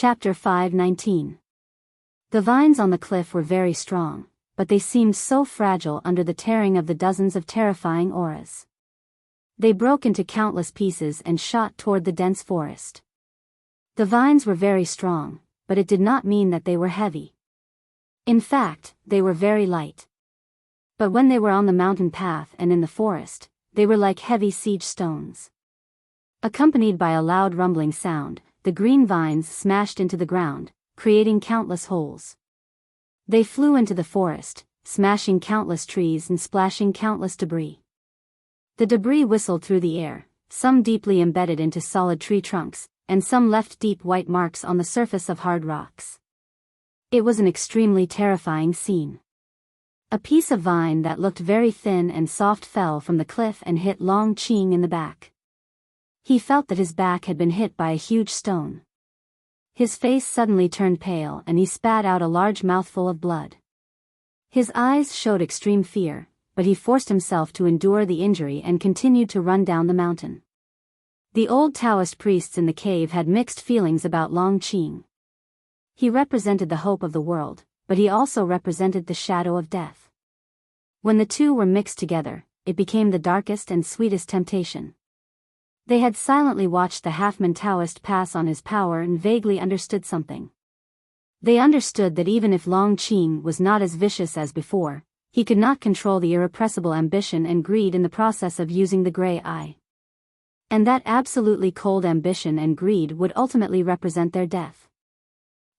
Chapter 5:19. The vines on the cliff were very strong, but they seemed so fragile under the tearing of the dozens of terrifying auras. They broke into countless pieces and shot toward the dense forest. The vines were very strong, but it did not mean that they were heavy. In fact, they were very light. But when they were on the mountain path and in the forest, they were like heavy siege stones. Accompanied by a loud rumbling sound, the green vines smashed into the ground, creating countless holes. They flew into the forest, smashing countless trees and splashing countless debris. The debris whistled through the air, some deeply embedded into solid tree trunks, and some left deep white marks on the surface of hard rocks. It was an extremely terrifying scene. A piece of vine that looked very thin and soft fell from the cliff and hit Long Qing in the back. He felt that his back had been hit by a huge stone. His face suddenly turned pale and he spat out a large mouthful of blood. His eyes showed extreme fear, but he forced himself to endure the injury and continued to run down the mountain. The old Taoist priests in the cave had mixed feelings about Long Qing. He represented the hope of the world, but he also represented the shadow of death. When the two were mixed together, it became the darkest and sweetest temptation. They had silently watched the half-man Taoist pass on his power and vaguely understood something. They understood that even if Long Qing was not as vicious as before, he could not control the irrepressible ambition and greed in the process of using the gray eye. And that absolutely cold ambition and greed would ultimately represent their death.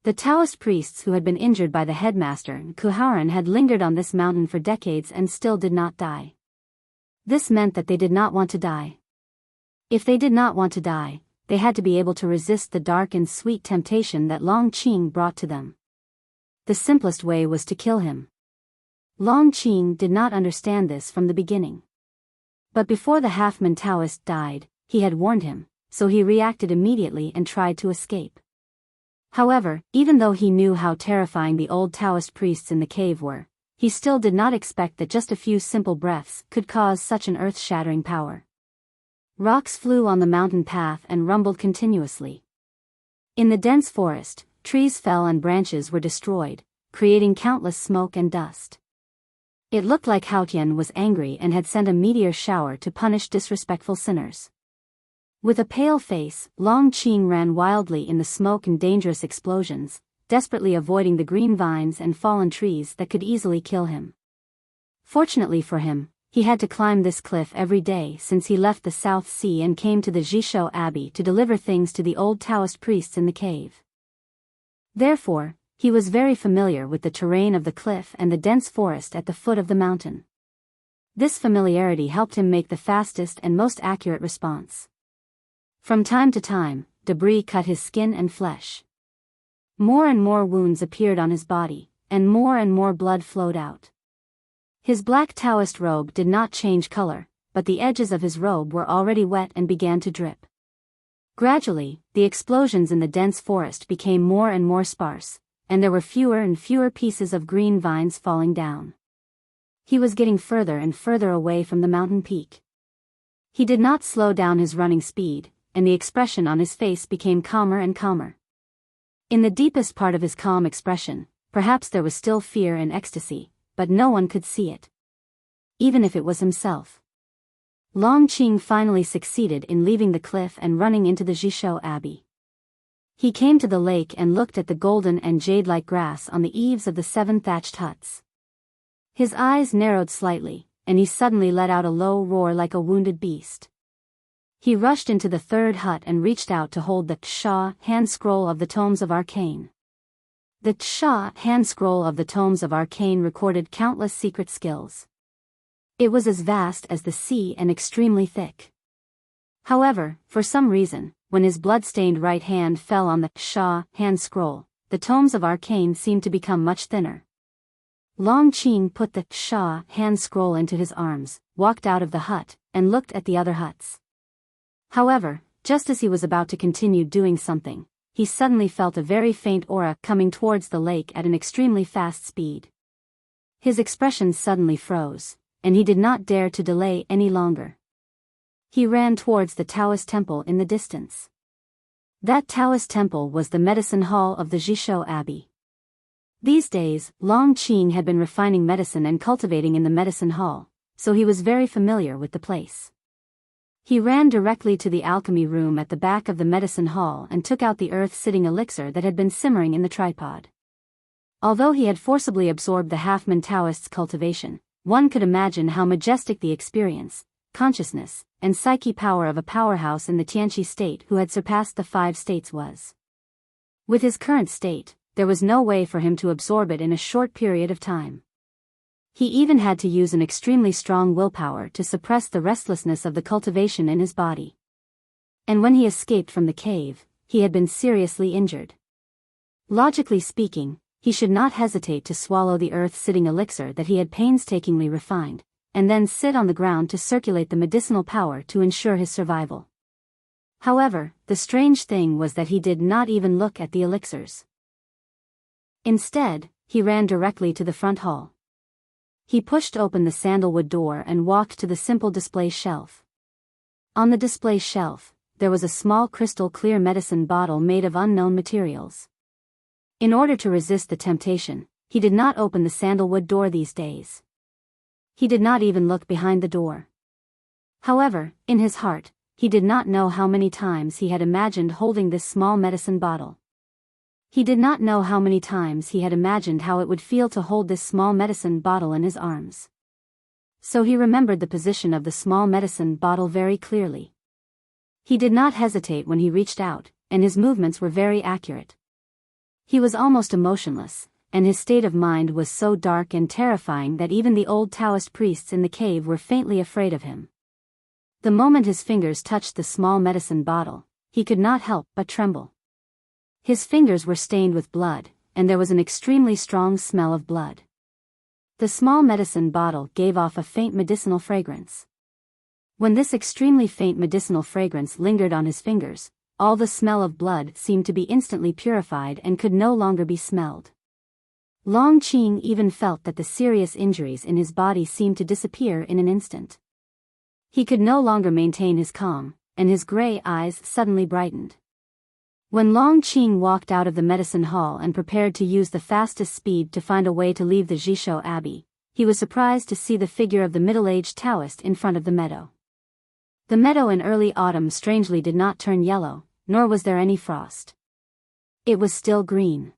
The Taoist priests who had been injured by the headmaster Kuharan had lingered on this mountain for decades and still did not die. This meant that they did not want to die. If they did not want to die, they had to be able to resist the dark and sweet temptation that Long Qing brought to them. The simplest way was to kill him. Long Qing did not understand this from the beginning. But before the half-man Taoist died, he had warned him, so he reacted immediately and tried to escape. However, even though he knew how terrifying the old Taoist priests in the cave were, he still did not expect that just a few simple breaths could cause such an earth-shattering power. Rocks flew on the mountain path and rumbled continuously. In the dense forest, trees fell and branches were destroyed, creating countless smoke and dust. It looked like Haotian was angry and had sent a meteor shower to punish disrespectful sinners. With a pale face, Long Qing ran wildly in the smoke and dangerous explosions, desperately avoiding the green vines and fallen trees that could easily kill him. Fortunately for him, he had to climb this cliff every day since he left the South Sea and came to the Zhishou Abbey to deliver things to the old Taoist priests in the cave. Therefore, he was very familiar with the terrain of the cliff and the dense forest at the foot of the mountain. This familiarity helped him make the fastest and most accurate response. From time to time, debris cut his skin and flesh. More and more wounds appeared on his body, and more blood flowed out. His black Taoist robe did not change color, but the edges of his robe were already wet and began to drip. Gradually, the explosions in the dense forest became more and more sparse, and there were fewer and fewer pieces of green vines falling down. He was getting further and further away from the mountain peak. He did not slow down his running speed, and the expression on his face became calmer and calmer. In the deepest part of his calm expression, perhaps there was still fear and ecstasy, but no one could see it. Even if it was himself. Long Qing finally succeeded in leaving the cliff and running into the Zhishou Abbey. He came to the lake and looked at the golden and jade-like grass on the eaves of the 7 thatched huts. His eyes narrowed slightly, and he suddenly let out a low roar like a wounded beast. He rushed into the 3rd hut and reached out to hold the Ksha hand scroll of the Tomes of Arcane. The Ksha hand scroll of the Tomes of Arcane recorded countless secret skills. It was as vast as the sea and extremely thick. However, for some reason, when his blood-stained right hand fell on the Ksha hand scroll, the Tomes of Arcane seemed to become much thinner. Long Qing put the Ksha hand scroll into his arms, walked out of the hut, and looked at the other huts. However, just as he was about to continue doing something, he suddenly felt a very faint aura coming towards the lake at an extremely fast speed. His expression suddenly froze, and he did not dare to delay any longer. He ran towards the Taoist temple in the distance. That Taoist temple was the medicine hall of the Jishou Abbey. These days, Long Qing had been refining medicine and cultivating in the medicine hall, so he was very familiar with the place. He ran directly to the alchemy room at the back of the medicine hall and took out the earth-sitting elixir that had been simmering in the tripod. Although he had forcibly absorbed the half-man Taoist's cultivation, one could imagine how majestic the experience, consciousness, and psyche power of a powerhouse in the Tianqi state who had surpassed the 5 states was. With his current state, there was no way for him to absorb it in a short period of time. He even had to use an extremely strong willpower to suppress the restlessness of the cultivation in his body. And when he escaped from the cave, he had been seriously injured. Logically speaking, he should not hesitate to swallow the earth-sitting elixir that he had painstakingly refined, and then sit on the ground to circulate the medicinal power to ensure his survival. However, the strange thing was that he did not even look at the elixirs. Instead, he ran directly to the front hall. He pushed open the sandalwood door and walked to the simple display shelf. On the display shelf, there was a small crystal-clear medicine bottle made of unknown materials. In order to resist the temptation, he did not open the sandalwood door these days. He did not even look behind the door. However, in his heart, he did not know how many times he had imagined holding this small medicine bottle. He did not know how many times he had imagined how it would feel to hold this small medicine bottle in his arms. So he remembered the position of the small medicine bottle very clearly. He did not hesitate when he reached out, and his movements were very accurate. He was almost emotionless, and his state of mind was so dark and terrifying that even the old Taoist priests in the cave were faintly afraid of him. The moment his fingers touched the small medicine bottle, he could not help but tremble. His fingers were stained with blood, and there was an extremely strong smell of blood. The small medicine bottle gave off a faint medicinal fragrance. When this extremely faint medicinal fragrance lingered on his fingers, all the smell of blood seemed to be instantly purified and could no longer be smelled. Long Qing even felt that the serious injuries in his body seemed to disappear in an instant. He could no longer maintain his calm, and his gray eyes suddenly brightened. When Long Qing walked out of the medicine hall and prepared to use the fastest speed to find a way to leave the Jishou Abbey, he was surprised to see the figure of the middle-aged Taoist in front of the meadow. The meadow in early autumn strangely did not turn yellow, nor was there any frost. It was still green.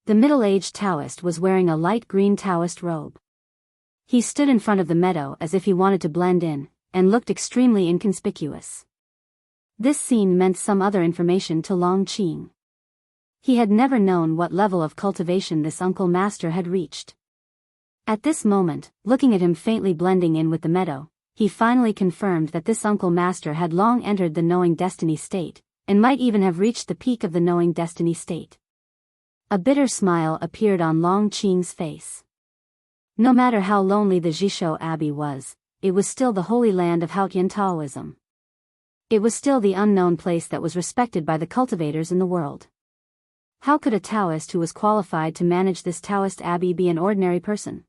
The middle-aged Taoist was wearing a light green Taoist robe. He stood in front of the meadow as if he wanted to blend in, and looked extremely inconspicuous. This scene meant some other information to Long Qing. He had never known what level of cultivation this uncle master had reached. At this moment, looking at him faintly blending in with the meadow, he finally confirmed that this uncle master had long entered the knowing destiny state, and might even have reached the peak of the knowing destiny state. A bitter smile appeared on Long Qing's face. No matter how lonely the Jishou Abbey was, it was still the holy land of Haotian Taoism. It was still the unknown place that was respected by the cultivators in the world. How could a Taoist who was qualified to manage this Taoist abbey be an ordinary person?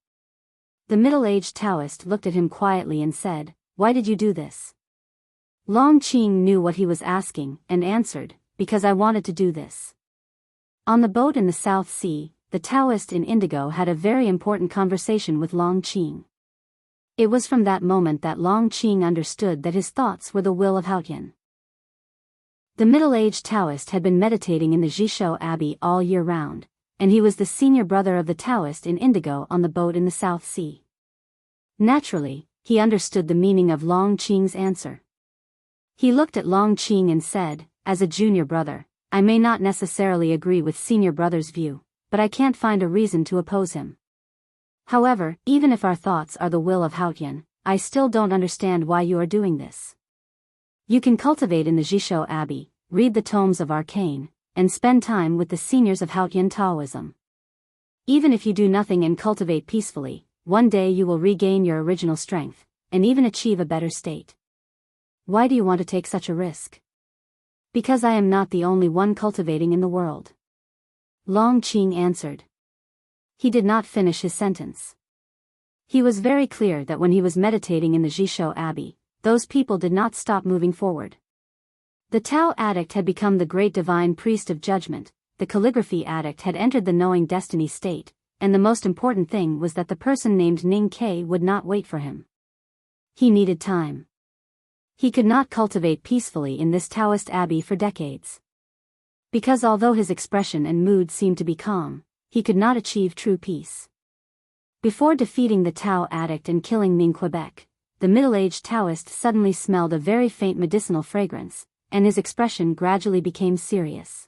The middle-aged Taoist looked at him quietly and said, "Why did you do this?" Long Qing knew what he was asking, and answered, "Because I wanted to do this." On the boat in the South Sea, the Taoist in indigo had a very important conversation with Long Qing. It was from that moment that Long Qing understood that his thoughts were the will of Haotian. The middle-aged Taoist had been meditating in the Jishou Abbey all year round, and he was the senior brother of the Taoist in indigo on the boat in the South Sea. Naturally, he understood the meaning of Long Qing's answer. He looked at Long Qing and said, "As a junior brother, I may not necessarily agree with senior brother's view, but I can't find a reason to oppose him. However, even if our thoughts are the will of Haotian, I still don't understand why you are doing this. You can cultivate in the Jishou Abbey, read the tomes of arcane, and spend time with the seniors of Haotian Taoism. Even if you do nothing and cultivate peacefully, one day you will regain your original strength, and even achieve a better state. Why do you want to take such a risk?" "Because I am not the only one cultivating in the world," Long Qing answered. He did not finish his sentence. He was very clear that when he was meditating in the Jishou Abbey, those people did not stop moving forward. The Tao addict had become the great divine priest of judgment, the calligraphy addict had entered the knowing destiny state, and the most important thing was that the person named Ning Ke would not wait for him. He needed time. He could not cultivate peacefully in this Taoist abbey for decades. Because although his expression and mood seemed to be calm, he could not achieve true peace. Before defeating the Tao addict and killing Ming Quebec, the middle-aged Taoist suddenly smelled a very faint medicinal fragrance, and his expression gradually became serious.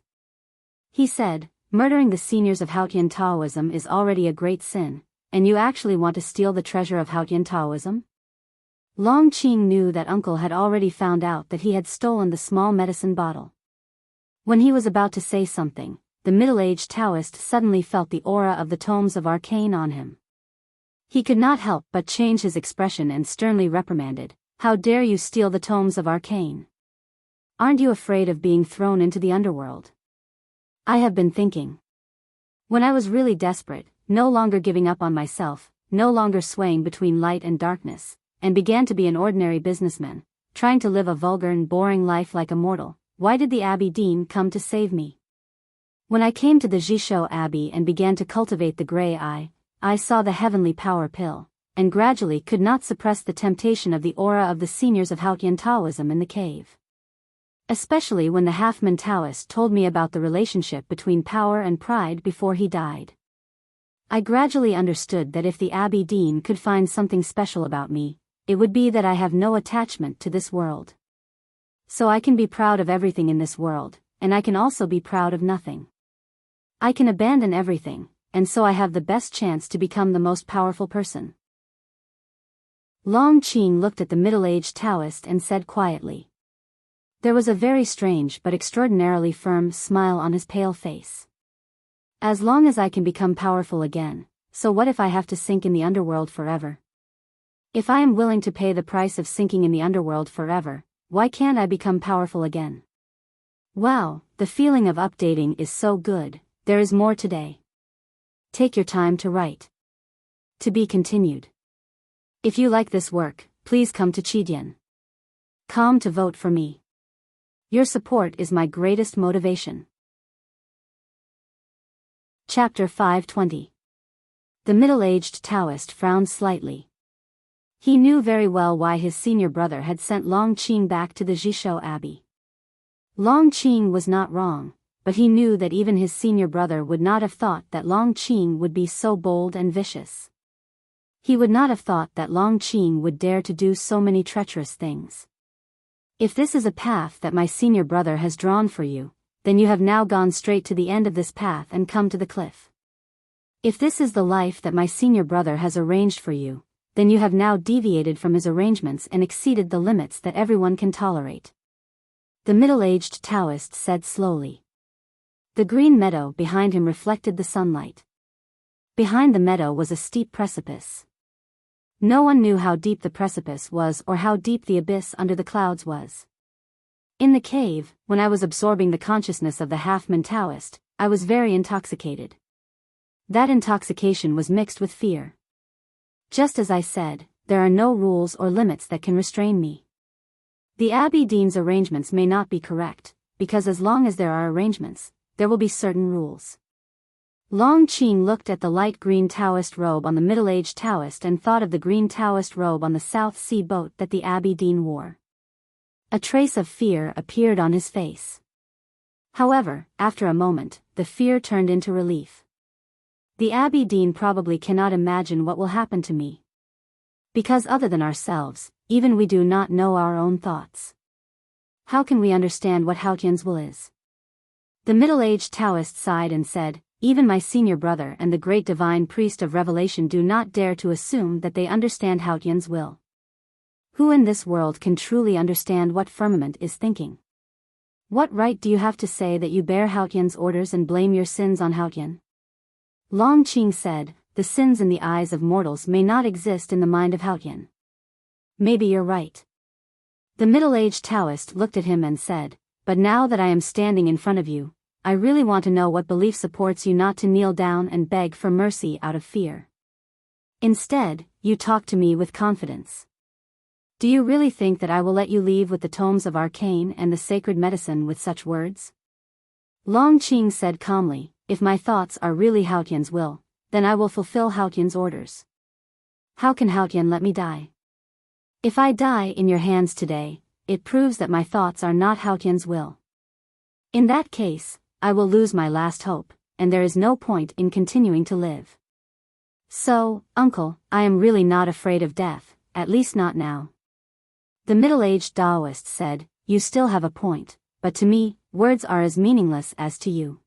He said, "Murdering the seniors of Haotian Taoism is already a great sin, and you actually want to steal the treasure of Haotian Taoism?" Long Qing knew that uncle had already found out that he had stolen the small medicine bottle. When he was about to say something, the middle-aged Taoist suddenly felt the aura of the tomes of arcane on him. He could not help but change his expression and sternly reprimanded, "How dare you steal the tomes of arcane? Aren't you afraid of being thrown into the underworld?" "I have been thinking. When I was really desperate, no longer giving up on myself, no longer swaying between light and darkness, and began to be an ordinary businessman, trying to live a vulgar and boring life like a mortal, why did the Abbey Dean come to save me? When I came to the Jishou Abbey and began to cultivate the Grey Eye, I saw the heavenly power pill, and gradually could not suppress the temptation of the aura of the seniors of Haotian Taoism in the cave. Especially when the half-man Taoist told me about the relationship between power and pride before he died. I gradually understood that if the Abbey Dean could find something special about me, it would be that I have no attachment to this world. So I can be proud of everything in this world, and I can also be proud of nothing. I can abandon everything, and so I have the best chance to become the most powerful person." Long Qing looked at the middle-aged Taoist and said quietly. There was a very strange but extraordinarily firm smile on his pale face. "As long as I can become powerful again, so what if I have to sink in the underworld forever? If I am willing to pay the price of sinking in the underworld forever, why can't I become powerful again? Wow, the feeling of updating is so good, there is more today. Take your time to write. To be continued. If you like this work, please come to Chidian. Come to vote for me. Your support is my greatest motivation." Chapter 520. The middle-aged Taoist frowned slightly. He knew very well why his senior brother had sent Long Qing back to the Jishou Abbey. Long Qing was not wrong, but he knew that even his senior brother would not have thought that Long Qing would be so bold and vicious. He would not have thought that Long Qing would dare to do so many treacherous things. "If this is a path that my senior brother has drawn for you, then you have now gone straight to the end of this path and come to the cliff. If this is the life that my senior brother has arranged for you, then you have now deviated from his arrangements and exceeded the limits that everyone can tolerate." The middle-aged Taoist said slowly. The green meadow behind him reflected the sunlight. Behind the meadow was a steep precipice. No one knew how deep the precipice was or how deep the abyss under the clouds was. In the cave, when I was absorbing the consciousness of the half-man Taoist, I was very intoxicated. That intoxication was mixed with fear. Just as I said, there are no rules or limits that can restrain me. The Abbey Dean's arrangements may not be correct, because as long as there are arrangements, there will be certain rules. Long Qing looked at the light green Taoist robe on the middle-aged Taoist and thought of the green Taoist robe on the South Sea boat that the Abbey Dean wore. A trace of fear appeared on his face. However, after a moment, the fear turned into relief. The Abbey Dean probably cannot imagine what will happen to me. Because other than ourselves, even we do not know our own thoughts. How can we understand what Haotian's will is? The middle-aged Taoist sighed and said, "Even my senior brother and the great divine priest of revelation do not dare to assume that they understand Haotian's will. Who in this world can truly understand what firmament is thinking? What right do you have to say that you bear Haotian's orders and blame your sins on Haotian?" Long Qing said, "The sins in the eyes of mortals may not exist in the mind of Haotian." "Maybe you're right." The middle-aged Taoist looked at him and said, "But now that I am standing in front of you, I really want to know what belief supports you not to kneel down and beg for mercy out of fear. Instead, you talk to me with confidence. Do you really think that I will let you leave with the tomes of arcane and the sacred medicine with such words? Long Qing said calmly, if my thoughts are really Haotian's will, then I will fulfill Haotian's orders. How can Haotian let me die? If I die in your hands today, it proves that my thoughts are not Haotian's will. In that case, I will lose my last hope, and there is no point in continuing to live. So, uncle, I am really not afraid of death, at least not now. The middle-aged Taoist said, you still have a point, but to me, words are as meaningless as to you.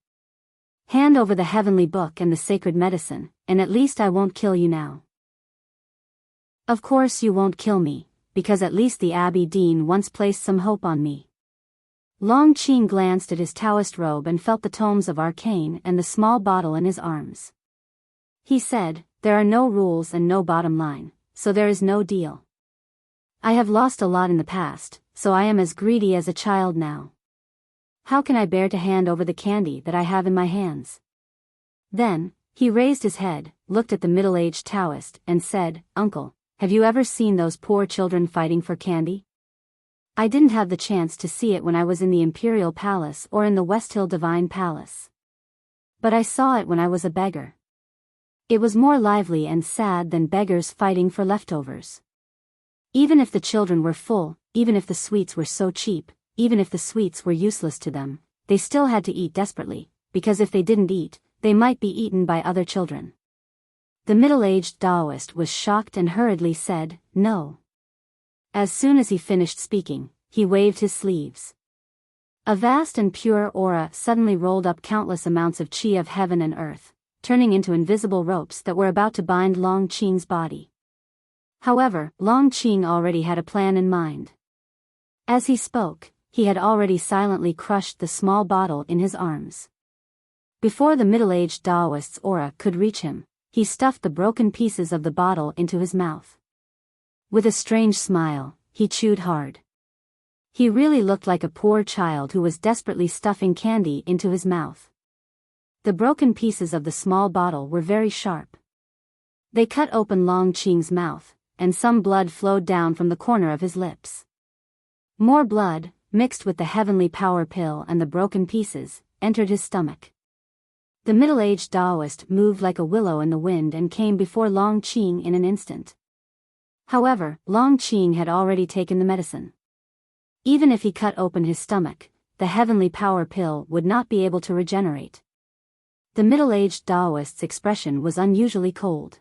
Hand over the heavenly book and the sacred medicine, and at least I won't kill you now. Of course you won't kill me, because at least the Abbey Dean once placed some hope on me. Long Qing glanced at his Taoist robe and felt the tomes of arcane and the small bottle in his arms. He said, there are no rules and no bottom line, so there is no deal. I have lost a lot in the past, so I am as greedy as a child now. How can I bear to hand over the candy that I have in my hands? Then, he raised his head, looked at the middle-aged Taoist, and said, Uncle, have you ever seen those poor children fighting for candy? I didn't have the chance to see it when I was in the Imperial Palace or in the Westhill Divine Palace. But I saw it when I was a beggar. It was more lively and sad than beggars fighting for leftovers. Even if the children were full, even if the sweets were so cheap, even if the sweets were useless to them, they still had to eat desperately, because if they didn't eat, they might be eaten by other children. The middle-aged Taoist was shocked and hurriedly said, no. As soon as he finished speaking, he waved his sleeves. A vast and pure aura suddenly rolled up countless amounts of qi of heaven and earth, turning into invisible ropes that were about to bind Long Qing's body. However, Long Qing already had a plan in mind. As he spoke, he had already silently crushed the small bottle in his arms. Before the middle-aged Taoist's aura could reach him, he stuffed the broken pieces of the bottle into his mouth. With a strange smile, he chewed hard. He really looked like a poor child who was desperately stuffing candy into his mouth. The broken pieces of the small bottle were very sharp. They cut open Long Qing's mouth, and some blood flowed down from the corner of his lips. More blood, mixed with the heavenly power pill and the broken pieces, entered his stomach. The middle-aged Taoist moved like a willow in the wind and came before Long Qing in an instant. However, Long Qing had already taken the medicine. Even if he cut open his stomach, the heavenly power pill would not be able to regenerate. The middle-aged Taoist's expression was unusually cold.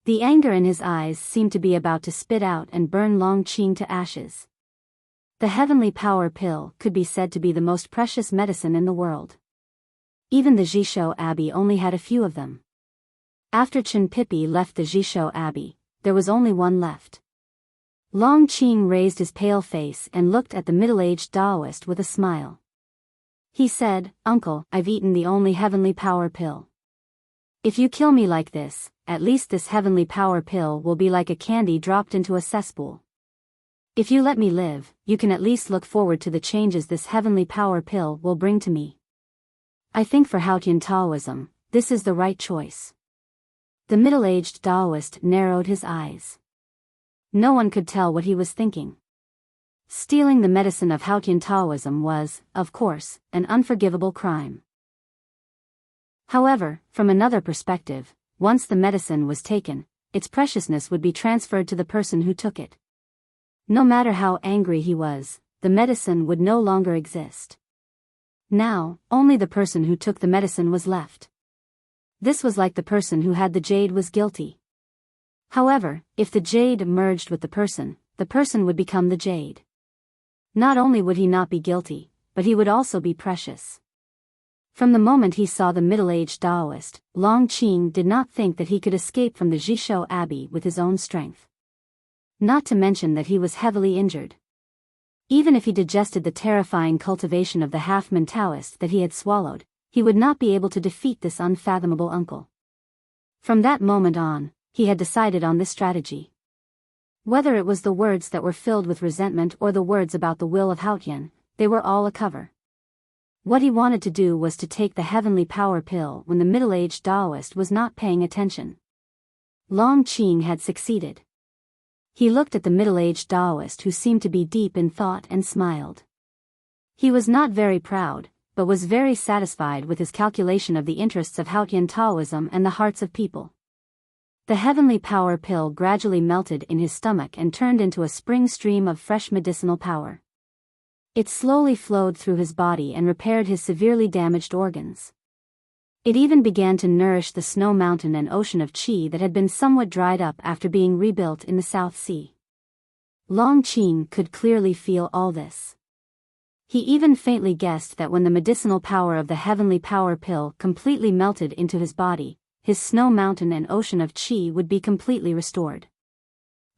The anger in his eyes seemed to be about to spit out and burn Long Qing to ashes. The heavenly power pill could be said to be the most precious medicine in the world. Even the Jishou Abbey only had a few of them. After Chen Pipi left the Jishou Abbey, there was only one left. Long Qing raised his pale face and looked at the middle-aged Taoist with a smile. He said, Uncle, I've eaten the only heavenly power pill. If you kill me like this, at least this heavenly power pill will be like a candy dropped into a cesspool. If you let me live, you can at least look forward to the changes this heavenly power pill will bring to me. I think for Haotian Taoism, this is the right choice. The middle-aged Taoist narrowed his eyes. No one could tell what he was thinking. Stealing the medicine of Haotian Taoism was, of course, an unforgivable crime. However, from another perspective, once the medicine was taken, its preciousness would be transferred to the person who took it. No matter how angry he was, the medicine would no longer exist. Now, only the person who took the medicine was left. This was like the person who had the jade was guilty. However, if the jade merged with the person would become the jade. Not only would he not be guilty, but he would also be precious. From the moment he saw the middle-aged Taoist, Long Qing did not think that he could escape from the Jishou Abbey with his own strength. Not to mention that he was heavily injured. Even if he digested the terrifying cultivation of the half-man Taoist that he had swallowed, he would not be able to defeat this unfathomable uncle. From that moment on, he had decided on this strategy. Whether it was the words that were filled with resentment or the words about the will of Haotian, they were all a cover. What he wanted to do was to take the heavenly power pill when the middle-aged Taoist was not paying attention. Long Qing had succeeded. He looked at the middle-aged Taoist who seemed to be deep in thought and smiled. He was not very proud, but was very satisfied with his calculation of the interests of Haotian Taoism and the hearts of people. The heavenly power pill gradually melted in his stomach and turned into a spring stream of fresh medicinal power. It slowly flowed through his body and repaired his severely damaged organs. It even began to nourish the snow mountain and ocean of qi that had been somewhat dried up after being rebuilt in the South Sea. Long Qing could clearly feel all this. He even faintly guessed that when the medicinal power of the heavenly power pill completely melted into his body, his snow mountain and ocean of qi would be completely restored.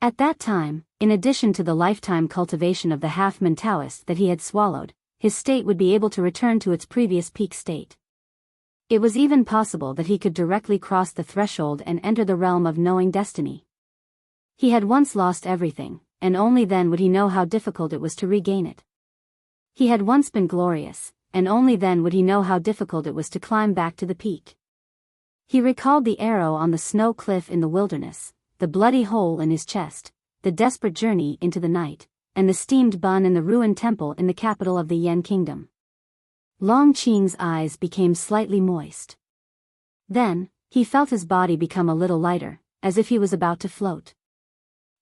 At that time, in addition to the lifetime cultivation of the half-moon Taoist that he had swallowed, his state would be able to return to its previous peak state. It was even possible that he could directly cross the threshold and enter the realm of knowing destiny. He had once lost everything, and only then would he know how difficult it was to regain it. He had once been glorious, and only then would he know how difficult it was to climb back to the peak. He recalled the arrow on the snow cliff in the wilderness, the bloody hole in his chest, the desperate journey into the night, and the steamed bun in the ruined temple in the capital of the Yen kingdom. Long Qing's eyes became slightly moist. Then, he felt his body become a little lighter, as if he was about to float.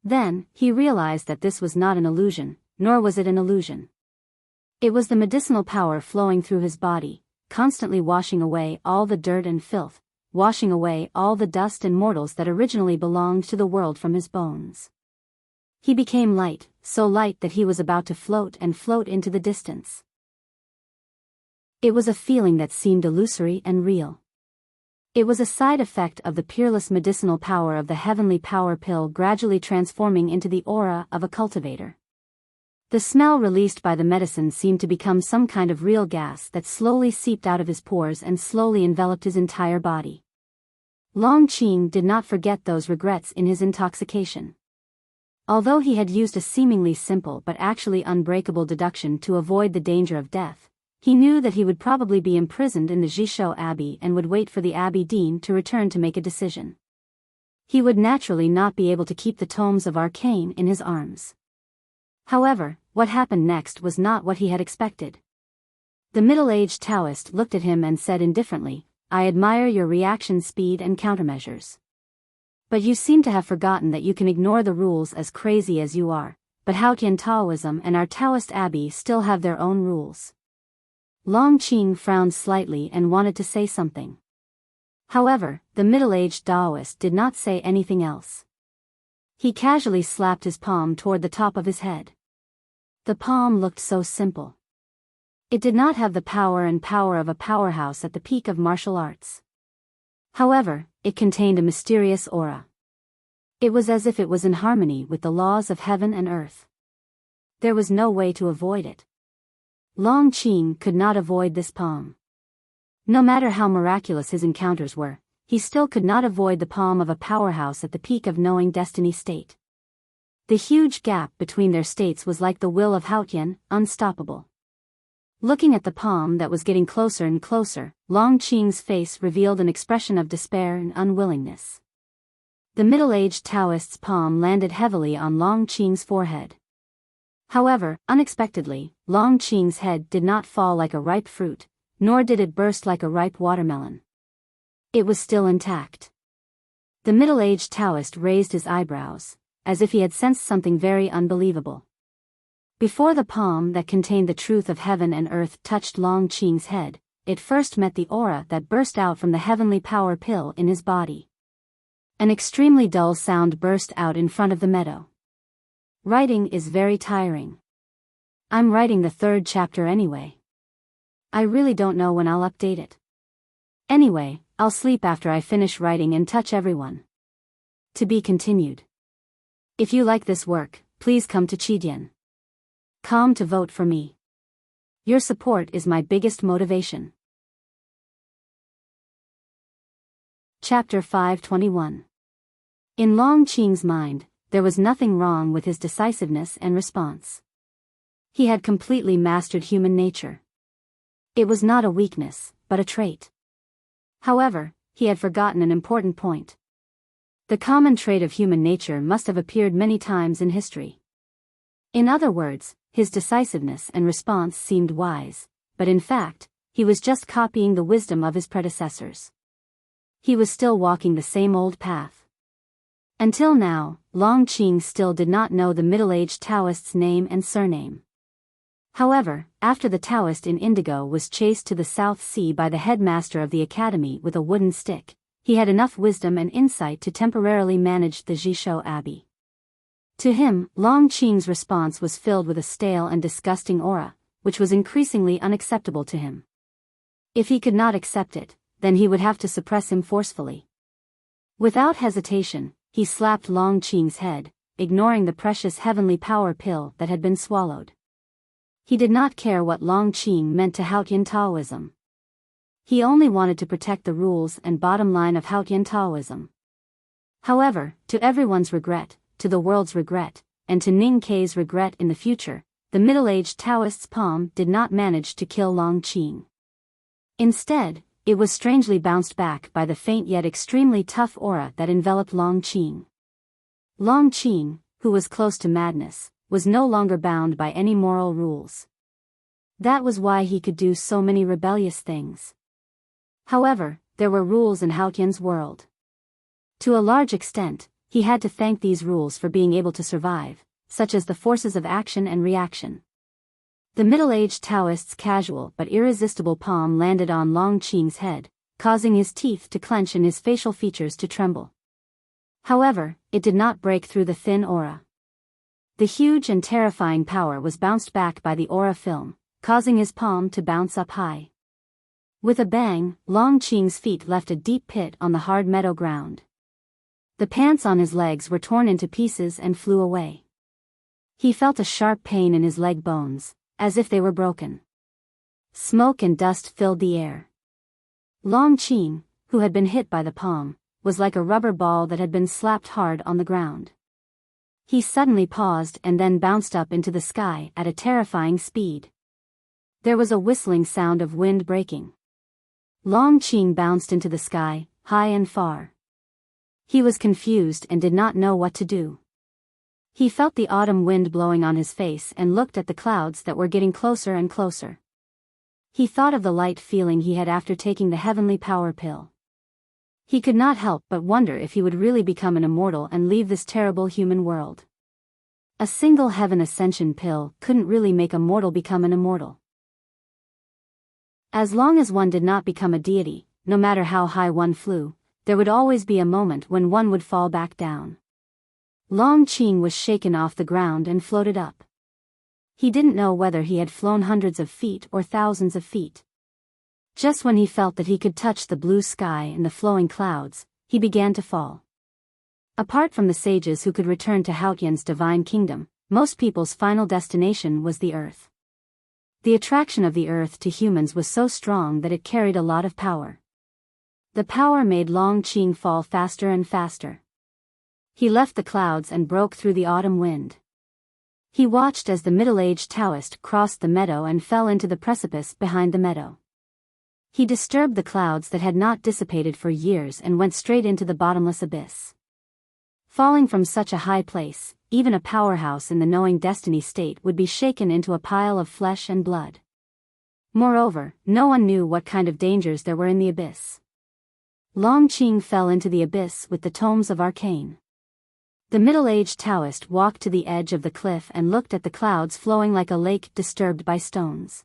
Then, he realized that this was not an illusion, nor was it an illusion. It was the medicinal power flowing through his body, constantly washing away all the dirt and filth, washing away all the dust and mortals that originally belonged to the world from his bones. He became light, so light that he was about to float and float into the distance. It was a feeling that seemed illusory and real. It was a side effect of the peerless medicinal power of the heavenly power pill gradually transforming into the aura of a cultivator. The smell released by the medicine seemed to become some kind of real gas that slowly seeped out of his pores and slowly enveloped his entire body. Long Qing did not forget those regrets in his intoxication. Although he had used a seemingly simple but actually unbreakable deduction to avoid the danger of death, he knew that he would probably be imprisoned in the Jishou Abbey and would wait for the Abbey Dean to return to make a decision. He would naturally not be able to keep the tomes of arcane in his arms. However, what happened next was not what he had expected. The middle-aged Taoist looked at him and said indifferently, "I admire your reaction speed and countermeasures. But you seem to have forgotten that you can ignore the rules as crazy as you are, but Haotian Taoism and our Taoist Abbey still have their own rules." Long Qing frowned slightly and wanted to say something. However, the middle-aged Taoist did not say anything else. He casually slapped his palm toward the top of his head. The palm looked so simple. It did not have the power of a powerhouse at the peak of martial arts. However, it contained a mysterious aura. It was as if it was in harmony with the laws of heaven and earth. There was no way to avoid it. Long Qing could not avoid this palm. No matter how miraculous his encounters were, he still could not avoid the palm of a powerhouse at the peak of knowing destiny state. The huge gap between their states was like the will of Haotian, unstoppable. Looking at the palm that was getting closer and closer, Long Qing's face revealed an expression of despair and unwillingness. The middle-aged Taoist's palm landed heavily on Long Qing's forehead. However, unexpectedly, Long Qing's head did not fall like a ripe fruit, nor did it burst like a ripe watermelon. It was still intact. The middle-aged Taoist raised his eyebrows, as if he had sensed something very unbelievable. Before the palm that contained the truth of heaven and earth touched Long Qing's head, it first met the aura that burst out from the heavenly power pill in his body. An extremely dull sound burst out in front of the meadow. Writing is very tiring. I'm writing the 3rd chapter anyway. I really don't know when I'll update it. Anyway, I'll sleep after I finish writing and touch everyone. To be continued. If you like this work, please come to Chidian.com to vote for me. Your support is my biggest motivation. Chapter 521. In Long Qing's mind, there was nothing wrong with his decisiveness and response. He had completely mastered human nature. It was not a weakness, but a trait. However, he had forgotten an important point. The common trait of human nature must have appeared many times in history. In other words, his decisiveness and response seemed wise, but in fact, he was just copying the wisdom of his predecessors. He was still walking the same old path. Until now, Long Qing still did not know the middle-aged Taoist's name and surname. However, after the Taoist in indigo was chased to the South Sea by the headmaster of the academy with a wooden stick, he had enough wisdom and insight to temporarily manage the Jishou Abbey. To him, Long Qing's response was filled with a stale and disgusting aura, which was increasingly unacceptable to him. If he could not accept it, then he would have to suppress him forcefully. Without hesitation, he slapped Long Qing's head, ignoring the precious heavenly power pill that had been swallowed. He did not care what Long Qing meant to Haotian Taoism. He only wanted to protect the rules and bottom line of Haotian Taoism. However, to everyone's regret, to the world's regret, and to Ning Kei's regret in the future, the middle-aged Taoist's palm did not manage to kill Long Qing. Instead, it was strangely bounced back by the faint yet extremely tough aura that enveloped Long Qing. Long Qing, who was close to madness, was no longer bound by any moral rules. That was why he could do so many rebellious things. However, there were rules in Haotian's world. To a large extent, he had to thank these rules for being able to survive, such as the forces of action and reaction. The middle-aged Taoist's casual but irresistible palm landed on Long Qing's head, causing his teeth to clench and his facial features to tremble. However, it did not break through the thin aura. The huge and terrifying power was bounced back by the aura film, causing his palm to bounce up high. With a bang, Long Qing's feet left a deep pit on the hard meadow ground. The pants on his legs were torn into pieces and flew away. He felt a sharp pain in his leg bones, as if they were broken. Smoke and dust filled the air. Long Qing, who had been hit by the palm, was like a rubber ball that had been slapped hard on the ground. He suddenly paused and then bounced up into the sky at a terrifying speed. There was a whistling sound of wind breaking. Long Qing bounced into the sky, high and far. He was confused and did not know what to do. He felt the autumn wind blowing on his face and looked at the clouds that were getting closer and closer. He thought of the light feeling he had after taking the heavenly power pill. He could not help but wonder if he would really become an immortal and leave this terrible human world. A single heaven ascension pill couldn't really make a mortal become an immortal. As long as one did not become a deity, no matter how high one flew, there would always be a moment when one would fall back down. Long Qing was shaken off the ground and floated up. He didn't know whether he had flown hundreds of feet or thousands of feet. Just when he felt that he could touch the blue sky and the flowing clouds, he began to fall. Apart from the sages who could return to Haotian's divine kingdom, most people's final destination was the earth. The attraction of the earth to humans was so strong that it carried a lot of power. The power made Long Qing fall faster and faster. He left the clouds and broke through the autumn wind. He watched as the middle-aged Taoist crossed the meadow and fell into the precipice behind the meadow. He disturbed the clouds that had not dissipated for years and went straight into the bottomless abyss. Falling from such a high place, even a powerhouse in the knowing destiny state would be shaken into a pile of flesh and blood. Moreover, no one knew what kind of dangers there were in the abyss. Long Qing fell into the abyss with the tomes of arcane. The middle-aged Taoist walked to the edge of the cliff and looked at the clouds flowing like a lake disturbed by stones.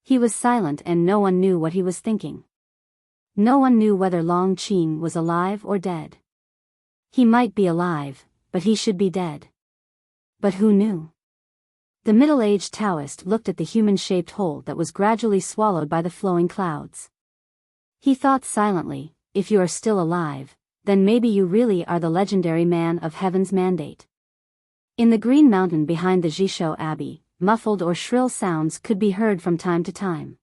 He was silent and no one knew what he was thinking. No one knew whether Long Qing was alive or dead. He might be alive, but he should be dead. But who knew? The middle-aged Taoist looked at the human-shaped hole that was gradually swallowed by the flowing clouds. He thought silently, if you are still alive, then maybe you really are the legendary man of heaven's mandate. In the green mountain behind the Jishou Abbey, muffled or shrill sounds could be heard from time to time.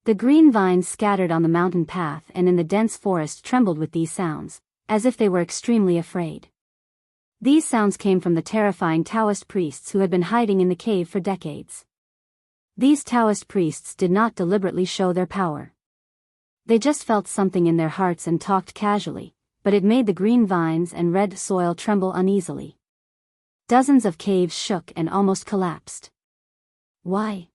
The green vines scattered on the mountain path and in the dense forest trembled with these sounds, as if they were extremely afraid. These sounds came from the terrifying Taoist priests who had been hiding in the cave for decades. These Taoist priests did not deliberately show their power. They just felt something in their hearts and talked casually, but it made the green vines and red soil tremble uneasily. Dozens of caves shook and almost collapsed. Why?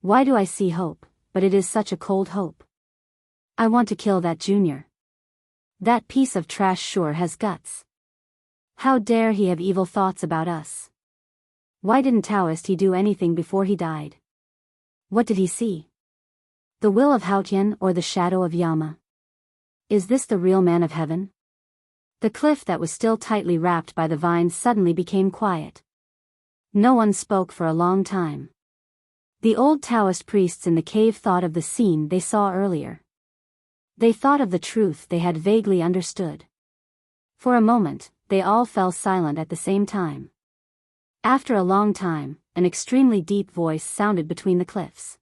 Why do I see hope, but it is such a cold hope? I want to kill that junior. That piece of trash sure has guts. How dare he have evil thoughts about us? Why didn't Taoist he do anything before he died? What did he see? The will of Haotian or the shadow of Yama? Is this the real man of heaven? The cliff that was still tightly wrapped by the vines suddenly became quiet. No one spoke for a long time. The old Taoist priests in the cave thought of the scene they saw earlier. They thought of the truth they had vaguely understood. For a moment, they all fell silent at the same time. After a long time, an extremely deep voice sounded between the cliffs.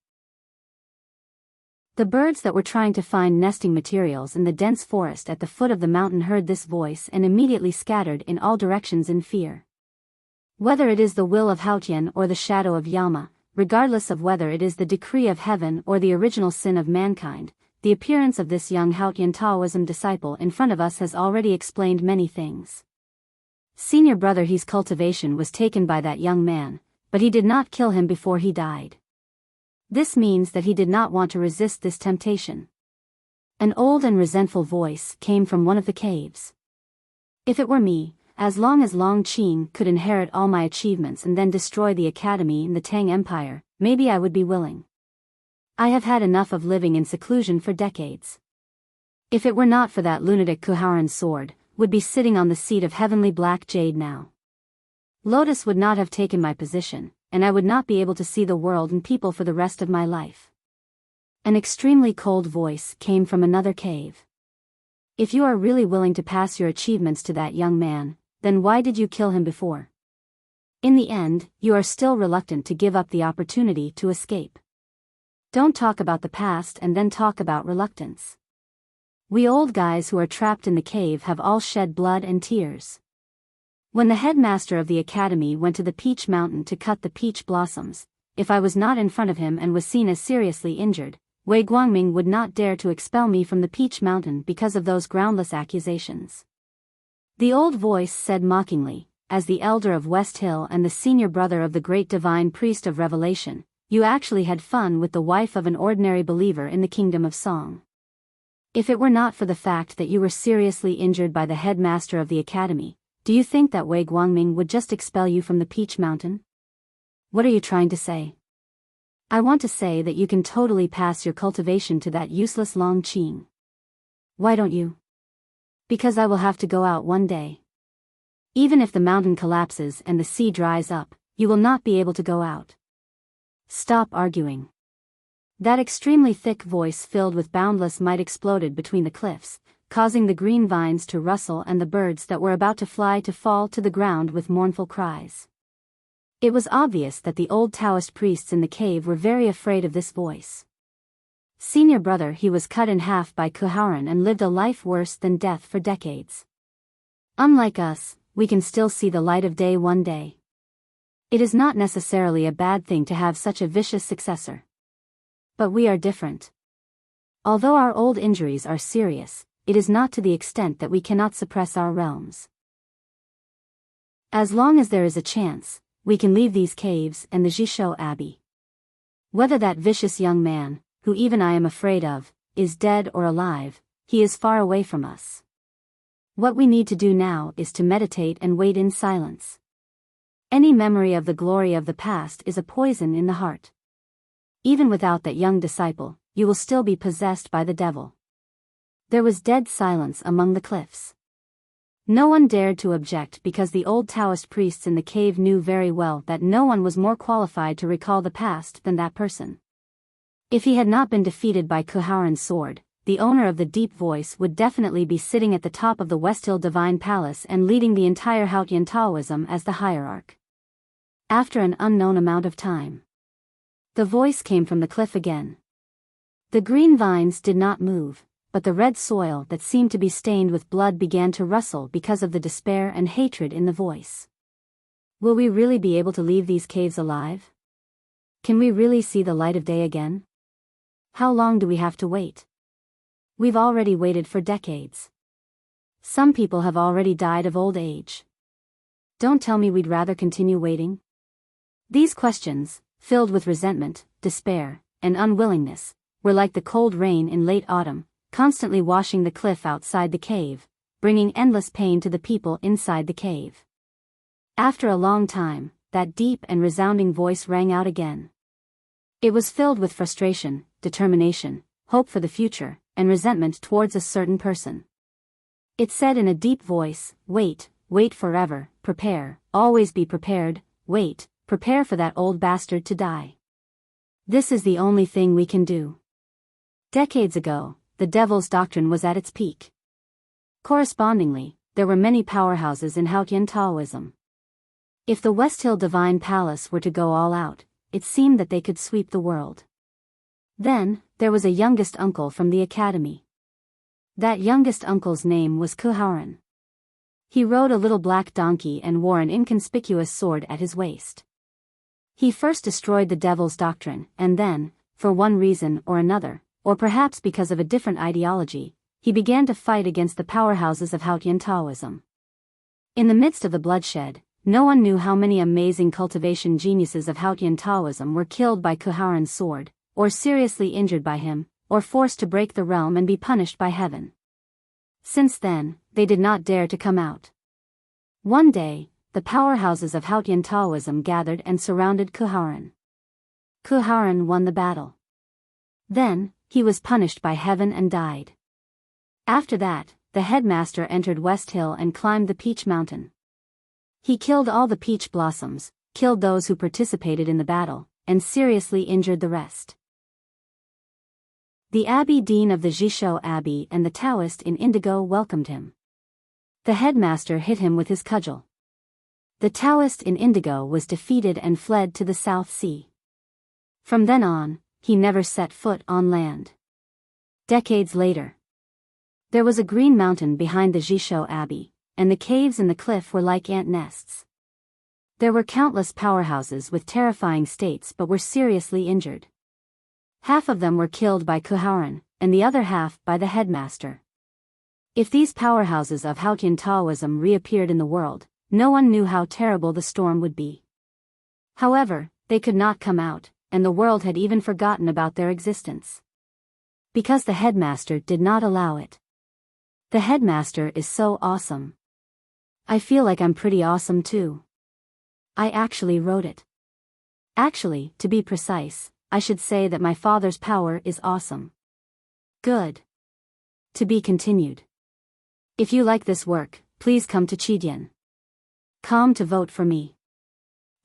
The birds that were trying to find nesting materials in the dense forest at the foot of the mountain heard this voice and immediately scattered in all directions in fear. Whether it is the will of Haotian or the shadow of Yama, regardless of whether it is the decree of heaven or the original sin of mankind, the appearance of this young Haotian Taoism disciple in front of us has already explained many things. Senior brother He's cultivation was taken by that young man, but he did not kill him before he died. This means that he did not want to resist this temptation. An old and resentful voice came from one of the caves. If it were me, as long as Long Qing could inherit all my achievements and then destroy the academy in the Tang Empire, maybe I would be willing. I have had enough of living in seclusion for decades. If it were not for that lunatic Kuharan's sword, would be sitting on the seat of heavenly black jade now. Lotus would not have taken my position, and I would not be able to see the world and people for the rest of my life. An extremely cold voice came from another cave. If you are really willing to pass your achievements to that young man, then why did you kill him before? In the end, you are still reluctant to give up the opportunity to escape. Don't talk about the past and then talk about reluctance. We old guys who are trapped in the cave have all shed blood and tears. When the headmaster of the academy went to the peach mountain to cut the peach blossoms, if I was not in front of him and was seen as seriously injured, Wei Guangming would not dare to expel me from the peach mountain because of those groundless accusations. The old voice said mockingly, as the elder of West Hill and the senior brother of the great divine priest of Revelation, you actually had fun with the wife of an ordinary believer in the kingdom of song. If it were not for the fact that you were seriously injured by the headmaster of the academy, do you think that Wei Guangming would just expel you from the peach mountain? What are you trying to say? I want to say that you can totally pass your cultivation to that useless Long Qing. Why don't you? Because I will have to go out one day. Even if the mountain collapses and the sea dries up, you will not be able to go out. Stop arguing. That extremely thick voice filled with boundless might exploded between the cliffs, causing the green vines to rustle and the birds that were about to fly to fall to the ground with mournful cries. It was obvious that the old Taoist priests in the cave were very afraid of this voice. Senior brother he was cut in half by Kuharan and lived a life worse than death for decades. Unlike us, we can still see the light of day one day. It is not necessarily a bad thing to have such a vicious successor. But we are different. Although our old injuries are serious, it is not to the extent that we cannot suppress our realms. As long as there is a chance, we can leave these caves and the Jishou Abbey. Whether that vicious young man, who even I am afraid of, is dead or alive, he is far away from us. What we need to do now is to meditate and wait in silence. Any memory of the glory of the past is a poison in the heart. Even without that young disciple, you will still be possessed by the devil. There was dead silence among the cliffs. No one dared to object because the old Taoist priests in the cave knew very well that no one was more qualified to recall the past than that person. If he had not been defeated by Kuharan's sword, the owner of the deep voice would definitely be sitting at the top of the Westhill Divine Palace and leading the entire Haotian Taoism as the hierarch. After an unknown amount of time, the voice came from the cliff again. The green vines did not move, but the red soil that seemed to be stained with blood began to rustle because of the despair and hatred in the voice. Will we really be able to leave these caves alive? Can we really see the light of day again? How long do we have to wait? We've already waited for decades. Some people have already died of old age. Don't tell me we'd rather continue waiting? These questions, filled with resentment, despair, and unwillingness, were like the cold rain in late autumn, constantly washing the cliff outside the cave, bringing endless pain to the people inside the cave. After a long time, that deep and resounding voice rang out again. It was filled with frustration, determination, hope for the future, and resentment towards a certain person. It said in a deep voice, "Wait, wait forever, prepare, always be prepared, wait, prepare for that old bastard to die. This is the only thing we can do." Decades ago, the devil's doctrine was at its peak. Correspondingly, there were many powerhouses in Hautian Taoism. If the West Hill Divine Palace were to go all out, it seemed that they could sweep the world. Then, there was a youngest uncle from the academy. That youngest uncle's name was Kuhauren. He rode a little black donkey and wore an inconspicuous sword at his waist. He first destroyed the devil's doctrine, and then, for one reason or another, or perhaps because of a different ideology, he began to fight against the powerhouses of Hautian Taoism. In the midst of the bloodshed, no one knew how many amazing cultivation geniuses of Hautian Taoism were killed by Kuhauren's sword, or seriously injured by him, or forced to break the realm and be punished by heaven. Since then, they did not dare to come out. One day, the powerhouses of Hautian Taoism gathered and surrounded Kuhauren. Kuhauren won the battle. Then, he was punished by heaven and died. After that, the headmaster entered West Hill and climbed the Peach Mountain. He killed all the peach blossoms, killed those who participated in the battle, and seriously injured the rest. The Abbey Dean of the Jishou Abbey and the Taoist in indigo welcomed him. The headmaster hit him with his cudgel. The Taoist in indigo was defeated and fled to the South Sea. From then on, he never set foot on land. Decades later, there was a green mountain behind the Jishou Abbey, and the caves in the cliff were like ant nests. There were countless powerhouses with terrifying states but were seriously injured. Half of them were killed by Kuhauren, and the other half by the headmaster. If these powerhouses of Hautian Taoism reappeared in the world, no one knew how terrible the storm would be. However, they could not come out, and the world had even forgotten about their existence. Because the headmaster did not allow it. The headmaster is so awesome. I feel like I'm pretty awesome too. I actually wrote it. Actually, to be precise, I should say that my father's power is awesome. Good. To be continued. If you like this work, please come to Chidian. Come to vote for me.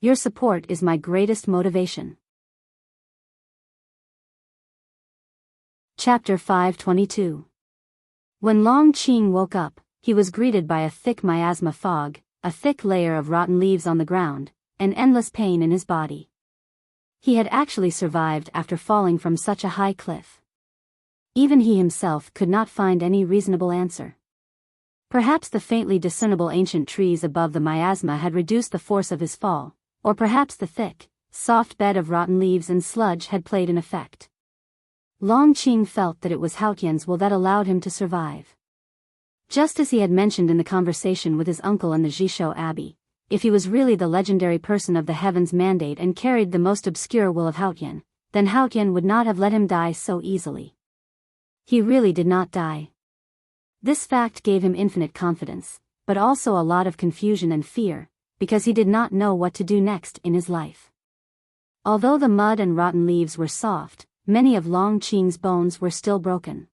Your support is my greatest motivation. Chapter 522. When Long Qing woke up, he was greeted by a thick miasma fog, a thick layer of rotten leaves on the ground, and endless pain in his body. He had actually survived after falling from such a high cliff. Even he himself could not find any reasonable answer. Perhaps the faintly discernible ancient trees above the miasma had reduced the force of his fall, or perhaps the thick, soft bed of rotten leaves and sludge had played an effect. Long Qing felt that it was Hautian's will that allowed him to survive. Just as he had mentioned in the conversation with his uncle in the Jishou Abbey, if he was really the legendary person of the heavens mandate and carried the most obscure will of Hautian, then Hautian would not have let him die so easily. He really did not die. This fact gave him infinite confidence, but also a lot of confusion and fear, because he did not know what to do next in his life. Although the mud and rotten leaves were soft, many of Long Qing's bones were still broken.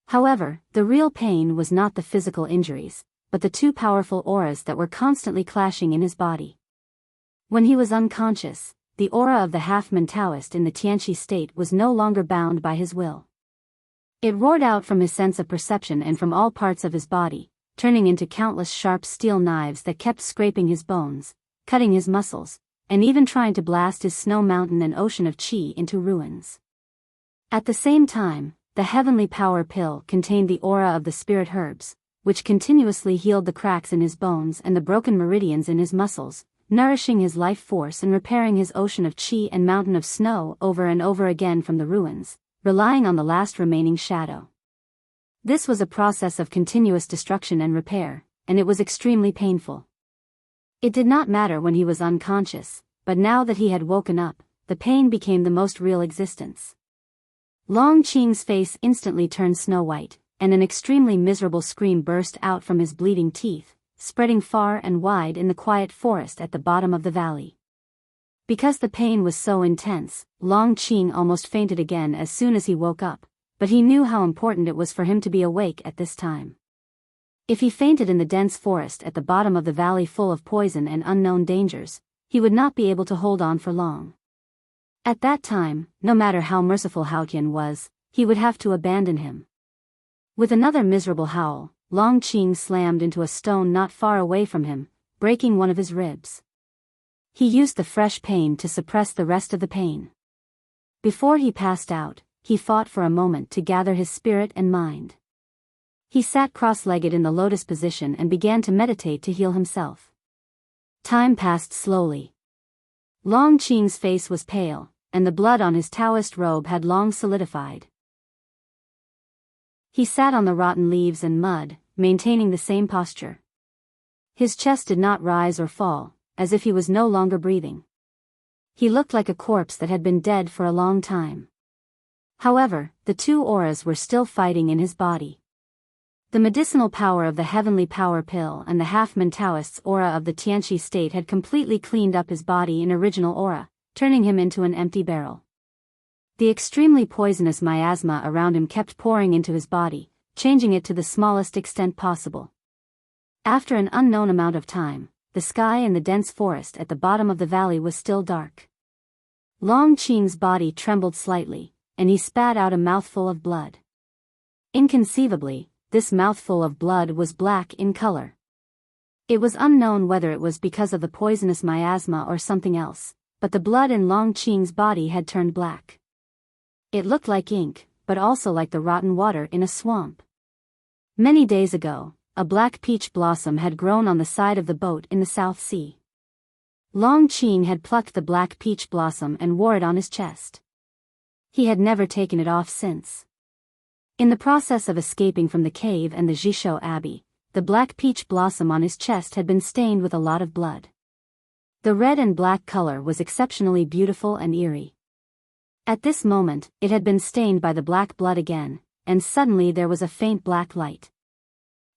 However, the real pain was not the physical injuries, but the two powerful auras that were constantly clashing in his body. When he was unconscious, the aura of the half-man Taoist in the Tianqi state was no longer bound by his will. It roared out from his sense of perception and from all parts of his body, turning into countless sharp steel knives that kept scraping his bones, cutting his muscles, and even trying to blast his snow mountain and ocean of qi into ruins. At the same time, the heavenly power pill contained the aura of the spirit herbs, which continuously healed the cracks in his bones and the broken meridians in his muscles, nourishing his life force and repairing his ocean of qi and mountain of snow over and over again from the ruins, relying on the last remaining shadow. This was a process of continuous destruction and repair, and it was extremely painful. It did not matter when he was unconscious, but now that he had woken up, the pain became the most real existence. Long Qing's face instantly turned snow-white, and an extremely miserable scream burst out from his bleeding teeth, spreading far and wide in the quiet forest at the bottom of the valley. Because the pain was so intense, Long Qing almost fainted again as soon as he woke up, but he knew how important it was for him to be awake at this time. If he fainted in the dense forest at the bottom of the valley full of poison and unknown dangers, he would not be able to hold on for long. At that time, no matter how merciful Haotian was, he would have to abandon him. With another miserable howl, Long Qing slammed into a stone not far away from him, breaking one of his ribs. He used the fresh pain to suppress the rest of the pain. Before he passed out, he fought for a moment to gather his spirit and mind. He sat cross-legged in the lotus position and began to meditate to heal himself. Time passed slowly. Long Qing's face was pale, and the blood on his Taoist robe had long solidified. He sat on the rotten leaves and mud, maintaining the same posture. His chest did not rise or fall, as if he was no longer breathing. He looked like a corpse that had been dead for a long time. However, the two auras were still fighting in his body. The medicinal power of the heavenly power pill and the half-man Taoist's aura of the Tianqi state had completely cleaned up his body in original aura, turning him into an empty barrel. The extremely poisonous miasma around him kept pouring into his body, changing it to the smallest extent possible. After an unknown amount of time, the sky in the dense forest at the bottom of the valley was still dark. Long Qing's body trembled slightly, and he spat out a mouthful of blood. Inconceivably, this mouthful of blood was black in color. It was unknown whether it was because of the poisonous miasma or something else, but the blood in Long Qing's body had turned black. It looked like ink, but also like the rotten water in a swamp. Many days ago, a black peach blossom had grown on the side of the boat in the South Sea. Long Qing had plucked the black peach blossom and wore it on his chest. He had never taken it off since. In the process of escaping from the cave and the Jishou Abbey, the black peach blossom on his chest had been stained with a lot of blood. The red and black color was exceptionally beautiful and eerie. At this moment, it had been stained by the black blood again, and suddenly there was a faint black light.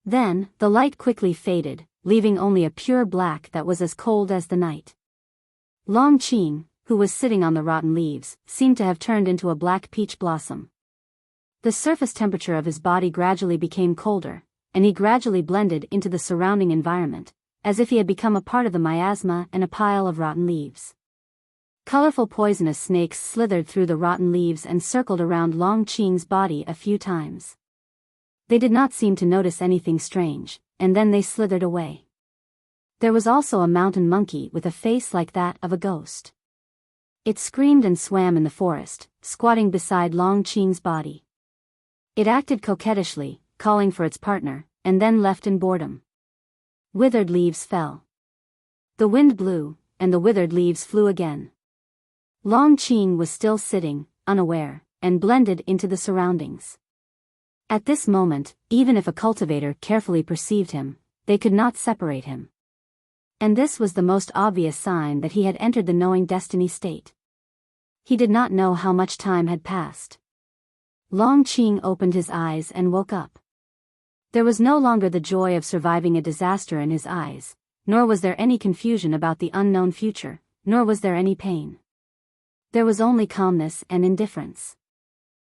Then, the light quickly faded, leaving only a pure black that was as cold as the night. Long Qing, who was sitting on the rotten leaves, seemed to have turned into a black peach blossom. The surface temperature of his body gradually became colder, and he gradually blended into the surrounding environment, as if he had become a part of the miasma and a pile of rotten leaves. Colorful poisonous snakes slithered through the rotten leaves and circled around Long Qing's body a few times. They did not seem to notice anything strange, and then they slithered away. There was also a mountain monkey with a face like that of a ghost. It screamed and swam in the forest, squatting beside Long Qing's body. It acted coquettishly, calling for its partner, and then left in boredom. Withered leaves fell. The wind blew, and the withered leaves flew again. Long Qing was still sitting, unaware, and blended into the surroundings. At this moment, even if a cultivator carefully perceived him, they could not separate him. And this was the most obvious sign that he had entered the knowing destiny state. He did not know how much time had passed. Long Qing opened his eyes and woke up. There was no longer the joy of surviving a disaster in his eyes, nor was there any confusion about the unknown future, nor was there any pain. There was only calmness and indifference.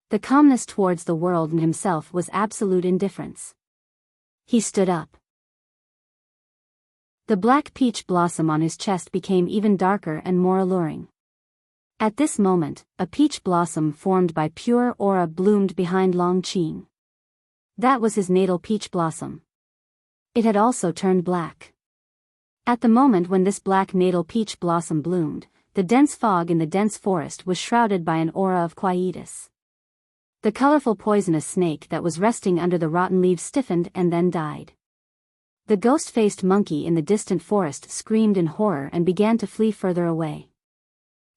The calmness towards the world and himself was absolute indifference. He stood up. The black peach blossom on his chest became even darker and more alluring. At this moment, a peach blossom formed by pure aura bloomed behind Long Qing. That was his natal peach blossom. It had also turned black. At the moment when this black natal peach blossom bloomed, the dense fog in the dense forest was shrouded by an aura of quietus. The colorful poisonous snake that was resting under the rotten leaves stiffened and then died. The ghost-faced monkey in the distant forest screamed in horror and began to flee further away.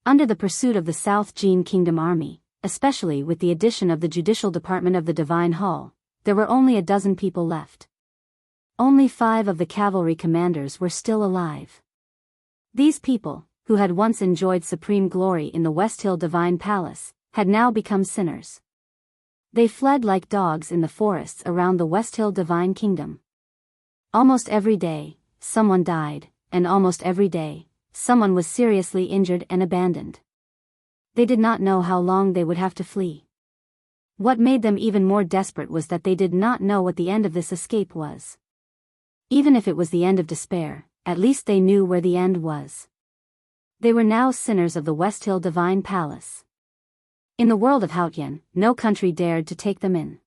Under the pursuit of the South Jin Kingdom army, especially with the addition of the judicial department of the Divine Hall, there were only a dozen people left. Only 5 of the cavalry commanders were still alive. These people, who had once enjoyed supreme glory in the West Hill Divine Palace, had now become sinners. They fled like dogs in the forests around the West Hill Divine Kingdom. Almost every day, someone died, and almost every day, someone was seriously injured and abandoned. They did not know how long they would have to flee. What made them even more desperate was that they did not know what the end of this escape was. Even if it was the end of despair, at least they knew where the end was. They were now sinners of the West Hill Divine Palace. In the world of Haotian, no country dared to take them in.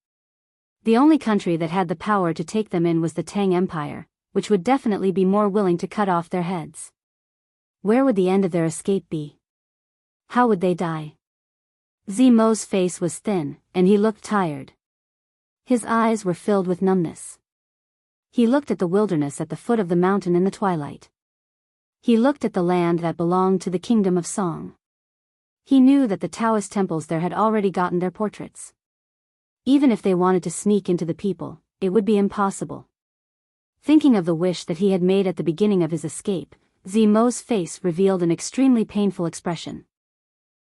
The only country that had the power to take them in was the Tang Empire, which would definitely be more willing to cut off their heads. Where would the end of their escape be? How would they die? Zimo's face was thin, and he looked tired. His eyes were filled with numbness. He looked at the wilderness at the foot of the mountain in the twilight. He looked at the land that belonged to the kingdom of song. He knew that the Taoist temples there had already gotten their portraits. Even if they wanted to sneak into the people, it would be impossible. Thinking of the wish that he had made at the beginning of his escape, Zimo's face revealed an extremely painful expression.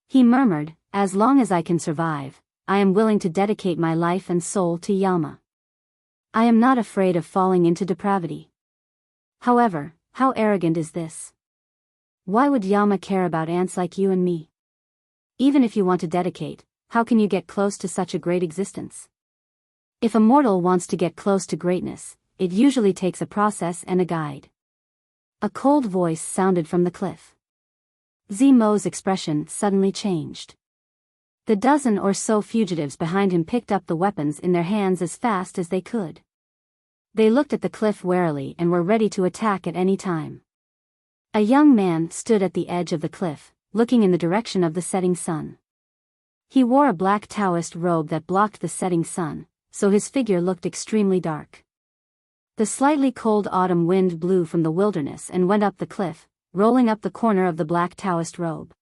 He murmured, "As long as I can survive, I am willing to dedicate my life and soul to Yama. I am not afraid of falling into depravity." However, how arrogant is this? Why would Yama care about ants like you and me? Even if you want to dedicate, how can you get close to such a great existence? If a mortal wants to get close to greatness, it usually takes a process and a guide. A cold voice sounded from the cliff. Zimo's expression suddenly changed. The dozen or so fugitives behind him picked up the weapons in their hands as fast as they could. They looked at the cliff warily and were ready to attack at any time. A young man stood at the edge of the cliff, looking in the direction of the setting sun. He wore a black Taoist robe that blocked the setting sun, so his figure looked extremely dark. The slightly cold autumn wind blew from the wilderness and went up the cliff, rolling up the corner of the black Taoist robe.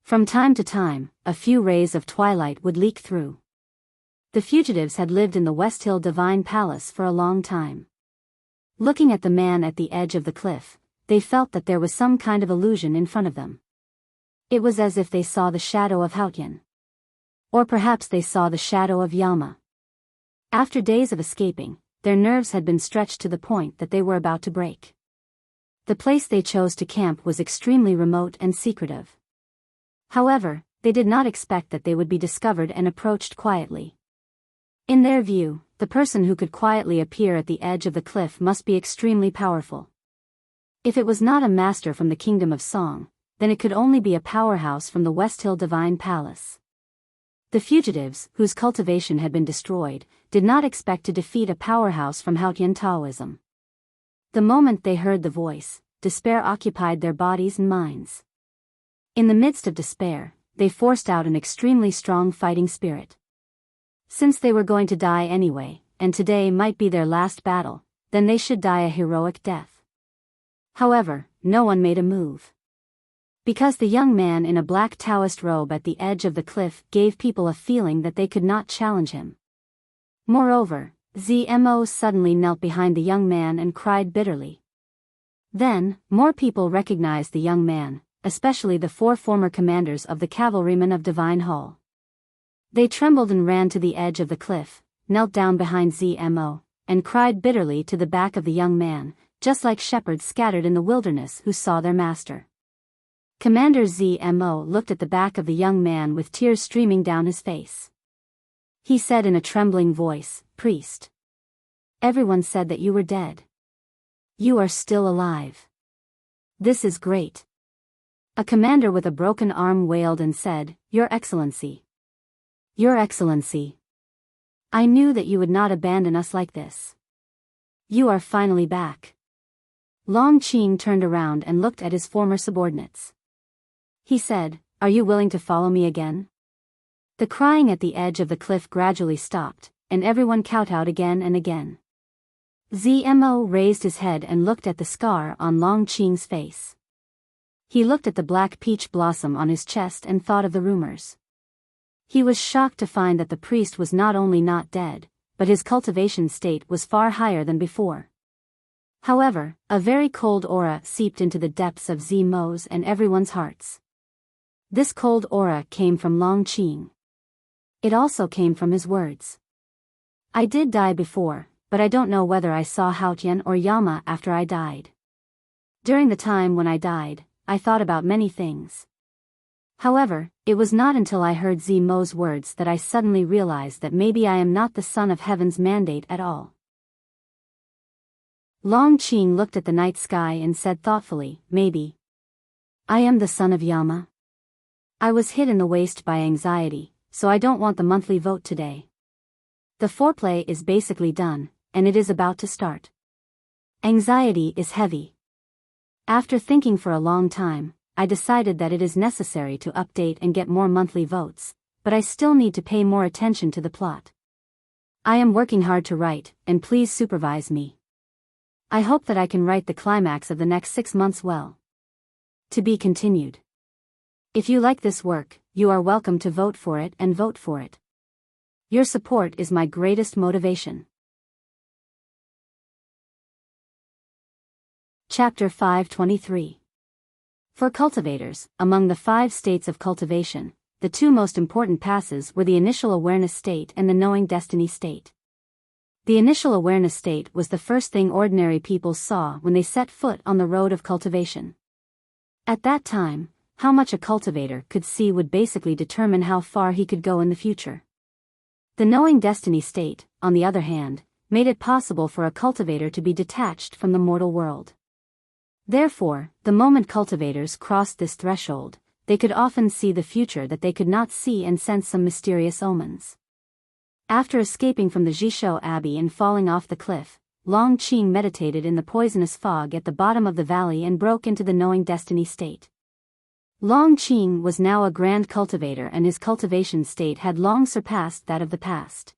From time to time, a few rays of twilight would leak through. The fugitives had lived in the West Hill Divine Palace for a long time. Looking at the man at the edge of the cliff, they felt that there was some kind of illusion in front of them. It was as if they saw the shadow of Haotian. Or perhaps they saw the shadow of Yama. After days of escaping, their nerves had been stretched to the point that they were about to break. The place they chose to camp was extremely remote and secretive. However, they did not expect that they would be discovered and approached quietly. In their view, the person who could quietly appear at the edge of the cliff must be extremely powerful. If it was not a master from the Kingdom of Song, then it could only be a powerhouse from the West Hill Divine Palace. The fugitives, whose cultivation had been destroyed, did not expect to defeat a powerhouse from Haotian Taoism. The moment they heard the voice, despair occupied their bodies and minds. In the midst of despair, they forced out an extremely strong fighting spirit. Since they were going to die anyway, and today might be their last battle, then they should die a heroic death. However, no one made a move. Because the young man in a black Taoist robe at the edge of the cliff gave people a feeling that they could not challenge him. Moreover, Zmo suddenly knelt behind the young man and cried bitterly. Then, more people recognized the young man, especially the 4 former commanders of the cavalrymen of Divine Hall. They trembled and ran to the edge of the cliff, knelt down behind Zmo, and cried bitterly to the back of the young man, just like shepherds scattered in the wilderness who saw their master. Commander Zmo looked at the back of the young man with tears streaming down his face. He said in a trembling voice, "Priest. Everyone said that you were dead. You are still alive. This is great." A commander with a broken arm wailed and said, "Your Excellency. Your Excellency. I knew that you would not abandon us like this. You are finally back." Long Qing turned around and looked at his former subordinates. He said, "Are you willing to follow me again?" The crying at the edge of the cliff gradually stopped, and everyone kowtowed again and again. Zmo raised his head and looked at the scar on Long Qing's face. He looked at the black peach blossom on his chest and thought of the rumors. He was shocked to find that the priest was not only not dead, but his cultivation state was far higher than before. However, a very cold aura seeped into the depths of Zimo's and everyone's hearts. This cold aura came from Long Qing. It also came from his words. I did die before, but I don't know whether I saw Haotian or Yama after I died. During the time when I died, I thought about many things. However, it was not until I heard Zimo's words that I suddenly realized that maybe I am not the son of heaven's mandate at all. Long Qing looked at the night sky and said thoughtfully, maybe. I am the son of Yama. I was hit in the waist by anxiety, so I don't want the monthly vote today. The foreplay is basically done, and it is about to start. Anxiety is heavy. After thinking for a long time, I decided that it is necessary to update and get more monthly votes, but I still need to pay more attention to the plot. I am working hard to write, and please supervise me. I hope that I can write the climax of the next 6 months well. To be continued. If you like this work, you are welcome to vote for it and vote for it. Your support is my greatest motivation. Chapter 523. For cultivators, among the 5 states of cultivation, the 2 most important passes were the initial awareness state and the knowing destiny state. The initial awareness state was the first thing ordinary people saw when they set foot on the road of cultivation. At that time, how much a cultivator could see would basically determine how far he could go in the future. The knowing destiny state, on the other hand, made it possible for a cultivator to be detached from the mortal world. Therefore, the moment cultivators crossed this threshold, they could often see the future that they could not see and sense some mysterious omens. After escaping from the Jishou Abbey and falling off the cliff, Long Qing meditated in the poisonous fog at the bottom of the valley and broke into the knowing destiny state. Long Qing was now a grand cultivator and his cultivation state had long surpassed that of the past.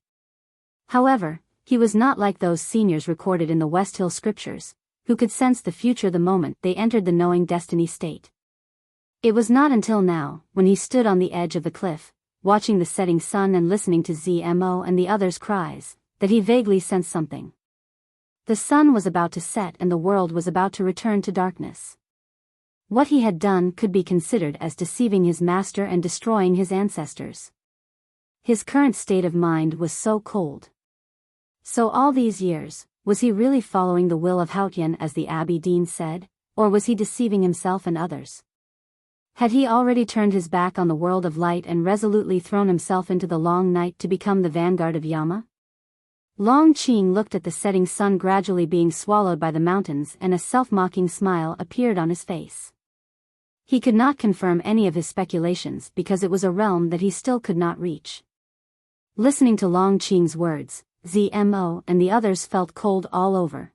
However, he was not like those seniors recorded in the West Hill scriptures, who could sense the future the moment they entered the knowing destiny state. It was not until now, when he stood on the edge of the cliff, watching the setting sun and listening to Zmo and the others' cries, that he vaguely sensed something. The sun was about to set and the world was about to return to darkness. What he had done could be considered as deceiving his master and destroying his ancestors. His current state of mind was so cold. So all these years, was he really following the will of Haotian as the Abbey Dean said, or was he deceiving himself and others? Had he already turned his back on the world of light and resolutely thrown himself into the long night to become the vanguard of Yama? Long Qing looked at the setting sun gradually being swallowed by the mountains and a self-mocking smile appeared on his face. He could not confirm any of his speculations because it was a realm that he still could not reach. Listening to Long Qing's words, Zmo and the others felt cold all over.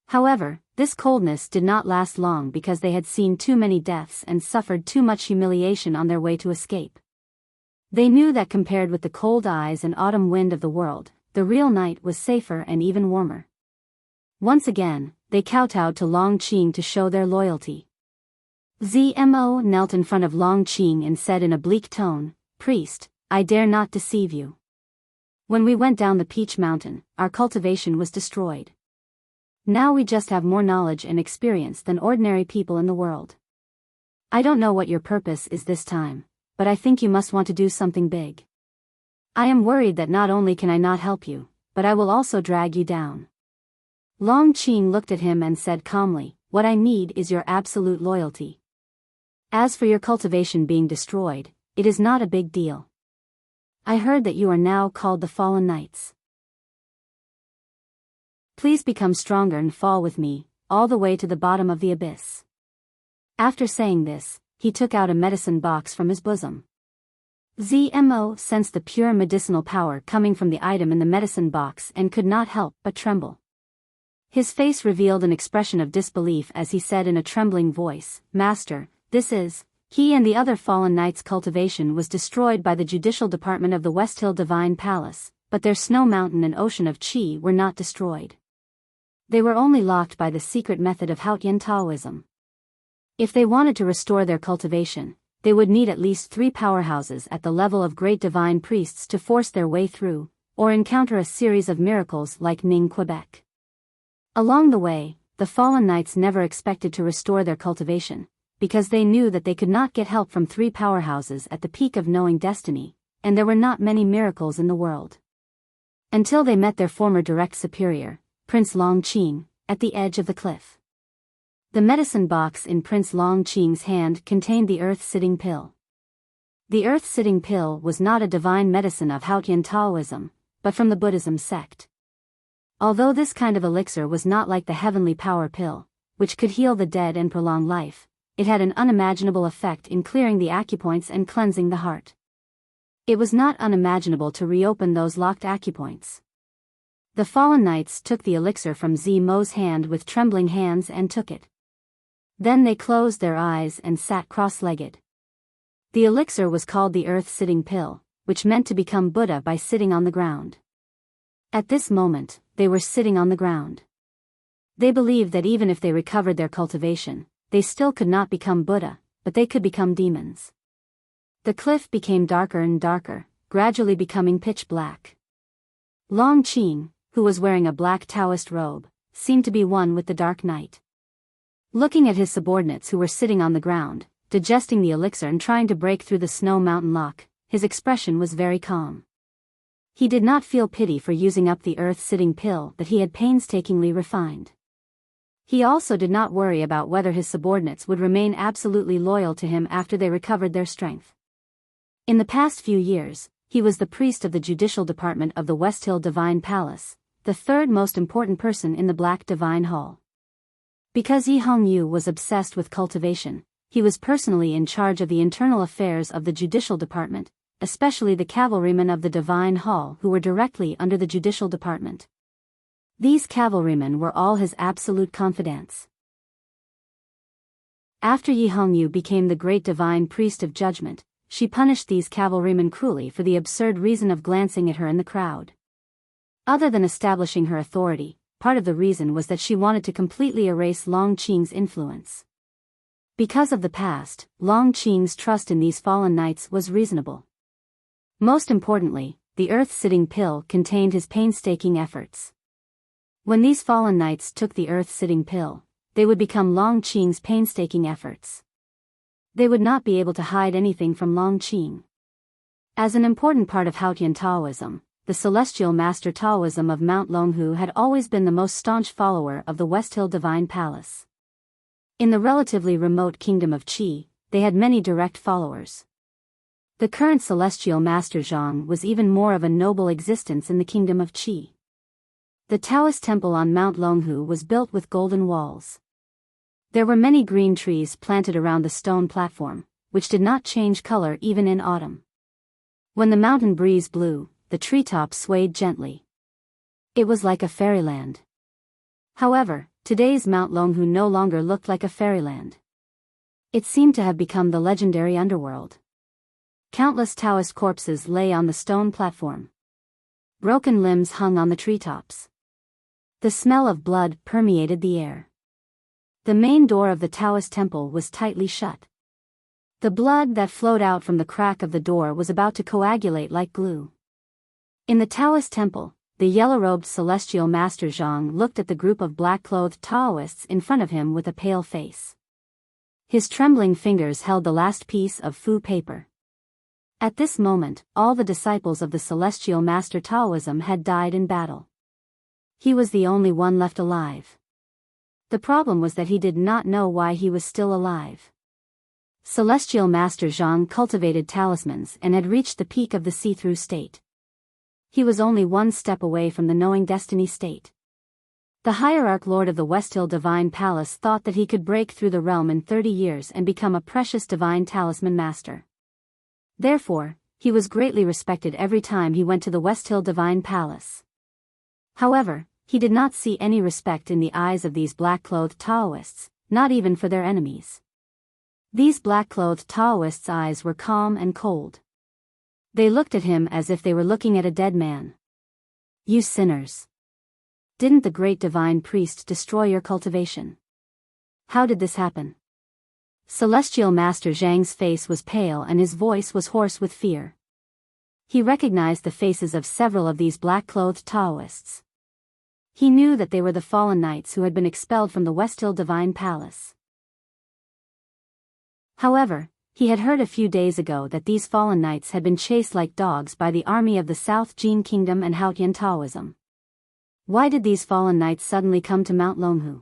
However, this coldness did not last long because they had seen too many deaths and suffered too much humiliation on their way to escape. They knew that compared with the cold eyes and autumn wind of the world, the real night was safer and even warmer. Once again, they kowtowed to Long Qing to show their loyalty. Zmo knelt in front of Long Qing and said in a bleak tone, "Priest, I dare not deceive you. When we went down the Peach Mountain, our cultivation was destroyed. Now we just have more knowledge and experience than ordinary people in the world. I don't know what your purpose is this time, but I think you must want to do something big. I am worried that not only can I not help you, but I will also drag you down." Long Qing looked at him and said calmly, "What I need is your absolute loyalty. As for your cultivation being destroyed, it is not a big deal. I heard that you are now called the Fallen Knights. Please become stronger and fall with me, all the way to the bottom of the abyss." After saying this, he took out a medicine box from his bosom. Zmo sensed the pure medicinal power coming from the item in the medicine box and could not help but tremble. His face revealed an expression of disbelief as he said in a trembling voice, "Master, this is..." He and the other fallen knights' cultivation was destroyed by the judicial department of the West Hill Divine Palace, but their snow mountain and ocean of Qi were not destroyed. They were only locked by the secret method of Haotian Taoism. If they wanted to restore their cultivation, they would need at least 3 powerhouses at the level of great divine priests to force their way through, or encounter a series of miracles like Ning Quebec. Along the way, the fallen knights never expected to restore their cultivation, because they knew that they could not get help from 3 powerhouses at the peak of knowing destiny, and there were not many miracles in the world. Until they met their former direct superior, Prince Long Qing, at the edge of the cliff. The medicine box in Prince Long Qing's hand contained the earth-sitting pill. The earth-sitting pill was not a divine medicine of Haotian Taoism, but from the Buddhism sect. Although this kind of elixir was not like the heavenly power pill, which could heal the dead and prolong life, it had an unimaginable effect in clearing the acupoints and cleansing the heart. It was not unimaginable to reopen those locked acupoints. The fallen knights took the elixir from Zimo's hand with trembling hands and took it. Then they closed their eyes and sat cross-legged. The elixir was called the earth-sitting pill, which meant to become Buddha by sitting on the ground. At this moment, they were sitting on the ground. They believed that even if they recovered their cultivation, they still could not become Buddha, but they could become demons. The cliff became darker and darker, gradually becoming pitch black. Long Qing, who was wearing a black Taoist robe, seemed to be one with the dark night. Looking at his subordinates who were sitting on the ground, digesting the elixir and trying to break through the snow mountain lock, his expression was very calm. He did not feel pity for using up the earth-sitting pill that he had painstakingly refined. He also did not worry about whether his subordinates would remain absolutely loyal to him after they recovered their strength. In the past few years, he was the priest of the judicial department of the West Hill Divine Palace, the third most important person in the Black Divine Hall. Because Yi Hongyu was obsessed with cultivation, he was personally in charge of the internal affairs of the judicial department, especially the cavalrymen of the Divine Hall who were directly under the judicial department. These cavalrymen were all his absolute confidants. After Yi Hongyu became the great divine priest of judgment, she punished these cavalrymen cruelly for the absurd reason of glancing at her in the crowd. Other than establishing her authority, part of the reason was that she wanted to completely erase Long Qing's influence. Because of the past, Long Qing's trust in these fallen knights was reasonable. Most importantly, the earth-sitting pill contained his painstaking efforts. When these fallen knights took the earth-sitting pill, they would become Long Qing's painstaking efforts. They would not be able to hide anything from Long Qing. As an important part of Haotian Taoism, the celestial master Taoism of Mount Longhu had always been the most staunch follower of the West Hill Divine Palace. In the relatively remote kingdom of Qi, they had many direct followers. The current celestial master Zhang was even more of a noble existence in the kingdom of Qi. The Taoist temple on Mount Longhu was built with golden walls. There were many green trees planted around the stone platform, which did not change color even in autumn. When the mountain breeze blew, the treetops swayed gently. It was like a fairyland. However, today's Mount Longhu no longer looked like a fairyland. It seemed to have become the legendary underworld. Countless Taoist corpses lay on the stone platform. Broken limbs hung on the treetops. The smell of blood permeated the air. The main door of the Taoist temple was tightly shut. The blood that flowed out from the crack of the door was about to coagulate like glue. In the Taoist temple, the yellow-robed celestial master Zhang looked at the group of black-clothed Taoists in front of him with a pale face. His trembling fingers held the last piece of fu paper. At this moment, all the disciples of the celestial master Taoism had died in battle. He was the only one left alive. The problem was that he did not know why he was still alive. Celestial Master Zhang cultivated talismans and had reached the peak of the see-through state. He was only one step away from the knowing destiny state. The hierarch lord of the West Hill Divine Palace thought that he could break through the realm in 30 years and become a precious divine talisman master. Therefore, he was greatly respected every time he went to the West Hill Divine Palace. However, he did not see any respect in the eyes of these black-clothed Taoists, not even for their enemies. These black-clothed Taoists' eyes were calm and cold. They looked at him as if they were looking at a dead man. You sinners! Didn't the great divine priest destroy your cultivation? How did this happen? Celestial Master Zhang's face was pale and his voice was hoarse with fear. He recognized the faces of several of these black-clothed Taoists. He knew that they were the fallen knights who had been expelled from the West Hill Divine Palace. However, he had heard a few days ago that these fallen knights had been chased like dogs by the army of the South Jin Kingdom and Haotian Taoism. Why did these fallen knights suddenly come to Mount Longhu?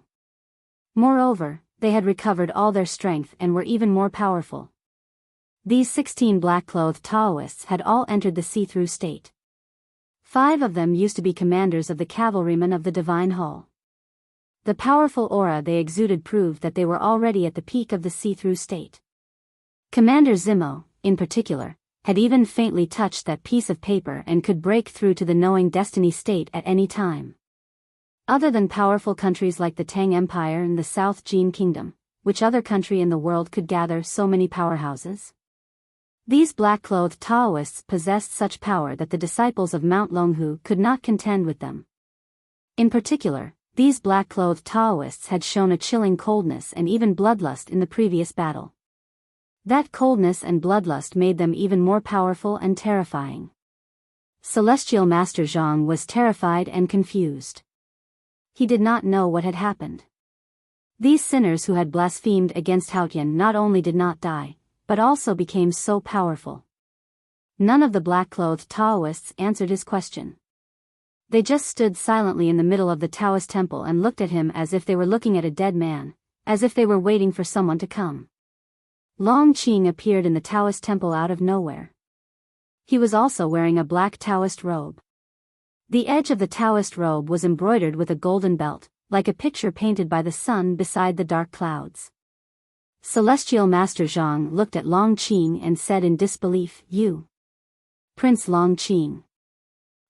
Moreover, they had recovered all their strength and were even more powerful. These 16 black-clothed Taoists had all entered the see-through state. 5 of them used to be commanders of the cavalrymen of the Divine Hall. The powerful aura they exuded proved that they were already at the peak of the see-through state. Commander Zimo, in particular, had even faintly touched that piece of paper and could break through to the knowing destiny state at any time. Other than powerful countries like the Tang Empire and the South Jin Kingdom, which other country in the world could gather so many powerhouses? These black-clothed Taoists possessed such power that the disciples of Mount Longhu could not contend with them. In particular, these black-clothed Taoists had shown a chilling coldness and even bloodlust in the previous battle. That coldness and bloodlust made them even more powerful and terrifying. Celestial Master Zhang was terrified and confused. He did not know what had happened. These sinners who had blasphemed against Haotian not only did not die, but also became so powerful. None of the black-clothed Taoists answered his question. They just stood silently in the middle of the Taoist temple and looked at him as if they were looking at a dead man, as if they were waiting for someone to come. Long Qing appeared in the Taoist temple out of nowhere. He was also wearing a black Taoist robe. The edge of the Taoist robe was embroidered with a golden belt, like a picture painted by the sun beside the dark clouds. Celestial Master Zhang looked at Long Qing and said in disbelief, "You, Prince Long Qing.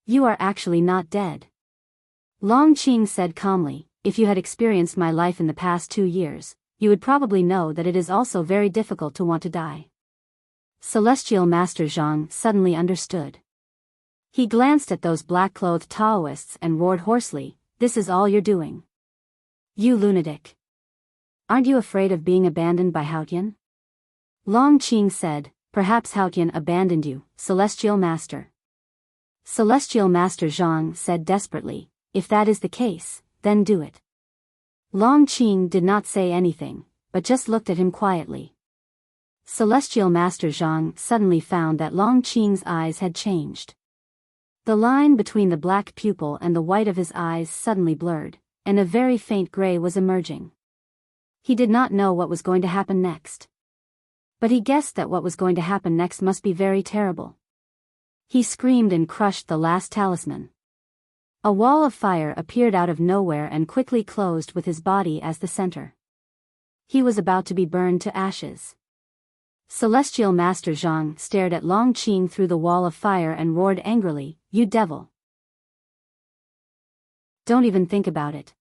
You are actually not dead." Long Qing said calmly, "If you had experienced my life in the past 2 years, you would probably know that it is also very difficult to want to die." Celestial Master Zhang suddenly understood. He glanced at those black-clothed Taoists and roared hoarsely, "This is all you're doing? You lunatic! Aren't you afraid of being abandoned by Haotian?" Long Qing said, "Perhaps Haotian abandoned you, Celestial Master." Celestial Master Zhang said desperately, "If that is the case, then do it." Long Qing did not say anything, but just looked at him quietly. Celestial Master Zhang suddenly found that Long Qing's eyes had changed. The line between the black pupil and the white of his eyes suddenly blurred, and a very faint gray was emerging. He did not know what was going to happen next. But he guessed that what was going to happen next must be very terrible. He screamed and crushed the last talisman. A wall of fire appeared out of nowhere and quickly closed with his body as the center. He was about to be burned to ashes. Celestial Master Zhang stared at Long Qing through the wall of fire and roared angrily, "You devil! Don't even think about it."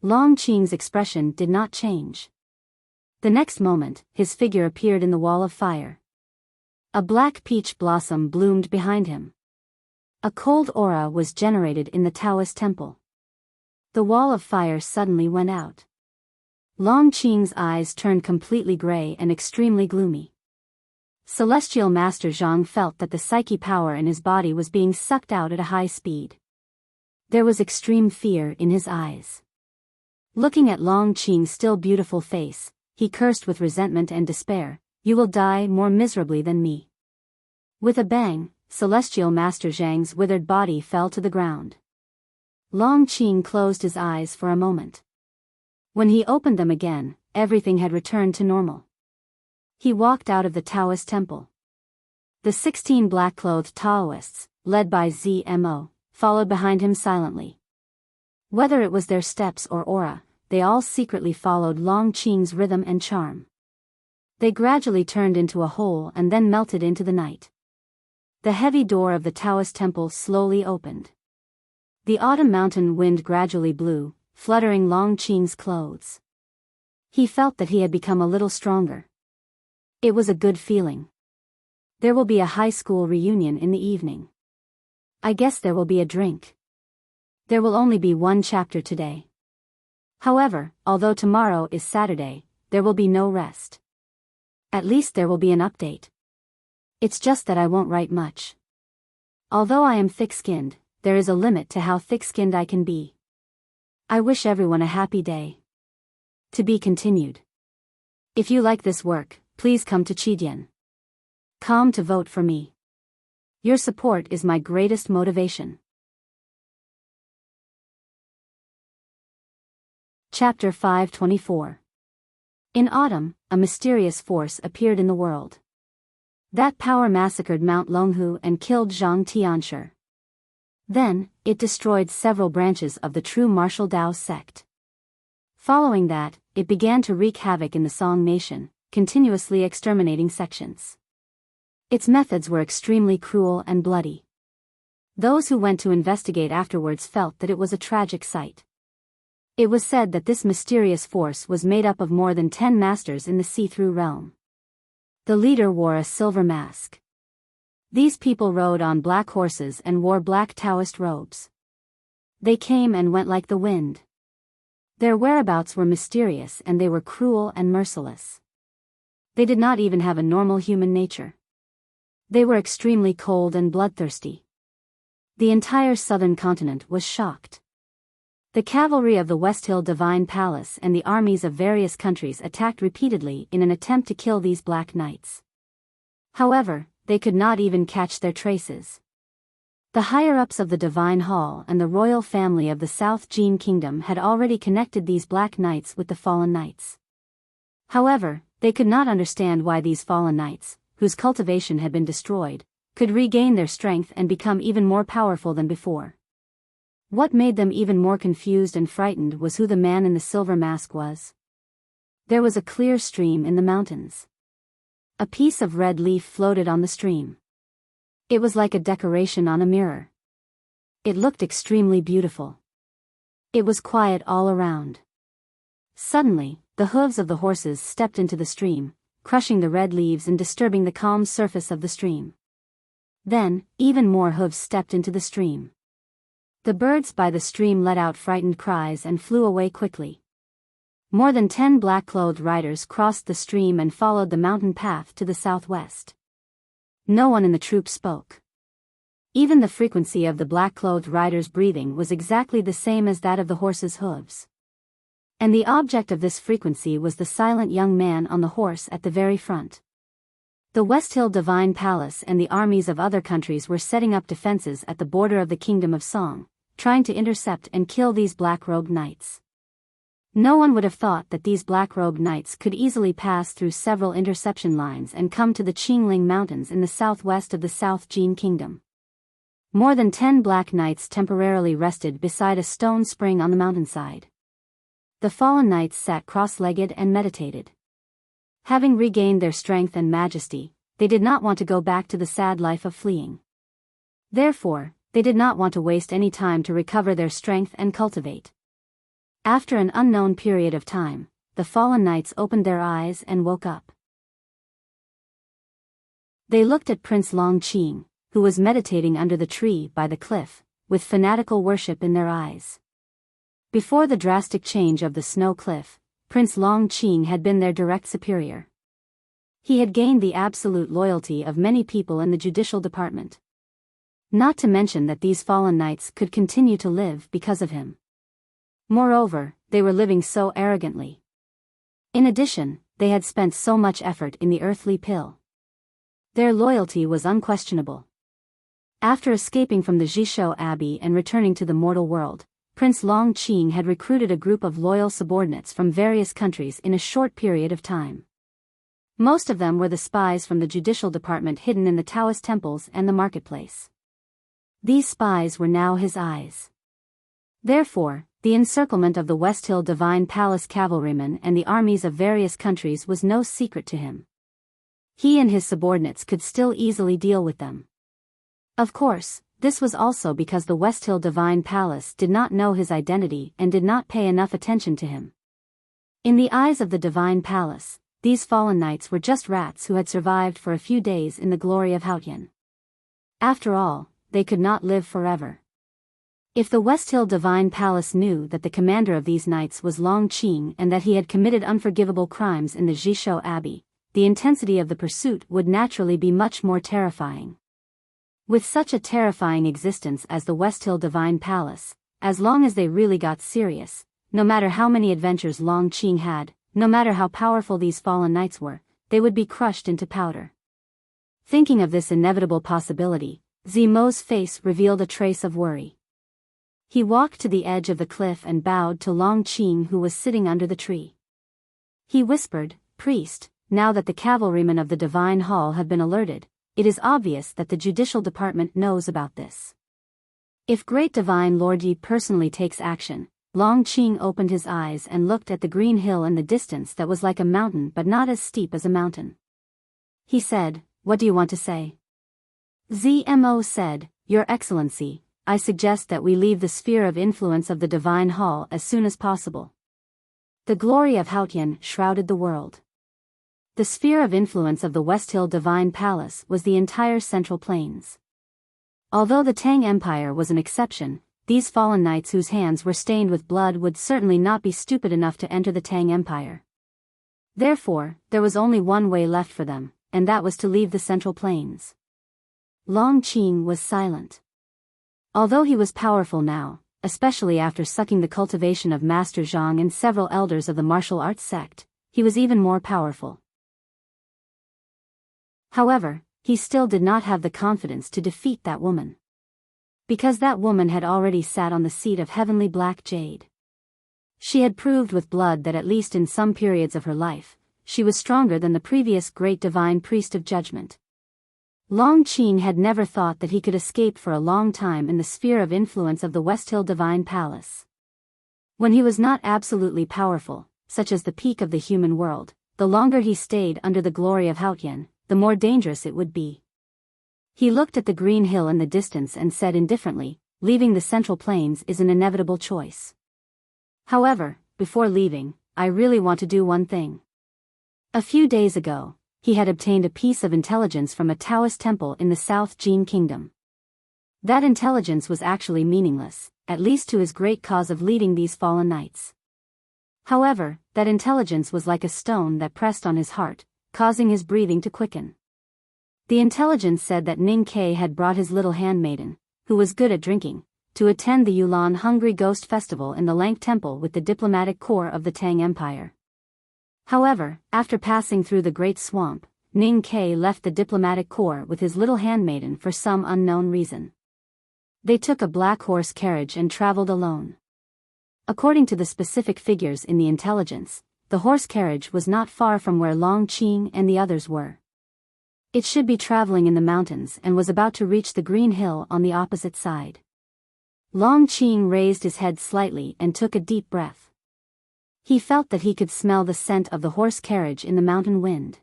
Long Qing's expression did not change. The next moment, his figure appeared in the wall of fire. A black peach blossom bloomed behind him. A cold aura was generated in the Taoist temple. The wall of fire suddenly went out. Long Qing's eyes turned completely gray and extremely gloomy. Celestial Master Zhang felt that the psyche power in his body was being sucked out at a high speed. There was extreme fear in his eyes. Looking at Long Qing's still beautiful face, he cursed with resentment and despair, "You will die more miserably than me." With a bang, Celestial Master Zhang's withered body fell to the ground. Long Qing closed his eyes for a moment. When he opened them again, everything had returned to normal. He walked out of the Taoist temple. The 16 black-clothed Taoists, led by Zmo, followed behind him silently. Whether it was their steps or aura, they all secretly followed Long Qing's rhythm and charm. They gradually turned into a hole and then melted into the night. The heavy door of the Taoist temple slowly opened. The autumn mountain wind gradually blew, fluttering Long Qing's clothes. He felt that he had become a little stronger. It was a good feeling. There will be a high school reunion in the evening. I guess there will be a drink. There will only be one chapter today. However, although tomorrow is Saturday, there will be no rest. At least there will be an update. It's just that I won't write much. Although I am thick-skinned, there is a limit to how thick-skinned I can be. I wish everyone a happy day. To be continued. If you like this work, please come to Chidien.com to vote for me. Your support is my greatest motivation. Chapter 524. In autumn, a mysterious force appeared in the world. That power massacred Mount Longhu and killed Zhang Tianshi. Then, it destroyed several branches of the true martial Dao sect. Following that, it began to wreak havoc in the Song nation, continuously exterminating sections. Its methods were extremely cruel and bloody. Those who went to investigate afterwards felt that it was a tragic sight. It was said that this mysterious force was made up of more than 10 masters in the see-through realm. The leader wore a silver mask. These people rode on black horses and wore black Taoist robes. They came and went like the wind. Their whereabouts were mysterious and they were cruel and merciless. They did not even have a normal human nature. They were extremely cold and bloodthirsty. The entire southern continent was shocked. The cavalry of the West Hill Divine Palace and the armies of various countries attacked repeatedly in an attempt to kill these Black Knights. However, they could not even catch their traces. The higher-ups of the Divine Hall and the royal family of the South Jin Kingdom had already connected these Black Knights with the fallen knights. However, they could not understand why these fallen knights, whose cultivation had been destroyed, could regain their strength and become even more powerful than before. What made them even more confused and frightened was who the man in the silver mask was. There was a clear stream in the mountains. A piece of red leaf floated on the stream. It was like a decoration on a mirror. It looked extremely beautiful. It was quiet all around. Suddenly, the hooves of the horses stepped into the stream, crushing the red leaves and disturbing the calm surface of the stream. Then, even more hooves stepped into the stream. The birds by the stream let out frightened cries and flew away quickly. More than 10 black-clothed riders crossed the stream and followed the mountain path to the southwest. No one in the troop spoke. Even the frequency of the black-clothed riders' breathing was exactly the same as that of the horses' hooves. And the object of this frequency was the silent young man on the horse at the very front. The West Hill Divine Palace and the armies of other countries were setting up defenses at the border of the Kingdom of Song, trying to intercept and kill these black-robed knights. No one would have thought that these black-robed knights could easily pass through several interception lines and come to the Qingling Mountains in the southwest of the South Jin Kingdom. More than 10 black knights temporarily rested beside a stone spring on the mountainside. The fallen knights sat cross-legged and meditated. Having regained their strength and majesty, they did not want to go back to the sad life of fleeing. Therefore, they did not want to waste any time to recover their strength and cultivate. After an unknown period of time, the fallen knights opened their eyes and woke up. They looked at Prince Longqing, who was meditating under the tree by the cliff, with fanatical worship in their eyes. Before the drastic change of the snow cliff, Prince Longqing had been their direct superior. He had gained the absolute loyalty of many people in the judicial department. Not to mention that these fallen knights could continue to live because of him. Moreover, they were living so arrogantly. In addition, they had spent so much effort in the earthly pill. Their loyalty was unquestionable. After escaping from the Jishou Abbey and returning to the mortal world, Prince Longqing had recruited a group of loyal subordinates from various countries in a short period of time. Most of them were the spies from the judicial department hidden in the Taoist temples and the marketplace. These spies were now his eyes. Therefore, the encirclement of the West Hill Divine Palace cavalrymen and the armies of various countries was no secret to him. He and his subordinates could still easily deal with them. Of course, this was also because the West Hill Divine Palace did not know his identity and did not pay enough attention to him. In the eyes of the Divine Palace, these fallen knights were just rats who had survived for a few days in the glory of Haotian. After all, they could not live forever. If the West Hill Divine Palace knew that the commander of these knights was Long Qing and that he had committed unforgivable crimes in the Jishou Abbey, the intensity of the pursuit would naturally be much more terrifying. With such a terrifying existence as the West Hill Divine Palace, as long as they really got serious, no matter how many adventures Long Qing had, no matter how powerful these fallen knights were, they would be crushed into powder. Thinking of this inevitable possibility, Zimo's face revealed a trace of worry. He walked to the edge of the cliff and bowed to Long Qing, who was sitting under the tree. He whispered, "Priest, now that the cavalrymen of the Divine Hall have been alerted, it is obvious that the Judicial Department knows about this. If Great Divine Lord Yi personally takes action." Long Qing opened his eyes and looked at the green hill in the distance that was like a mountain but not as steep as a mountain. He said, "What do you want to say?" Zmo said, "Your Excellency, I suggest that we leave the sphere of influence of the Divine Hall as soon as possible." The glory of Haotian shrouded the world. The sphere of influence of the West Hill Divine Palace was the entire Central Plains. Although the Tang Empire was an exception, these fallen knights whose hands were stained with blood would certainly not be stupid enough to enter the Tang Empire. Therefore, there was only one way left for them, and that was to leave the Central Plains. Long Qing was silent. Although he was powerful now, especially after sucking the cultivation of Master Zhang and several elders of the martial arts sect, he was even more powerful. However, he still did not have the confidence to defeat that woman. Because that woman had already sat on the seat of heavenly black jade. She had proved with blood that at least in some periods of her life, she was stronger than the previous great divine priest of judgment. Long Qing had never thought that he could escape for a long time in the sphere of influence of the West Hill Divine Palace. When he was not absolutely powerful, such as the peak of the human world, the longer he stayed under the glory of Haotian, the more dangerous it would be. He looked at the green hill in the distance and said indifferently, "Leaving the Central Plains is an inevitable choice. However, before leaving, I really want to do one thing." A few days ago, he had obtained a piece of intelligence from a Taoist temple in the South Jin Kingdom. That intelligence was actually meaningless, at least to his great cause of leading these fallen knights. However, that intelligence was like a stone that pressed on his heart, causing his breathing to quicken. The intelligence said that Ning Ke had brought his little handmaiden, who was good at drinking, to attend the Yulan Hungry Ghost Festival in the Lank Temple with the diplomatic corps of the Tang Empire. However, after passing through the Great Swamp, Ning Ke left the diplomatic corps with his little handmaiden for some unknown reason. They took a black horse carriage and traveled alone. According to the specific figures in the intelligence, the horse carriage was not far from where Long Qing and the others were. It should be traveling in the mountains and was about to reach the green hill on the opposite side. Long Qing raised his head slightly and took a deep breath. He felt that he could smell the scent of the horse carriage in the mountain wind.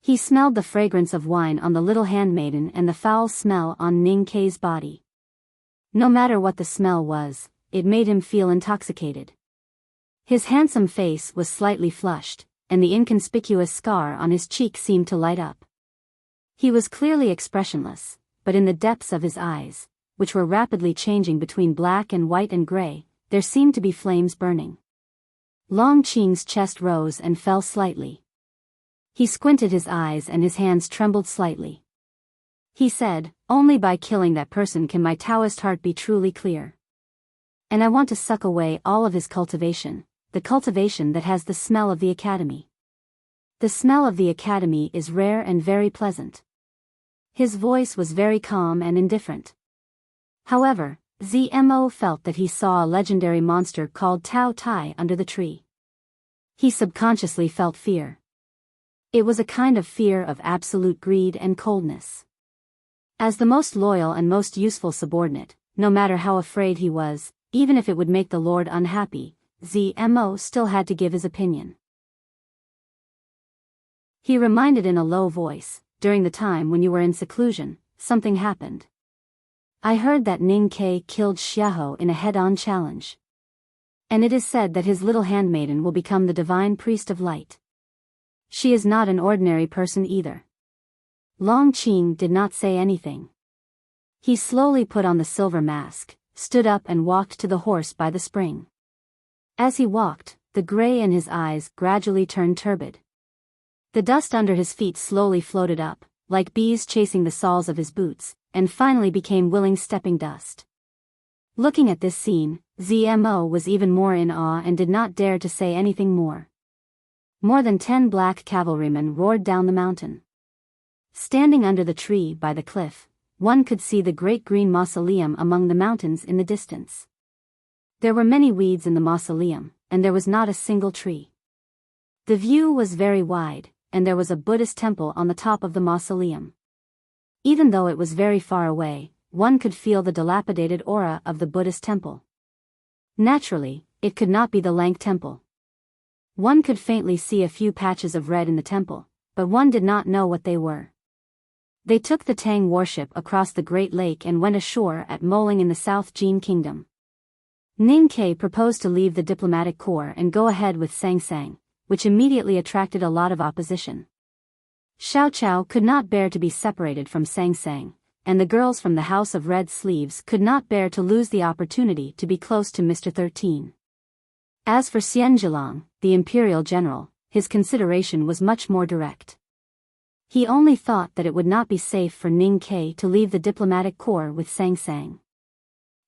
He smelled the fragrance of wine on the little handmaiden and the foul smell on Ning Ke's body. No matter what the smell was, it made him feel intoxicated. His handsome face was slightly flushed, and the inconspicuous scar on his cheek seemed to light up. He was clearly expressionless, but in the depths of his eyes, which were rapidly changing between black and white and gray, there seemed to be flames burning. Long Qing's chest rose and fell slightly. He squinted his eyes and his hands trembled slightly. He said, "Only by killing that person can my Taoist heart be truly clear. And I want to suck away all of his cultivation, the cultivation that has the smell of the academy. The smell of the academy is rare and very pleasant." His voice was very calm and indifferent. However, Zmo felt that he saw a legendary monster called Tao Tai under the tree. He subconsciously felt fear. It was a kind of fear of absolute greed and coldness. As the most loyal and most useful subordinate, no matter how afraid he was, even if it would make the Lord unhappy, Zmo still had to give his opinion. He reminded in a low voice, "During the time when you were in seclusion, something happened. I heard that Ning Ke killed Xiaoho in a head-on challenge. And it is said that his little handmaiden will become the divine priest of light. She is not an ordinary person either." Long Qing did not say anything. He slowly put on the silver mask, stood up and walked to the horse by the spring. As he walked, the gray in his eyes gradually turned turbid. The dust under his feet slowly floated up, like bees chasing the soles of his boots, and finally became willing stepping dust. Looking at this scene, Zmo was even more in awe and did not dare to say anything more. More than 10 black cavalrymen roared down the mountain. Standing under the tree by the cliff, one could see the great green mausoleum among the mountains in the distance. There were many weeds in the mausoleum, and there was not a single tree. The view was very wide, and there was a Buddhist temple on the top of the mausoleum. Even though it was very far away, one could feel the dilapidated aura of the Buddhist temple. Naturally, it could not be the Lank temple. One could faintly see a few patches of red in the temple, but one did not know what they were. They took the Tang warship across the Great Lake and went ashore at Moling in the South Jin Kingdom. Ning Ke proposed to leave the diplomatic corps and go ahead with Sang Sang, which immediately attracted a lot of opposition. Xiao Chao could not bear to be separated from Sang Sang, and the girls from the House of Red Sleeves could not bear to lose the opportunity to be close to Mr. 13. As for Xian Zhilang, the imperial general, his consideration was much more direct. He only thought that it would not be safe for Ning Ke to leave the diplomatic corps with Sang Sang.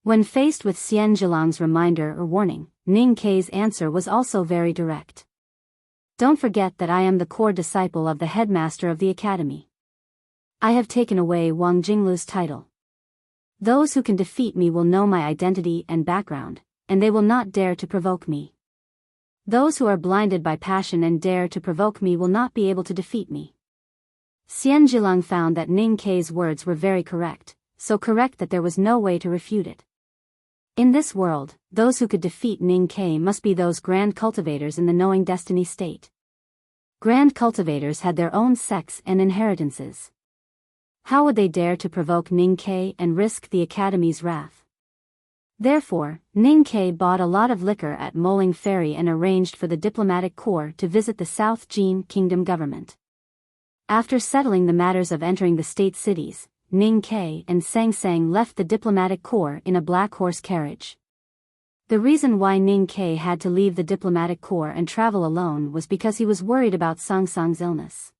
When faced with Xian Zhilang's reminder or warning, Ning Ke's answer was also very direct. Don't forget that I am the core disciple of the headmaster of the academy. I have taken away Wang Jinglu's title. Those who can defeat me will know my identity and background, and they will not dare to provoke me. Those who are blinded by passion and dare to provoke me will not be able to defeat me. Xian Zhilang found that Ning Ke's words were very correct, so correct that there was no way to refute it. In this world, those who could defeat Ning Ke must be those grand cultivators in the knowing destiny state. Grand cultivators had their own sex and inheritances. How would they dare to provoke Ning Ke and risk the academy's wrath? Therefore, Ning Ke bought a lot of liquor at Moling Ferry and arranged for the diplomatic corps to visit the South Jin Kingdom government. After settling the matters of entering the state cities, Ning Ke and Sang Sang left the diplomatic corps in a black horse carriage. The reason why Ning Ke had to leave the diplomatic corps and travel alone was because he was worried about Sang Sang's illness.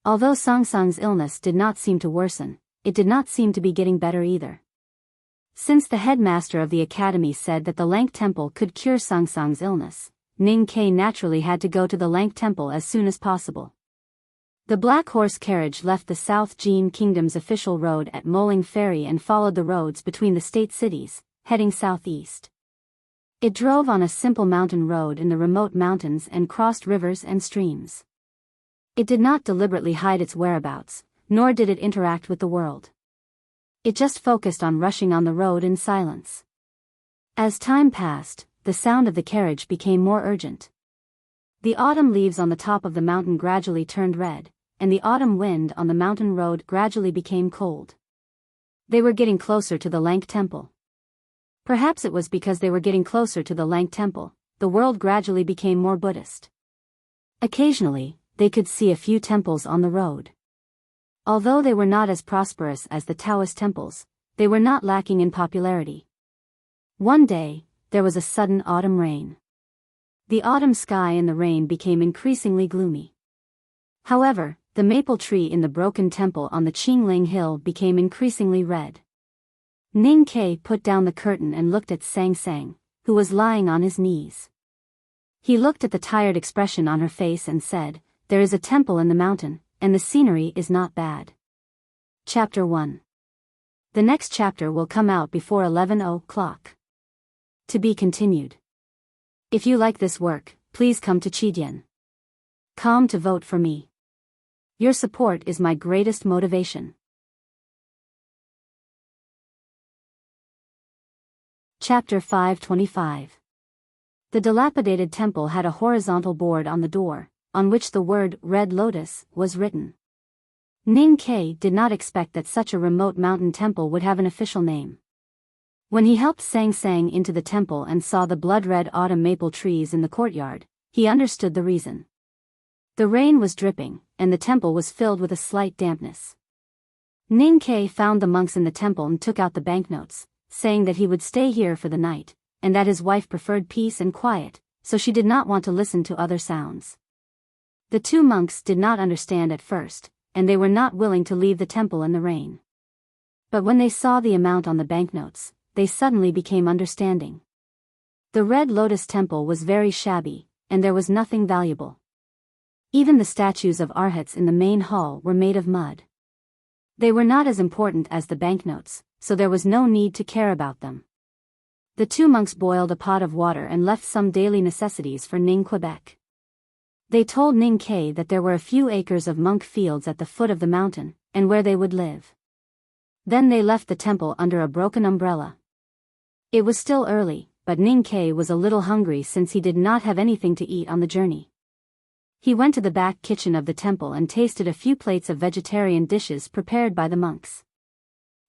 Although Sang Sang's illness did not seem to worsen, it did not seem to be getting better either. Since the headmaster of the academy said that the Lank temple could cure Sang Sang's illness, Ning Ke naturally had to go to the Lank temple as soon as possible. The black horse carriage left the South Jin Kingdom's official road at Moling Ferry and followed the roads between the state cities, heading southeast. It drove on a simple mountain road in the remote mountains and crossed rivers and streams. It did not deliberately hide its whereabouts, nor did it interact with the world. It just focused on rushing on the road in silence. As time passed, the sound of the carriage became more urgent. The autumn leaves on the top of the mountain gradually turned red, and the autumn wind on the mountain road gradually became cold. They were getting closer to the Lank temple. Perhaps it was because they were getting closer to the Lank temple, the world gradually became more Buddhist. Occasionally, they could see a few temples on the road. Although they were not as prosperous as the Taoist temples, they were not lacking in popularity. One day, there was a sudden autumn rain. The autumn sky and the rain became increasingly gloomy. However, the maple tree in the broken temple on the Qingling Hill became increasingly red. Ning Ke put down the curtain and looked at Sang Sang, who was lying on his knees. He looked at the tired expression on her face and said, "There is a temple in the mountain, and the scenery is not bad." Chapter 1. The next chapter will come out before 11 o'clock. To be continued. If you like this work, please come to Chidian.com to vote for me. Your support is my greatest motivation. Chapter 525. The dilapidated temple had a horizontal board on the door, on which the word Red Lotus was written. Ning Ke did not expect that such a remote mountain temple would have an official name. When he helped Sang Sang into the temple and saw the blood-red autumn maple trees in the courtyard, he understood the reason. The rain was dripping, and the temple was filled with a slight dampness. Ning Ke found the monks in the temple and took out the banknotes, saying that he would stay here for the night, and that his wife preferred peace and quiet, so she did not want to listen to other sounds. The two monks did not understand at first, and they were not willing to leave the temple in the rain. But when they saw the amount on the banknotes, they suddenly became understanding. The Red Lotus Temple was very shabby, and there was nothing valuable. Even the statues of arhats in the main hall were made of mud. They were not as important as the banknotes, so there was no need to care about them. The two monks boiled a pot of water and left some daily necessities for Ning Quebec. They told Ning Ke that there were a few acres of monk fields at the foot of the mountain, and where they would live. Then they left the temple under a broken umbrella. It was still early, but Ning Ke was a little hungry since he did not have anything to eat on the journey. He went to the back kitchen of the temple and tasted a few plates of vegetarian dishes prepared by the monks.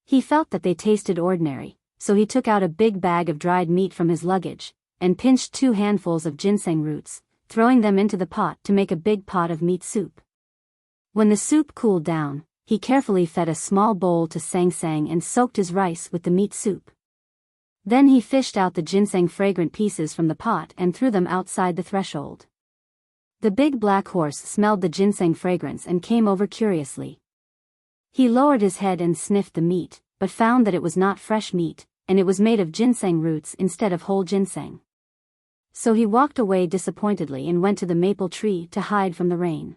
He felt that they tasted ordinary, so he took out a big bag of dried meat from his luggage, and pinched 2 handfuls of ginseng roots, throwing them into the pot to make a big pot of meat soup. When the soup cooled down, he carefully fed a small bowl to Sang Sang and soaked his rice with the meat soup. Then he fished out the ginseng fragrant pieces from the pot and threw them outside the threshold. The big black horse smelled the ginseng fragrance and came over curiously. He lowered his head and sniffed the meat, but found that it was not fresh meat, and it was made of ginseng roots instead of whole ginseng. So he walked away disappointedly and went to the maple tree to hide from the rain.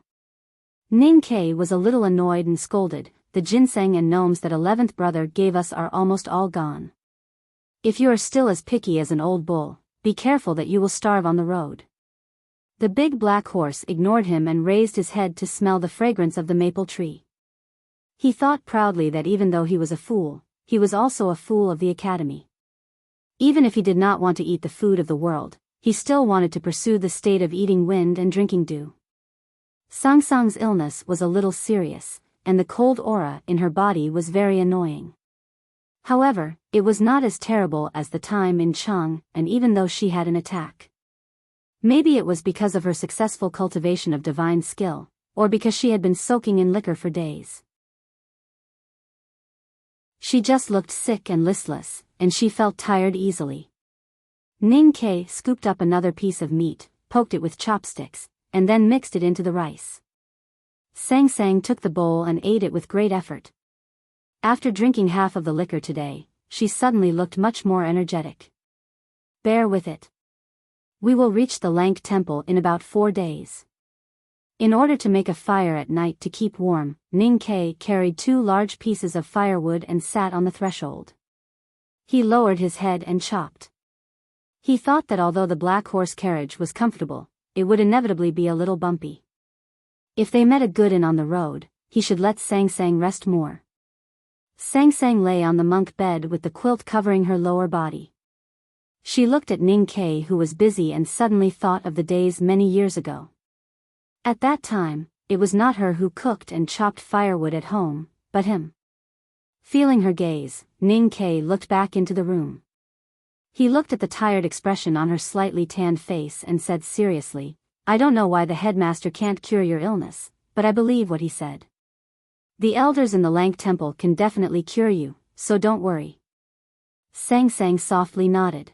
Ning Ke was a little annoyed and scolded, "The ginseng and gnomes that 11th brother gave us are almost all gone. If you are still as picky as an old bull, be careful that you will starve on the road." The big black horse ignored him and raised his head to smell the fragrance of the maple tree. He thought proudly that even though he was a fool, he was also a fool of the academy. Even if he did not want to eat the food of the world, he still wanted to pursue the state of eating wind and drinking dew. Sang Sang's illness was a little serious, and the cold aura in her body was very annoying. However, it was not as terrible as the time in Chang, and even though she had an attack. Maybe it was because of her successful cultivation of divine skill, or because she had been soaking in liquor for days. She just looked sick and listless, and she felt tired easily. Ning Ke scooped up another piece of meat, poked it with chopsticks, and then mixed it into the rice. Sang Sang took the bowl and ate it with great effort. After drinking half of the liquor today, she suddenly looked much more energetic. "Bear with it. We will reach the Lank Temple in about 4 days." In order to make a fire at night to keep warm, Ning Ke carried 2 large pieces of firewood and sat on the threshold. He lowered his head and chopped. He thought that although the black horse carriage was comfortable, it would inevitably be a little bumpy. If they met a good inn on the road, he should let Sang Sang rest more. Sang Sang lay on the monk bed with the quilt covering her lower body. She looked at Ning Ke, who was busy, and suddenly thought of the days many years ago. At that time, it was not her who cooked and chopped firewood at home, but him. Feeling her gaze, Ning Ke looked back into the room. He looked at the tired expression on her slightly tanned face and said seriously, "I don't know why the headmaster can't cure your illness, but I believe what he said. The elders in the Lank Temple can definitely cure you, so don't worry." Sang Sang softly nodded.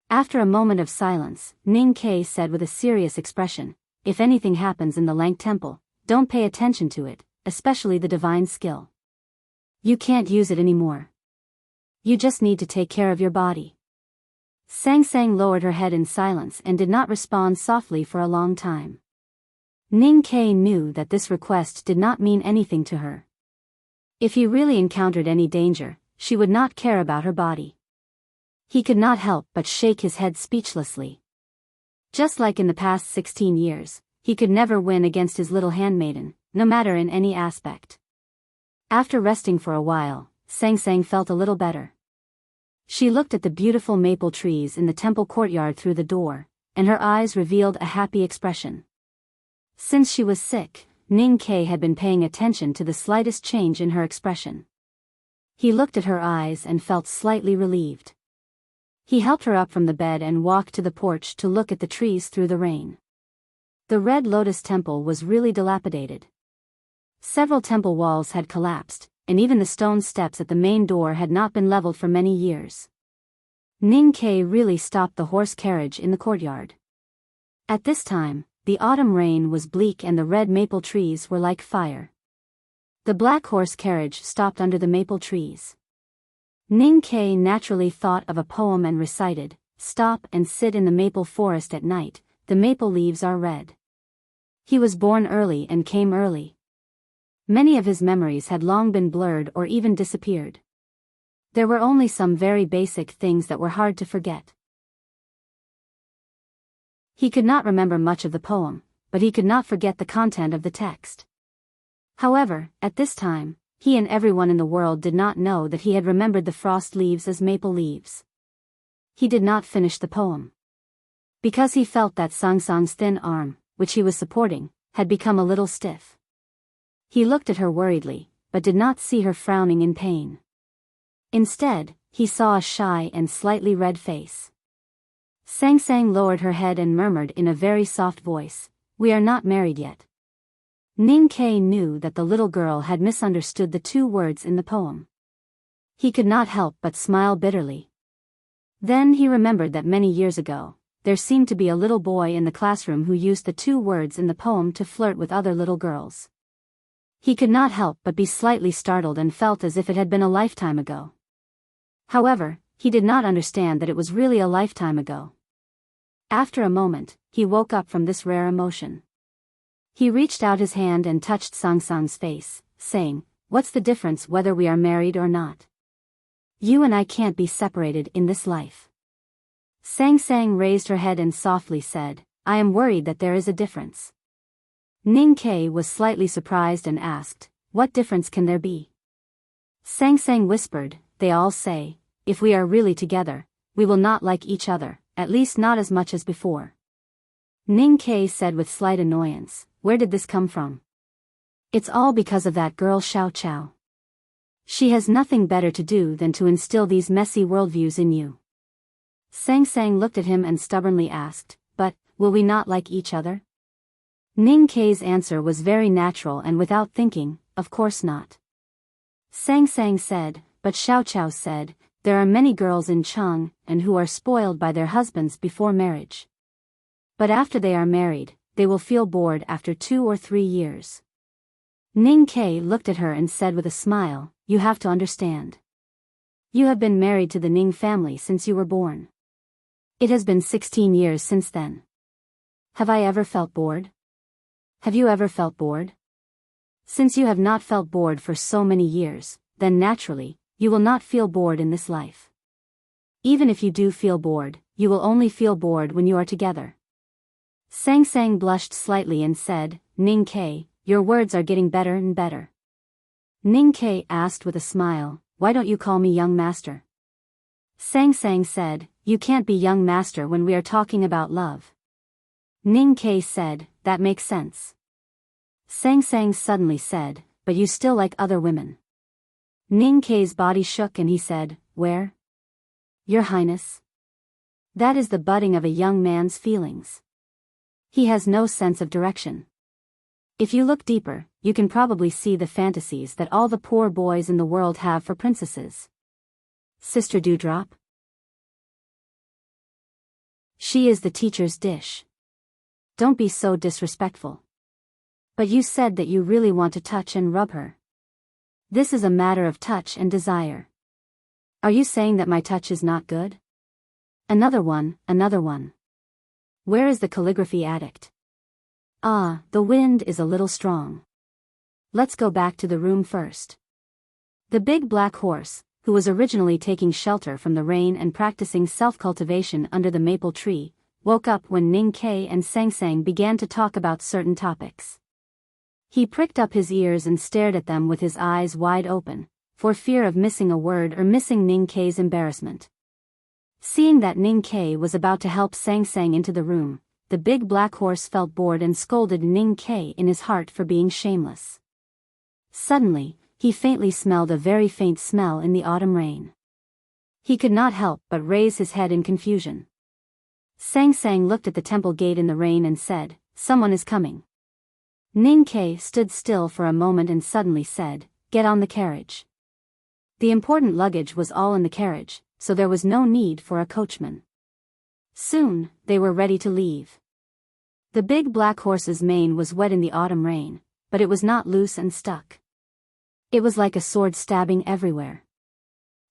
After a moment of silence, Ning Ke said with a serious expression, "If anything happens in the Lank Temple, don't pay attention to it, especially the divine skill. You can't use it anymore. You just need to take care of your body." Sang Sang lowered her head in silence and did not respond softly for a long time. Ning Ke knew that this request did not mean anything to her. If he really encountered any danger, she would not care about her body. He could not help but shake his head speechlessly. Just like in the past 16 years, he could never win against his little handmaiden, no matter in any aspect. After resting for a while, Sang Sang felt a little better. She looked at the beautiful maple trees in the temple courtyard through the door, and her eyes revealed a happy expression. Since she was sick, Ning Ke had been paying attention to the slightest change in her expression. He looked at her eyes and felt slightly relieved. He helped her up from the bed and walked to the porch to look at the trees through the rain. The Red Lotus Temple was really dilapidated. Several temple walls had collapsed, and even the stone steps at the main door had not been leveled for many years. Ning Kei really stopped the horse carriage in the courtyard. At this time, the autumn rain was bleak and the red maple trees were like fire. The black horse carriage stopped under the maple trees. Ning Kei naturally thought of a poem and recited, "Stop and sit in the maple forest at night, the maple leaves are red." He was born early and came early. Many of his memories had long been blurred or even disappeared. There were only some very basic things that were hard to forget. He could not remember much of the poem, but he could not forget the content of the text. However, at this time, he and everyone in the world did not know that he had remembered the frost leaves as maple leaves. He did not finish the poem. Because he felt that Sang Sang's thin arm, which he was supporting, had become a little stiff. He looked at her worriedly, but did not see her frowning in pain. Instead, he saw a shy and slightly red face. Sang Sang lowered her head and murmured in a very soft voice, "We are not married yet." Ning Kei knew that the little girl had misunderstood the two words in the poem. He could not help but smile bitterly. Then he remembered that many years ago, there seemed to be a little boy in the classroom who used the two words in the poem to flirt with other little girls. He could not help but be slightly startled and felt as if it had been a lifetime ago. However, he did not understand that it was really a lifetime ago. After a moment, he woke up from this rare emotion. He reached out his hand and touched Sang Sang's face, saying, "What's the difference whether we are married or not? You and I can't be separated in this life." Sang Sang raised her head and softly said, "I am worried that there is a difference." Ning Kei was slightly surprised and asked, "What difference can there be?" Sang Sang whispered, "They all say, if we are really together, we will not like each other, at least not as much as before." Ning Kei said with slight annoyance, "Where did this come from?" "It's all because of that girl Xiao Qiao. She has nothing better to do than to instill these messy worldviews in you." Sang Sang looked at him and stubbornly asked, "But, will we not like each other?" Ning Kei's answer was very natural and without thinking, "Of course not." Sang Sang said, "But Xiao Qiao said, there are many girls in Chang and who are spoiled by their husbands before marriage. But after they are married, they will feel bored after 2 or 3 years." Ning Kei looked at her and said with a smile, "You have to understand. You have been married to the Ning family since you were born. It has been 16 years since then. Have I ever felt bored? Have you ever felt bored? Since you have not felt bored for so many years, then naturally, you will not feel bored in this life. Even if you do feel bored, you will only feel bored when you are together." Sang Sang blushed slightly and said, "Ning Kei, your words are getting better and better." Ning Kei asked with a smile, "Why don't you call me young master?" Sang Sang said, "You can't be young master when we are talking about love." Ning Kei said, "That makes sense." Sang Sang suddenly said, "But you still like other women." Ning Kei's body shook and he said, "Where? Your Highness? That is the budding of a young man's feelings. He has no sense of direction. If you look deeper, you can probably see the fantasies that all the poor boys in the world have for princesses. Sister Dewdrop? She is the teacher's dish. Don't be so disrespectful. But you said that you really want to touch and rub her. This is a matter of touch and desire. Are you saying that my touch is not good? Another one, another one. Where is the calligraphy addict? Ah, the wind is a little strong. Let's go back to the room first." The big black horse, who was originally taking shelter from the rain and practicing self-cultivation under the maple tree, woke up when Ning Kei and Sang Sang began to talk about certain topics. He pricked up his ears and stared at them with his eyes wide open, for fear of missing a word or missing Ning Kei's embarrassment. Seeing that Ning Kei was about to help Sang Sang into the room, the big black horse felt bored and scolded Ning Kei in his heart for being shameless. Suddenly, he faintly smelled a very faint smell in the autumn rain. He could not help but raise his head in confusion. Sang Sang looked at the temple gate in the rain and said, "Someone is coming." Ning Kei stood still for a moment and suddenly said, "Get on the carriage." The important luggage was all in the carriage, so there was no need for a coachman. Soon, they were ready to leave. The big black horse's mane was wet in the autumn rain, but it was not loose and stuck. It was like a sword stabbing everywhere.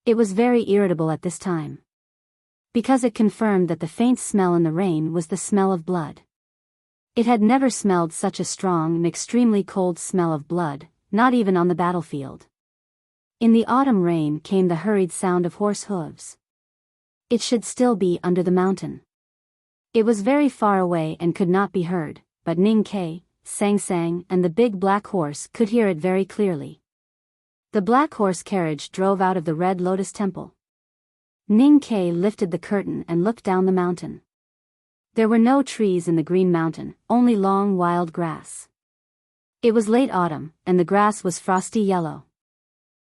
It was very irritable at this time, because it confirmed that the faint smell in the rain was the smell of blood. It had never smelled such a strong and extremely cold smell of blood, not even on the battlefield. In the autumn rain came the hurried sound of horse hooves. It should still be under the mountain. It was very far away and could not be heard, but Ning Kai, Sang Sang, and the big black horse could hear it very clearly. The black horse carriage drove out of the Red Lotus Temple. Ning Kai lifted the curtain and looked down the mountain. There were no trees in the green mountain, only long wild grass. It was late autumn, and the grass was frosty yellow.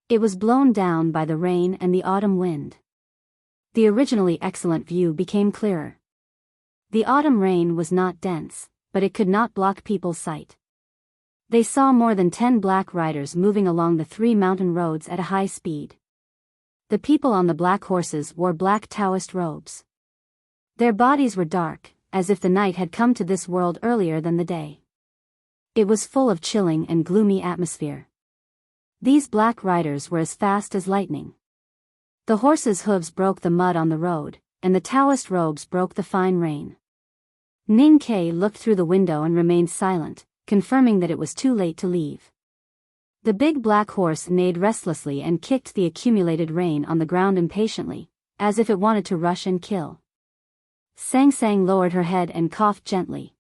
It was blown down by the rain and the autumn wind. The originally excellent view became clearer. The autumn rain was not dense, but it could not block people's sight. They saw more than 10 black riders moving along the 3 mountain roads at a high speed. The people on the black horses wore black Taoist robes. Their bodies were dark, as if the night had come to this world earlier than the day. It was full of chilling and gloomy atmosphere. These black riders were as fast as lightning. The horses' hooves broke the mud on the road, and the Taoist robes broke the fine rain. Ning Kai looked through the window and remained silent, confirming that it was too late to leave. The big black horse neighed restlessly and kicked the accumulated rain on the ground impatiently, as if it wanted to rush and kill. Sang Sang lowered her head and coughed gently.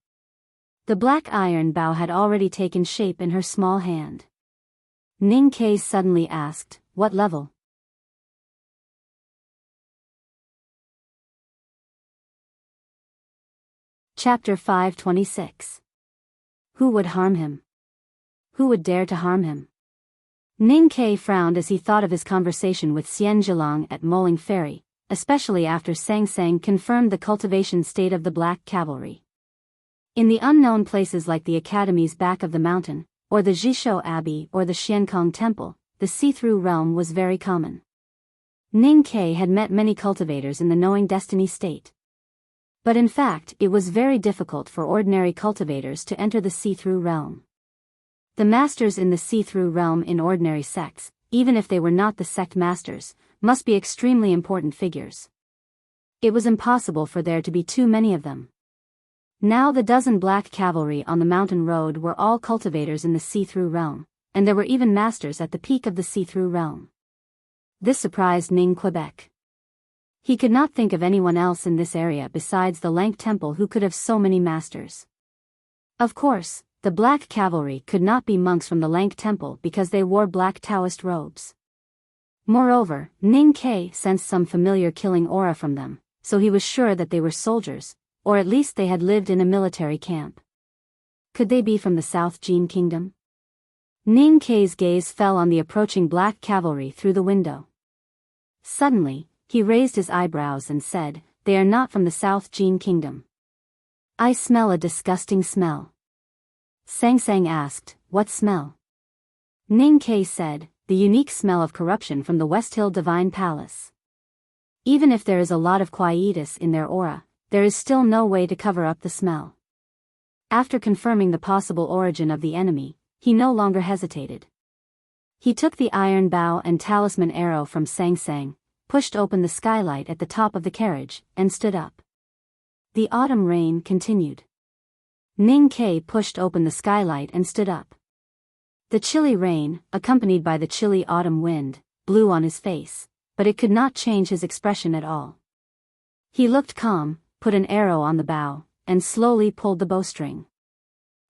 The black iron bow had already taken shape in her small hand. Ning Kai suddenly asked, "What level?" Chapter 526. Who would harm him? Who would dare to harm him? Ning Kai frowned as he thought of his conversation with Xian Zhilang at Moling Ferry, especially after Sang Sang confirmed the cultivation state of the Black Cavalry. In the unknown places like the academies back of the mountain, or the Jishou Abbey or the Xiankong Temple, the see-through realm was very common. Ning Kai had met many cultivators in the knowing destiny state. But in fact it was very difficult for ordinary cultivators to enter the see-through realm. The masters in the see-through realm in ordinary sects, even if they were not the sect masters, must be extremely important figures. It was impossible for there to be too many of them. Now the dozen black cavalry on the mountain road were all cultivators in the see-through realm, and there were even masters at the peak of the see-through realm. This surprised Ning Quebec. He could not think of anyone else in this area besides the Lank Temple who could have so many masters. Of course, the black cavalry could not be monks from the Lank Temple because they wore black Taoist robes. Moreover, Ning Kai sensed some familiar killing aura from them, so he was sure that they were soldiers, or at least they had lived in a military camp. Could they be from the South Jin Kingdom? Ning Kai's gaze fell on the approaching black cavalry through the window. Suddenly, he raised his eyebrows and said, "They are not from the South Jin Kingdom. I smell a disgusting smell." Sang Sang asked, "What smell?" Ning Kai said, "The unique smell of corruption from the West Hill Divine Palace. Even if there is a lot of quietus in their aura, there is still no way to cover up the smell." After confirming the possible origin of the enemy, he no longer hesitated. He took the iron bow and talisman arrow from Sang Sang, pushed open the skylight at the top of the carriage, and stood up. The autumn rain continued. Ning Kai pushed open the skylight and stood up. The chilly rain, accompanied by the chilly autumn wind, blew on his face, but it could not change his expression at all. He looked calm, put an arrow on the bow, and slowly pulled the bowstring.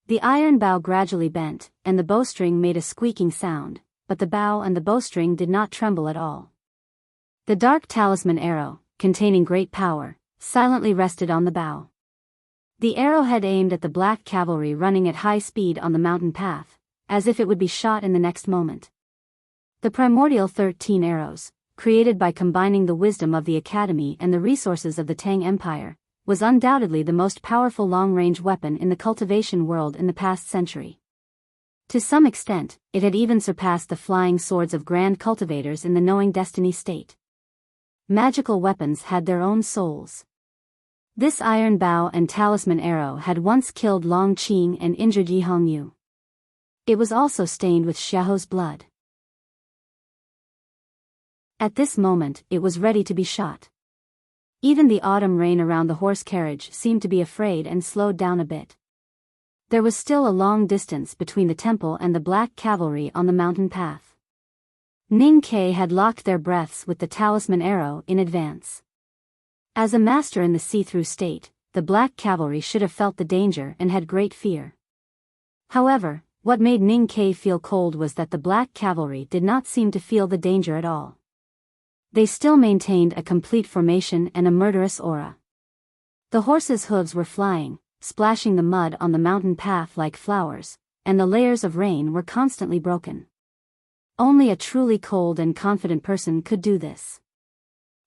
The iron bow gradually bent, and the bowstring made a squeaking sound, but the bow and the bowstring did not tremble at all. The dark talisman arrow, containing great power, silently rested on the bow. The arrowhead aimed at the black cavalry running at high speed on the mountain path, as if it would be shot in the next moment. The primordial 13 arrows, created by combining the wisdom of the Academy and the resources of the Tang Empire, was undoubtedly the most powerful long-range weapon in the cultivation world in the past century. To some extent, it had even surpassed the flying swords of grand cultivators in the knowing destiny state. Magical weapons had their own souls. This iron bow and talisman arrow had once killed Long Qing and injured Yi Hongyu. It was also stained with Xiao's blood. At this moment, it was ready to be shot. Even the autumn rain around the horse carriage seemed to be afraid and slowed down a bit. There was still a long distance between the temple and the black cavalry on the mountain path. Ning Ke had locked their breaths with the talisman arrow in advance. As a master in the see-through state, the black cavalry should have felt the danger and had great fear. However, what made Ning Ke feel cold was that the black cavalry did not seem to feel the danger at all. They still maintained a complete formation and a murderous aura. The horses' hooves were flying, splashing the mud on the mountain path like flowers, and the layers of rain were constantly broken. Only a truly cold and confident person could do this.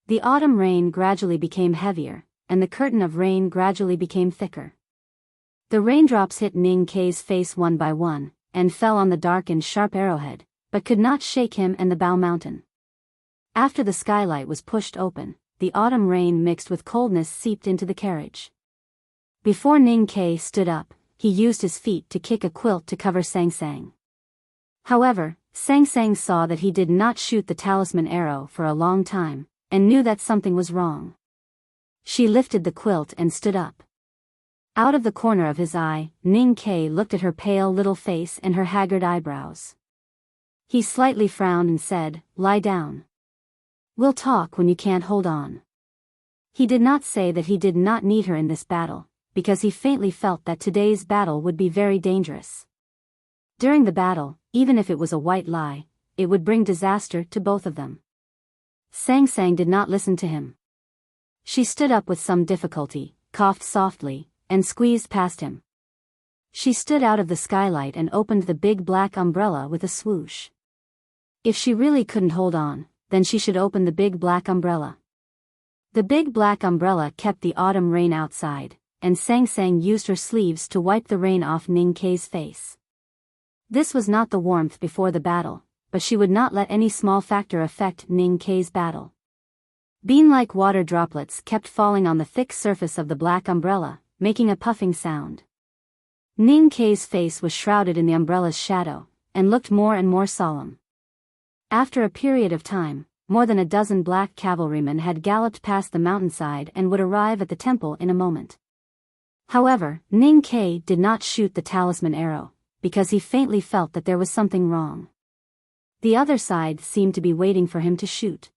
The autumn rain gradually became heavier, and the curtain of rain gradually became thicker. The raindrops hit Ning Ke's face one by one, and fell on the dark and sharp arrowhead, but could not shake him and the Bao Mountain. After the skylight was pushed open, the autumn rain mixed with coldness seeped into the carriage. Before Ning Ke stood up, he used his feet to kick a quilt to cover Sang Sang. However, Sang Sang saw that he did not shoot the talisman arrow for a long time, and knew that something was wrong. She lifted the quilt and stood up. Out of the corner of his eye, Ning Ke looked at her pale little face and her haggard eyebrows. He slightly frowned and said, "Lie down. We'll talk when you can't hold on." He did not say that he did not need her in this battle, because he faintly felt that today's battle would be very dangerous. During the battle, even if it was a white lie, it would bring disaster to both of them. Sang Sang did not listen to him. She stood up with some difficulty, coughed softly, and squeezed past him. She stood out of the skylight and opened the big black umbrella with a swoosh. If she really couldn't hold on, then she should open the big black umbrella. The big black umbrella kept the autumn rain outside, and Sang Sang used her sleeves to wipe the rain off Ning Ke's face. This was not the warmth before the battle, but she would not let any small factor affect Ning Ke's battle. Bean-like water droplets kept falling on the thick surface of the black umbrella, making a puffing sound. Ning Ke's face was shrouded in the umbrella's shadow, and looked more and more solemn. After a period of time, more than a dozen black cavalrymen had galloped past the mountainside and would arrive at the temple in a moment. However, Ning Ke did not shoot the talisman arrow, because he faintly felt that there was something wrong. The other side seemed to be waiting for him to shoot.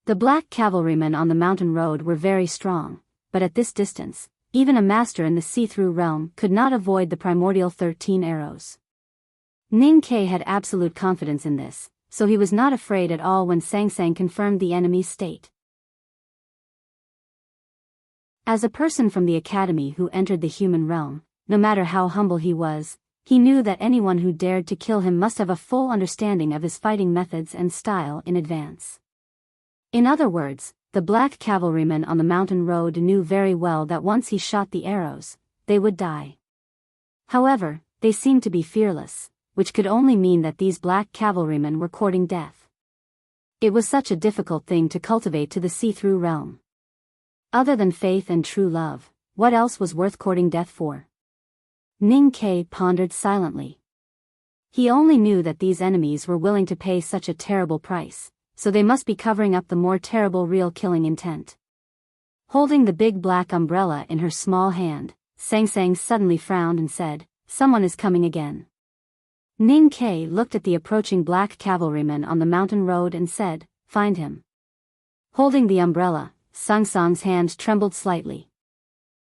The black cavalrymen on the mountain road were very strong, but at this distance, even a master in the see-through realm could not avoid the primordial 13 arrows. Ning Ke had absolute confidence in this, so he was not afraid at all when Sang Sang confirmed the enemy's state. As a person from the academy who entered the human realm, no matter how humble he was, he knew that anyone who dared to kill him must have a full understanding of his fighting methods and style in advance. In other words, the black cavalrymen on the mountain road knew very well that once he shot the arrows, they would die. However, they seemed to be fearless, which could only mean that these black cavalrymen were courting death. It was such a difficult thing to cultivate to the see-through realm. Other than faith and true love, what else was worth courting death for? Ning Ke pondered silently. He only knew that these enemies were willing to pay such a terrible price, so they must be covering up the more terrible real killing intent. Holding the big black umbrella in her small hand, Sang Sang suddenly frowned and said, "Someone is coming again." Ning Ke looked at the approaching black cavalryman on the mountain road and said, "Find him." Holding the umbrella, Sang Sang's hand trembled slightly.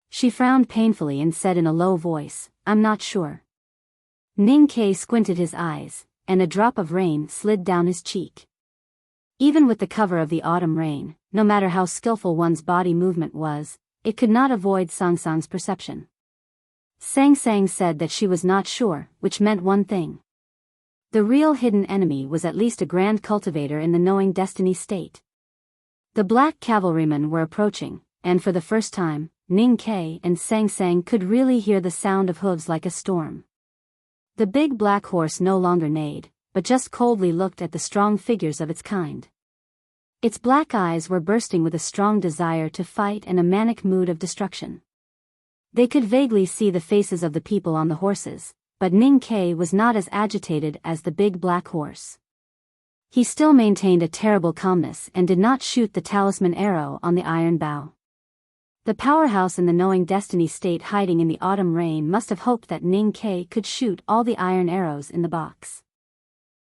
She frowned painfully and said in a low voice, "I'm not sure." Ning Ke squinted his eyes, and a drop of rain slid down his cheek. Even with the cover of the autumn rain, no matter how skillful one's body movement was, it could not avoid Sang Sang's perception. Sang Sang said that she was not sure, which meant one thing. The real hidden enemy was at least a grand cultivator in the knowing destiny state. The black cavalrymen were approaching, and for the first time, Ning Ke and Sang Sang could really hear the sound of hooves like a storm. The big black horse no longer neighed, but just coldly looked at the strong figures of its kind. Its black eyes were bursting with a strong desire to fight and a manic mood of destruction. They could vaguely see the faces of the people on the horses, but Ning Ke was not as agitated as the big black horse. He still maintained a terrible calmness and did not shoot the talisman arrow on the iron bow. The powerhouse in the knowing destiny state hiding in the autumn rain must have hoped that Ning Ke could shoot all the iron arrows in the box.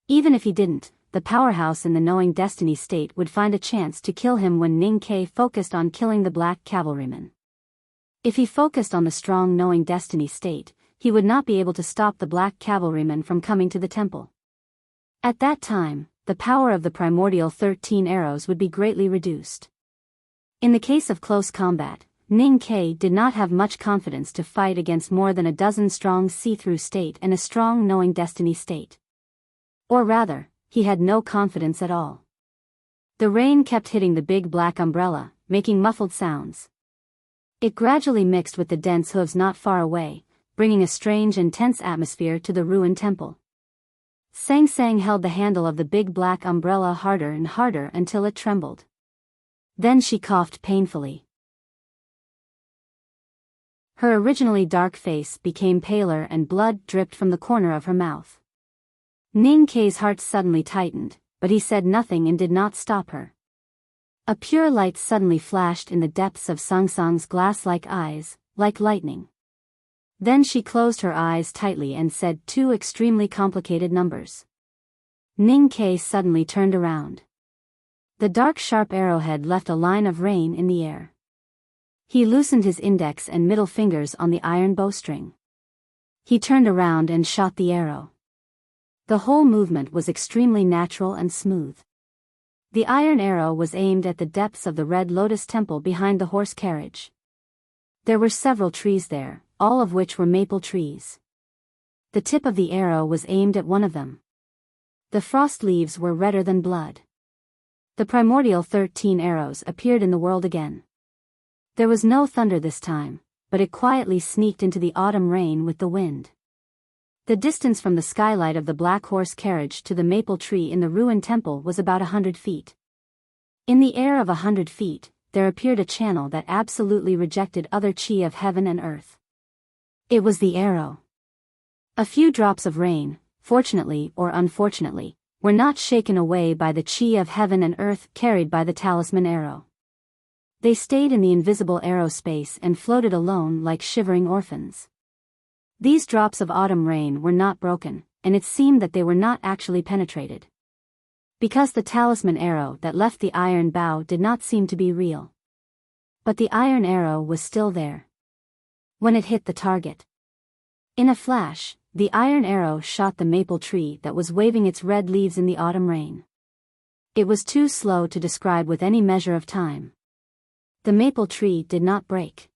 Even if he didn't, the powerhouse in the knowing destiny state would find a chance to kill him when Ning Ke focused on killing the black cavalryman. If he focused on the strong knowing destiny state, he would not be able to stop the black cavalryman from coming to the temple. At that time, the power of the primordial 13 arrows would be greatly reduced. In the case of close combat, Ning Ke did not have much confidence to fight against more than a dozen strong see-through state and a strong knowing destiny state. Or rather, he had no confidence at all. The rain kept hitting the big black umbrella, making muffled sounds. It gradually mixed with the dense hooves not far away, bringing a strange and tense atmosphere to the ruined temple. Sang Sang held the handle of the big black umbrella harder and harder until it trembled. Then she coughed painfully. Her originally dark face became paler and blood dripped from the corner of her mouth. Ning Ke's heart suddenly tightened, but he said nothing and did not stop her. A pure light suddenly flashed in the depths of Sang Sang's glass-like eyes, like lightning. Then she closed her eyes tightly and said two extremely complicated numbers. Ning Ke suddenly turned around. The dark sharp arrowhead left a line of rain in the air. He loosened his index and middle fingers on the iron bowstring. He turned around and shot the arrow. The whole movement was extremely natural and smooth. The iron arrow was aimed at the depths of the Red Lotus Temple behind the horse carriage. There were several trees there, all of which were maple trees. The tip of the arrow was aimed at one of them. The frost leaves were redder than blood. The primordial 13 arrows appeared in the world again. There was no thunder this time, but it quietly sneaked into the autumn rain with the wind. The distance from the skylight of the black horse carriage to the maple tree in the ruined temple was about 100 feet. In the air of 100 feet, there appeared a channel that absolutely rejected other chi of heaven and earth. It was the arrow. A few drops of rain, fortunately or unfortunately, were not shaken away by the chi of heaven and earth carried by the talisman arrow. They stayed in the invisible aerospace and floated alone like shivering orphans. These drops of autumn rain were not broken, and it seemed that they were not actually penetrated. Because the talisman arrow that left the iron bow did not seem to be real. But the iron arrow was still there. When it hit the target, in a flash, the iron arrow shot the maple tree that was waving its red leaves in the autumn rain. It was too slow to describe with any measure of time. The maple tree did not break.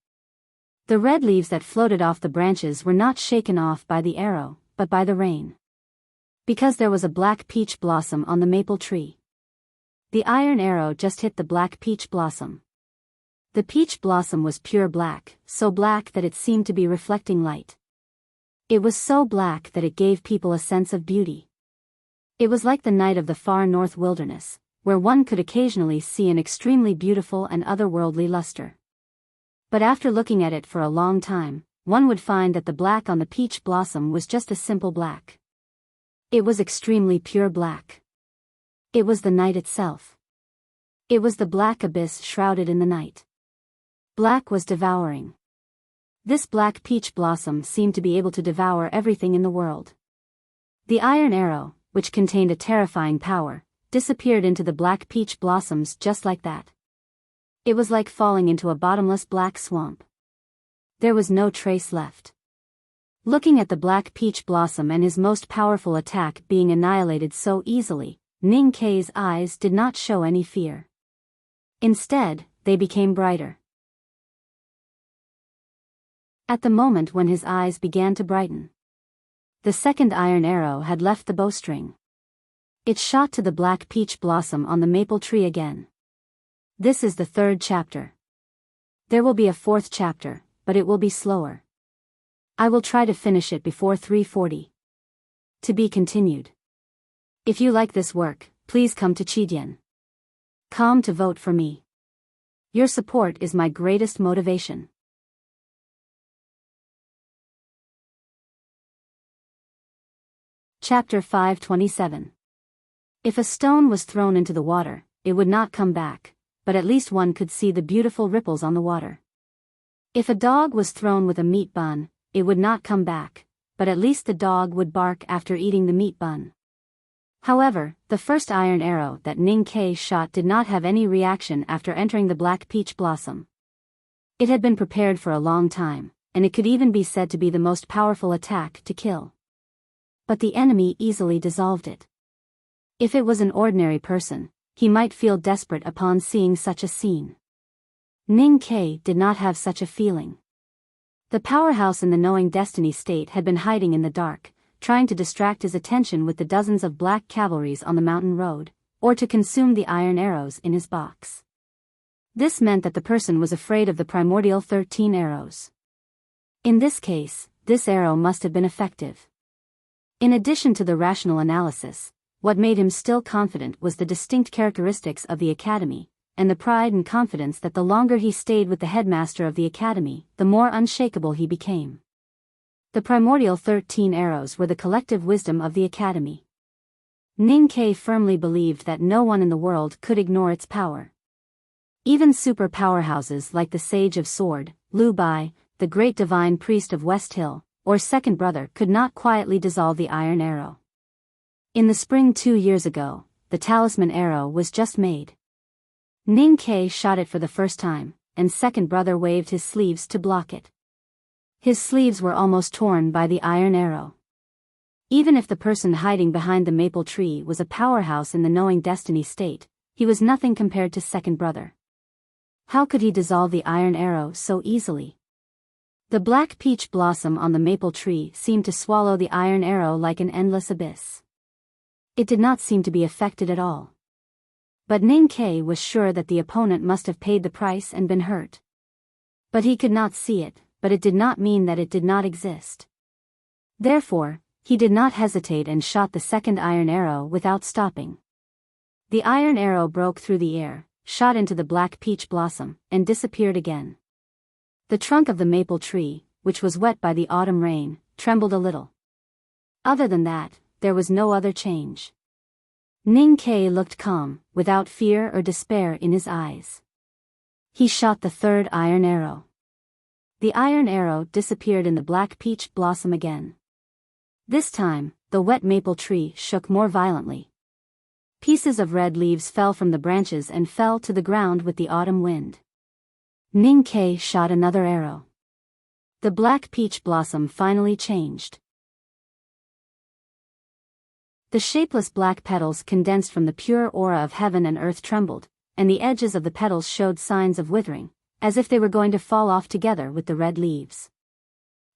The red leaves that floated off the branches were not shaken off by the arrow, but by the rain. Because there was a black peach blossom on the maple tree. The iron arrow just hit the black peach blossom. The peach blossom was pure black, so black that it seemed to be reflecting light. It was so black that it gave people a sense of beauty. It was like the night of the far north wilderness, where one could occasionally see an extremely beautiful and otherworldly luster. But after looking at it for a long time, one would find that the black on the peach blossom was just a simple black. It was extremely pure black. It was the night itself. It was the black abyss shrouded in the night. Black was devouring. This black peach blossom seemed to be able to devour everything in the world. The iron arrow, which contained a terrifying power, disappeared into the black peach blossoms just like that. It was like falling into a bottomless black swamp. There was no trace left. Looking at the black peach blossom and his most powerful attack being annihilated so easily, Ning Ke's eyes did not show any fear. Instead, they became brighter. At the moment when his eyes began to brighten, the second iron arrow had left the bowstring. It shot to the black peach blossom on the maple tree again. This is the third chapter. There will be a fourth chapter, but it will be slower. I will try to finish it before 3:40. To be continued. If you like this work, please come to Chidian.com to vote for me. Your support is my greatest motivation. Chapter 527. If a stone was thrown into the water, it would not come back, but at least one could see the beautiful ripples on the water. If a dog was thrown with a meat bun, it would not come back, but at least the dog would bark after eating the meat bun. However, the first iron arrow that Ning Ke shot did not have any reaction after entering the black peach blossom. It had been prepared for a long time, and it could even be said to be the most powerful attack to kill. But the enemy easily dissolved it. If it was an ordinary person, he might feel desperate upon seeing such a scene. Ning Ke did not have such a feeling. The powerhouse in the knowing destiny state had been hiding in the dark, trying to distract his attention with the dozens of black cavalries on the mountain road, or to consume the iron arrows in his box. This meant that the person was afraid of the primordial 13 arrows. In this case, this arrow must have been effective. In addition to the rational analysis, what made him still confident was the distinct characteristics of the academy, and the pride and confidence that the longer he stayed with the headmaster of the academy, the more unshakable he became. The primordial 13 arrows were the collective wisdom of the academy. Ning Ke firmly believed that no one in the world could ignore its power. Even super powerhouses like the Sage of Sword, Lu Bai, the great divine priest of West Hill, or second brother could not quietly dissolve the iron arrow. In the spring 2 years ago, the talisman arrow was just made. Ning Ke shot it for the first time, and second brother waved his sleeves to block it. His sleeves were almost torn by the iron arrow. Even if the person hiding behind the maple tree was a powerhouse in the knowing destiny state, he was nothing compared to second brother. How could he dissolve the iron arrow so easily? The black peach blossom on the maple tree seemed to swallow the iron arrow like an endless abyss. It did not seem to be affected at all. But Ning Ke was sure that the opponent must have paid the price and been hurt. But he could not see it, but it did not mean that it did not exist. Therefore, he did not hesitate and shot the second iron arrow without stopping. The iron arrow broke through the air, shot into the black peach blossom, and disappeared again. The trunk of the maple tree, which was wet by the autumn rain, trembled a little. Other than that, there was no other change. Ning Ke looked calm, without fear or despair in his eyes. He shot the third iron arrow. The iron arrow disappeared in the black peach blossom again. This time, the wet maple tree shook more violently. Pieces of red leaves fell from the branches and fell to the ground with the autumn wind. Ning Ke shot another arrow. The black peach blossom finally changed. The shapeless black petals condensed from the pure aura of heaven and earth trembled, and the edges of the petals showed signs of withering, as if they were going to fall off together with the red leaves.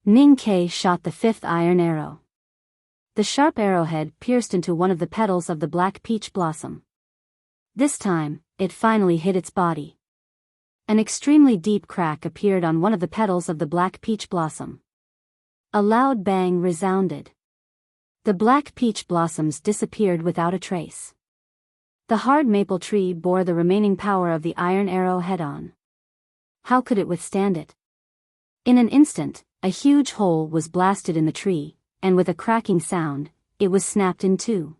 Ning Ke shot the fifth iron arrow. The sharp arrowhead pierced into one of the petals of the black peach blossom. This time, it finally hit its body. An extremely deep crack appeared on one of the petals of the black peach blossom. A loud bang resounded. The black peach blossoms disappeared without a trace. The hard maple tree bore the remaining power of the iron arrow head-on. How could it withstand it? In an instant, a huge hole was blasted in the tree, and with a cracking sound, it was snapped in two.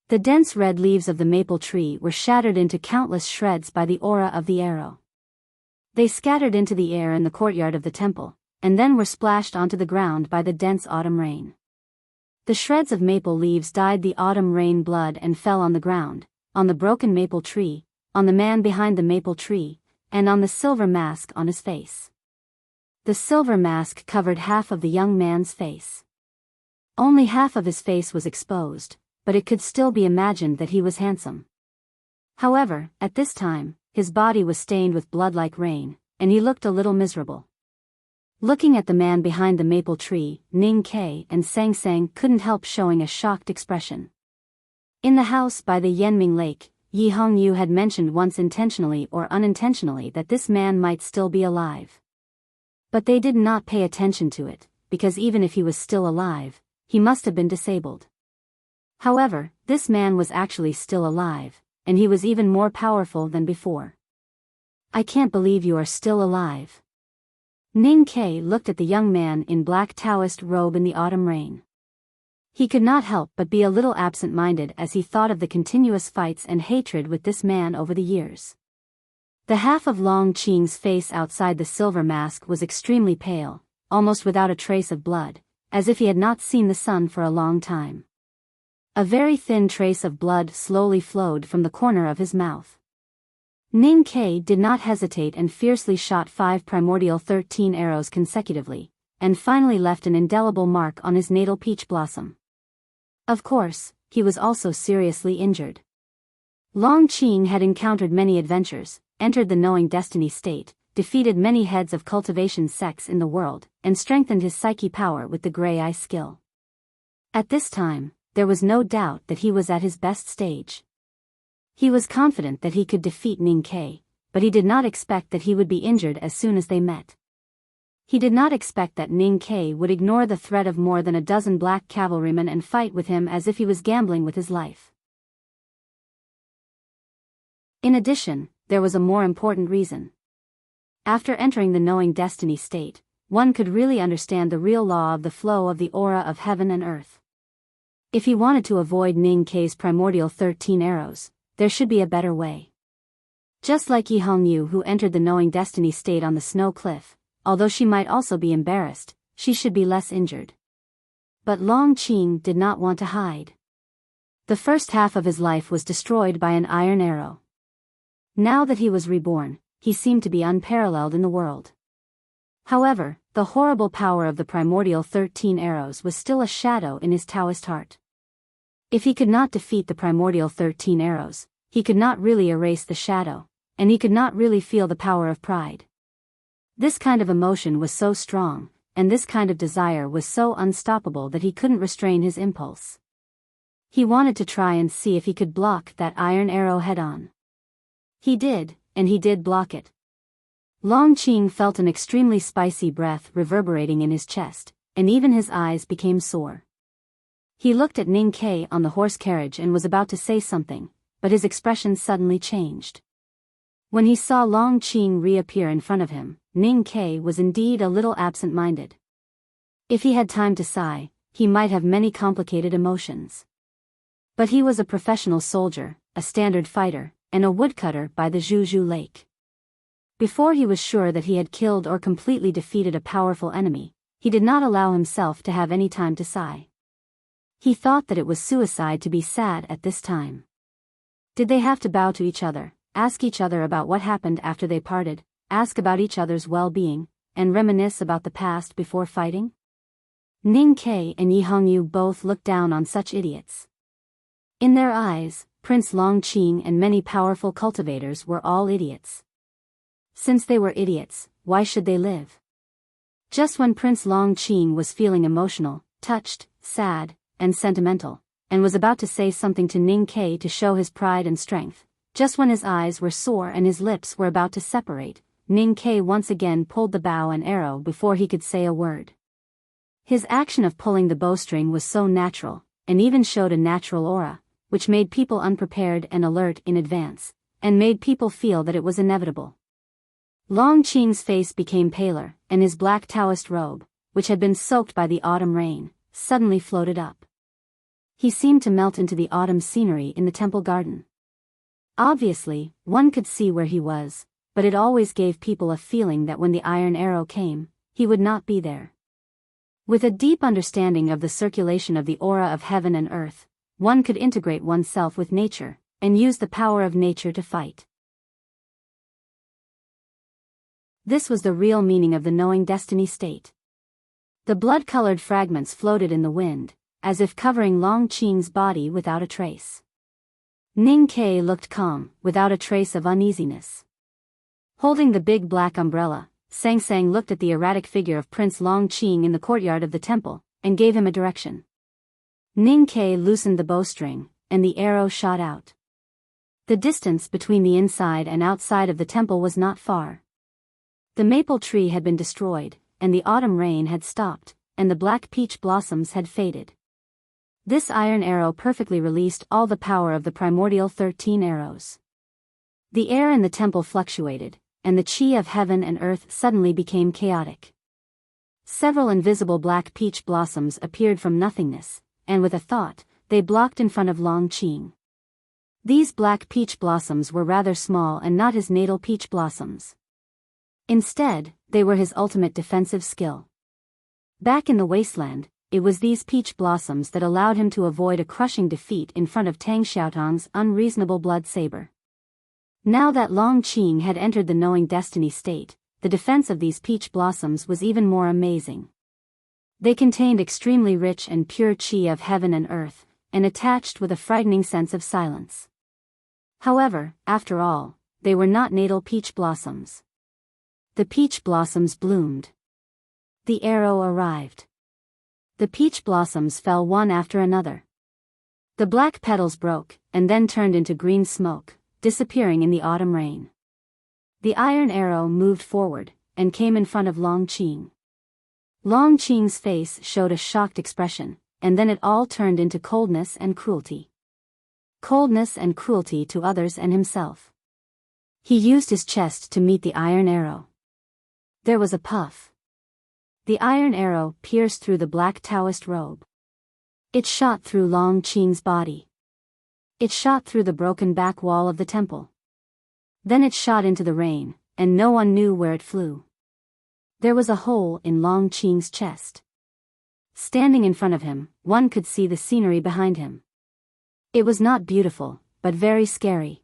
The dense red leaves of the maple tree were shattered into countless shreds by the aura of the arrow. They scattered into the air in the courtyard of the temple, and then were splashed onto the ground by the dense autumn rain. The shreds of maple leaves dyed the autumn rain blood and fell on the ground, on the broken maple tree, on the man behind the maple tree, and on the silver mask on his face. The silver mask covered half of the young man's face. Only half of his face was exposed, but it could still be imagined that he was handsome. However, at this time, his body was stained with blood like rain, and he looked a little miserable. Looking at the man behind the maple tree, Ning Ke and Sang Sang couldn't help showing a shocked expression. In the house by the Yanming Lake, Yi Hongyu had mentioned once intentionally or unintentionally that this man might still be alive. But they did not pay attention to it, because even if he was still alive, he must have been disabled. However, this man was actually still alive, and he was even more powerful than before. "I can't believe you are still alive." Ning Ke looked at the young man in black Taoist robe in the autumn rain. He could not help but be a little absent-minded as he thought of the continuous fights and hatred with this man over the years. The half of Long Qing's face outside the silver mask was extremely pale, almost without a trace of blood, as if he had not seen the sun for a long time. A very thin trace of blood slowly flowed from the corner of his mouth. Ning Ke did not hesitate and fiercely shot 5 primordial 13 arrows consecutively, and finally left an indelible mark on his natal peach blossom. Of course, he was also seriously injured. Long Qing had encountered many adventures, entered the knowing destiny state, defeated many heads of cultivation sects in the world, and strengthened his psyche power with the gray eye skill. At this time, there was no doubt that he was at his best stage. He was confident that he could defeat Ning Ke, but he did not expect that he would be injured as soon as they met. He did not expect that Ning Ke would ignore the threat of more than a dozen black cavalrymen and fight with him as if he was gambling with his life. In addition, there was a more important reason. After entering the knowing destiny state, one could really understand the real law of the flow of the aura of heaven and earth. If he wanted to avoid Ning Ke's primordial 13 arrows, there should be a better way. Just like Yi Hongyu, who entered the knowing destiny state on the snow cliff, although she might also be embarrassed, she should be less injured. But Long Qing did not want to hide. The first half of his life was destroyed by an iron arrow. Now that he was reborn, he seemed to be unparalleled in the world. However, the horrible power of the primordial 13 arrows was still a shadow in his Taoist heart. If he could not defeat the primordial 13 arrows, he could not really erase the shadow, and he could not really feel the power of pride. This kind of emotion was so strong, and this kind of desire was so unstoppable that he couldn't restrain his impulse. He wanted to try and see if he could block that iron arrow head-on. He did, and he did block it. Long Qing felt an extremely spicy breath reverberating in his chest, and even his eyes became sore. He looked at Ning Ke on the horse carriage and was about to say something, but his expression suddenly changed. When he saw Long Qing reappear in front of him, Ning Ke was indeed a little absent-minded. If he had time to sigh, he might have many complicated emotions. But he was a professional soldier, a standard fighter, and a woodcutter by the Zhuzhu Lake. Before he was sure that he had killed or completely defeated a powerful enemy, he did not allow himself to have any time to sigh. He thought that it was suicide to be sad at this time. Did they have to bow to each other, ask each other about what happened after they parted, ask about each other's well-being, and reminisce about the past before fighting? Ning Ke and Yi Hongyu both looked down on such idiots. In their eyes, Prince Long Qing and many powerful cultivators were all idiots. Since they were idiots, why should they live? Just when Prince Long Qing was feeling emotional, touched, sad, and sentimental, and was about to say something to Ning Ke to show his pride and strength, just when his eyes were sore and his lips were about to separate, Ning Ke once again pulled the bow and arrow before he could say a word. His action of pulling the bowstring was so natural, and even showed a natural aura, which made people unprepared and alert in advance, and made people feel that it was inevitable. Long Qing's face became paler, and his black Taoist robe, which had been soaked by the autumn rain, suddenly floated up. He seemed to melt into the autumn scenery in the temple garden. Obviously, one could see where he was, but it always gave people a feeling that when the iron arrow came, he would not be there. With a deep understanding of the circulation of the aura of heaven and earth, one could integrate oneself with nature, and use the power of nature to fight. This was the real meaning of the knowing destiny state. The blood-colored fragments floated in the wind, as if covering Long Qing's body without a trace. Ning Ke looked calm, without a trace of uneasiness. Holding the big black umbrella, Sang Sang looked at the erratic figure of Prince Long Qing in the courtyard of the temple, and gave him a direction. Ning Ke loosened the bowstring, and the arrow shot out. The distance between the inside and outside of the temple was not far. The maple tree had been destroyed, and the autumn rain had stopped, and the black peach blossoms had faded. This iron arrow perfectly released all the power of the primordial 13 arrows. The air in the temple fluctuated, and the chi of heaven and earth suddenly became chaotic. Several invisible black peach blossoms appeared from nothingness, and with a thought, they blocked in front of Long Qing. These black peach blossoms were rather small and not his natal peach blossoms. Instead, they were his ultimate defensive skill. Back in the wasteland, it was these peach blossoms that allowed him to avoid a crushing defeat in front of Tang Xiaotong's unreasonable blood saber. Now that Long Qing had entered the knowing destiny state, the defense of these peach blossoms was even more amazing. They contained extremely rich and pure chi of heaven and earth, and attached with a frightening sense of silence. However, after all, they were not natal peach blossoms. The peach blossoms bloomed. The arrow arrived. The peach blossoms fell one after another. The black petals broke, and then turned into green smoke, disappearing in the autumn rain. The iron arrow moved forward, and came in front of Long Qing. Long Qing's face showed a shocked expression, and then it all turned into coldness and cruelty. Coldness and cruelty to others and himself. He used his chest to meet the iron arrow. There was a puff. The iron arrow pierced through the black Taoist robe. It shot through Long Qing's body. It shot through the broken back wall of the temple. Then it shot into the rain, and no one knew where it flew. There was a hole in Long Qing's chest. Standing in front of him, one could see the scenery behind him. It was not beautiful, but very scary.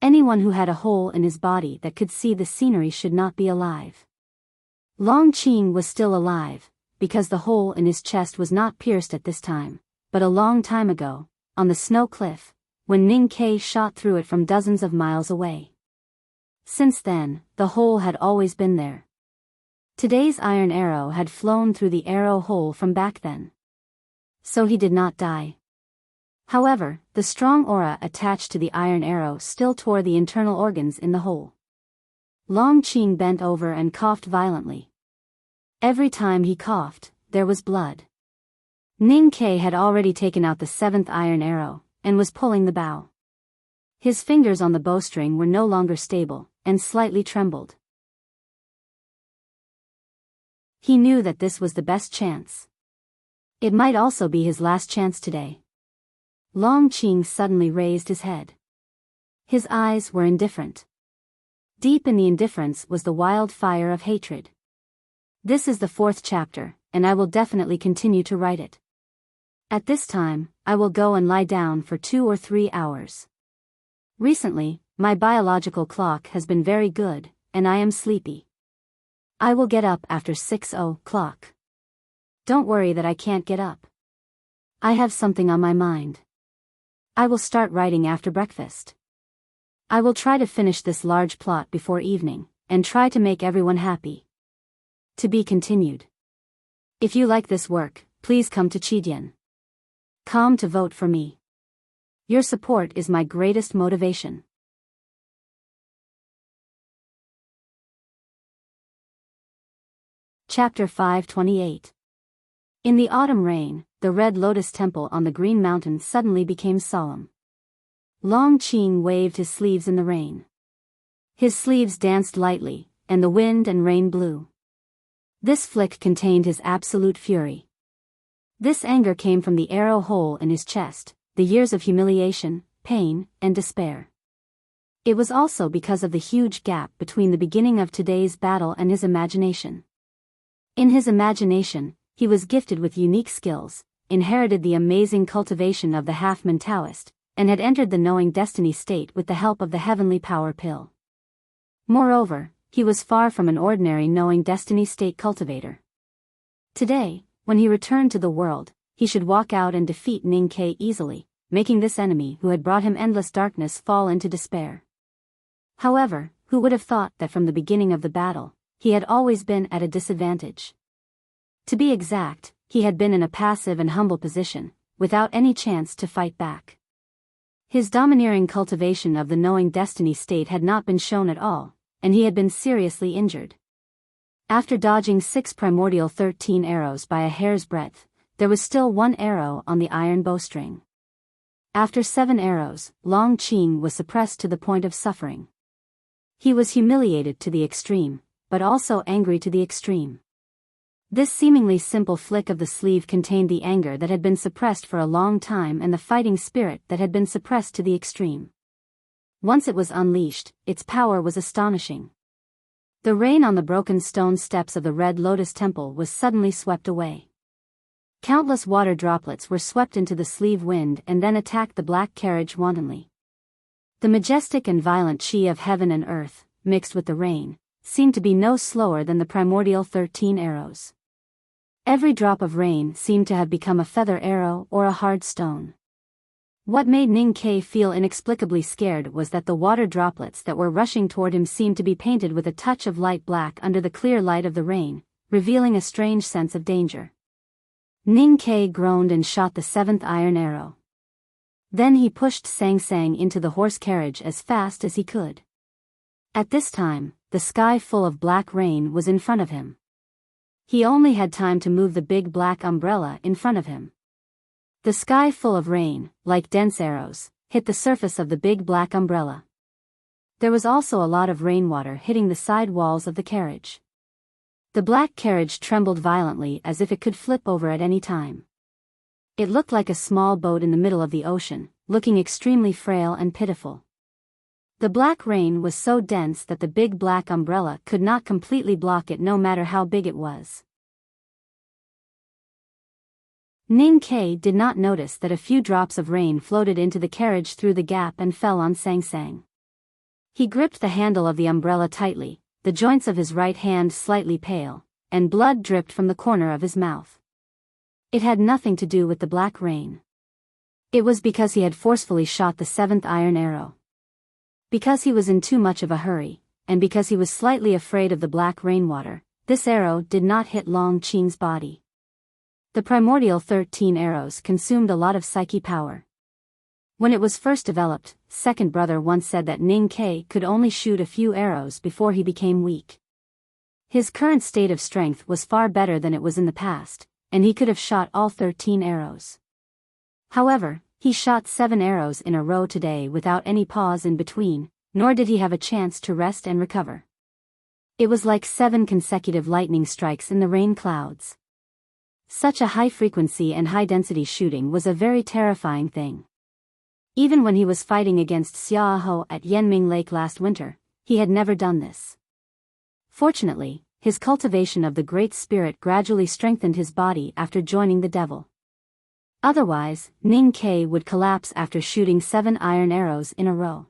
Anyone who had a hole in his body that could see the scenery should not be alive. Long Qing was still alive, because the hole in his chest was not pierced at this time, but a long time ago, on the snow cliff, when Ning Ke shot through it from dozens of miles away. Since then, the hole had always been there. Today's iron arrow had flown through the arrow hole from back then. So he did not die. However, the strong aura attached to the iron arrow still tore the internal organs in the hole. Long Qing bent over and coughed violently. Every time he coughed, there was blood. Ning Ke had already taken out the 7th iron arrow, and was pulling the bow. His fingers on the bowstring were no longer stable, and slightly trembled. He knew that this was the best chance. It might also be his last chance today. Long Qing suddenly raised his head. His eyes were indifferent. Deep in the indifference was the wild fire of hatred. This is the 4th chapter, and I will definitely continue to write it. At this time, I will go and lie down for 2 or 3 hours. Recently, my biological clock has been very good, and I am sleepy. I will get up after 6 o'clock. Don't worry that I can't get up. I have something on my mind. I will start writing after breakfast. I will try to finish this large plot before evening, and try to make everyone happy. To be continued. If you like this work, please come to Chidian.com to vote for me. Your support is my greatest motivation. Chapter 528. In the autumn rain, the Red Lotus Temple on the Green Mountain suddenly became solemn. Long Qing waved his sleeves in the rain. His sleeves danced lightly, and the wind and rain blew. This flick contained his absolute fury. This anger came from the arrow hole in his chest, the years of humiliation, pain, and despair. It was also because of the huge gap between the beginning of today's battle and his imagination. In his imagination, he was gifted with unique skills, inherited the amazing cultivation of the half-man Taoist, and had entered the knowing destiny state with the help of the heavenly power pill. Moreover, he was far from an ordinary knowing destiny state cultivator. Today, when he returned to the world, he should walk out and defeat Ning Ke easily, making this enemy who had brought him endless darkness fall into despair. However, who would have thought that from the beginning of the battle, he had always been at a disadvantage? To be exact, he had been in a passive and humble position, without any chance to fight back. His domineering cultivation of the knowing destiny state had not been shown at all, and he had been seriously injured. After dodging 6 primordial 13 arrows by a hair's breadth, there was still 1 arrow on the iron bowstring. After 7 arrows, Long Qing was suppressed to the point of suffering. He was humiliated to the extreme, but also angry to the extreme. This seemingly simple flick of the sleeve contained the anger that had been suppressed for a long time and the fighting spirit that had been suppressed to the extreme. Once it was unleashed, its power was astonishing. The rain on the broken stone steps of the Red Lotus Temple was suddenly swept away. Countless water droplets were swept into the sleeve wind and then attacked the black carriage wantonly. The majestic and violent chi of heaven and earth, mixed with the rain, seemed to be no slower than the primordial 13 arrows. Every drop of rain seemed to have become a feather arrow or a hard stone. What made Ning Kai feel inexplicably scared was that the water droplets that were rushing toward him seemed to be painted with a touch of light black under the clear light of the rain, revealing a strange sense of danger. Ning Kai groaned and shot the 7th iron arrow. Then he pushed Sang Sang into the horse carriage as fast as he could. At this time, the sky full of black rain was in front of him. He only had time to move the big black umbrella in front of him. The sky full of rain, like dense arrows, hit the surface of the big black umbrella. There was also a lot of rainwater hitting the side walls of the carriage. The black carriage trembled violently as if it could flip over at any time. It looked like a small boat in the middle of the ocean, looking extremely frail and pitiful. The black rain was so dense that the big black umbrella could not completely block it no matter how big it was. Ning Kai did not notice that a few drops of rain floated into the carriage through the gap and fell on Sang Sang. He gripped the handle of the umbrella tightly, the joints of his right hand slightly pale, and blood dripped from the corner of his mouth. It had nothing to do with the black rain. It was because he had forcefully shot the 7th iron arrow. Because he was in too much of a hurry, and because he was slightly afraid of the black rainwater, this arrow did not hit Long Qing's body. The primordial 13 arrows consumed a lot of psyche power. When it was first developed, second brother once said that Ning Kai could only shoot a few arrows before he became weak. His current state of strength was far better than it was in the past, and he could have shot all 13 arrows. However, he shot 7 arrows in a row today without any pause in between, nor did he have a chance to rest and recover. It was like 7 consecutive lightning strikes in the rain clouds. Such a high frequency and high density shooting was a very terrifying thing. Even when he was fighting against Xiaoho at Yanming Lake last winter, he had never done this. Fortunately, his cultivation of the Great Spirit gradually strengthened his body after joining the devil. Otherwise, Ning Kai would collapse after shooting 7 iron arrows in a row.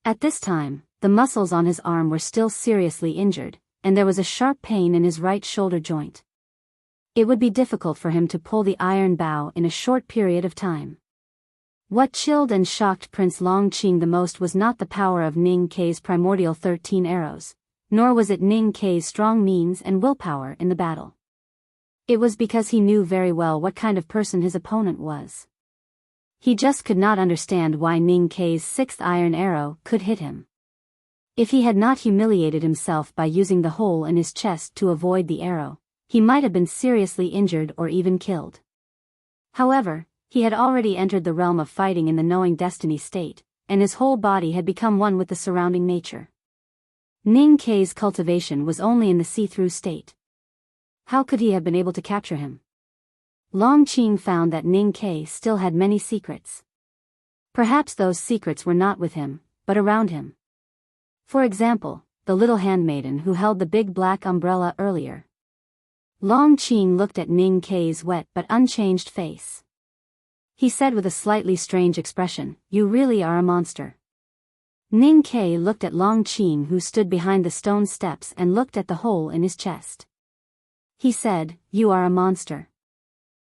At this time, the muscles on his arm were still seriously injured, and there was a sharp pain in his right shoulder joint. It would be difficult for him to pull the iron bow in a short period of time. What chilled and shocked Prince Long Qing the most was not the power of Ning Kai's primordial 13 arrows, nor was it Ning Kai's strong means and willpower in the battle. It was because he knew very well what kind of person his opponent was. He just could not understand why Ning Kai's 6th iron arrow could hit him. If he had not humiliated himself by using the hole in his chest to avoid the arrow, he might have been seriously injured or even killed. However, he had already entered the realm of fighting in the knowing destiny state, and his whole body had become one with the surrounding nature. Ning Kai's cultivation was only in the see-through state. How could he have been able to capture him? Long Qing found that Ning Kai still had many secrets. Perhaps those secrets were not with him, but around him. For example, the little handmaiden who held the big black umbrella earlier. Long Qing looked at Ning Kai's wet but unchanged face. He said with a slightly strange expression, "You really are a monster." Ning Kai looked at Long Qing who stood behind the stone steps and looked at the hole in his chest. He said, "You are a monster."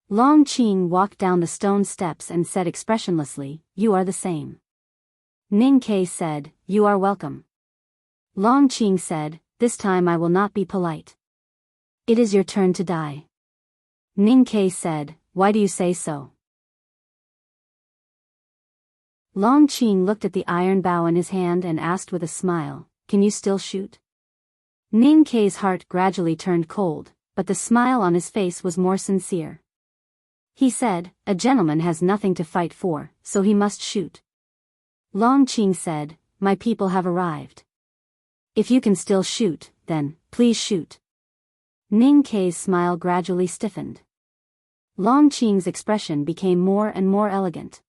Long Qing walked down the stone steps and said expressionlessly, "You are the same." Ning Kai said, "You are welcome." Long Qing said, "This time I will not be polite. It is your turn to die." Ning Kai said, "Why do you say so?" Long Qing looked at the iron bow in his hand and asked with a smile, "Can you still shoot?" Ning Kai's heart gradually turned cold, but the smile on his face was more sincere. He said, "A gentleman has nothing to fight for, so he must shoot." Long Qing said, "My people have arrived. If you can still shoot, then, please shoot." Ning Kei's smile gradually stiffened. Long Qing's expression became more and more elegant.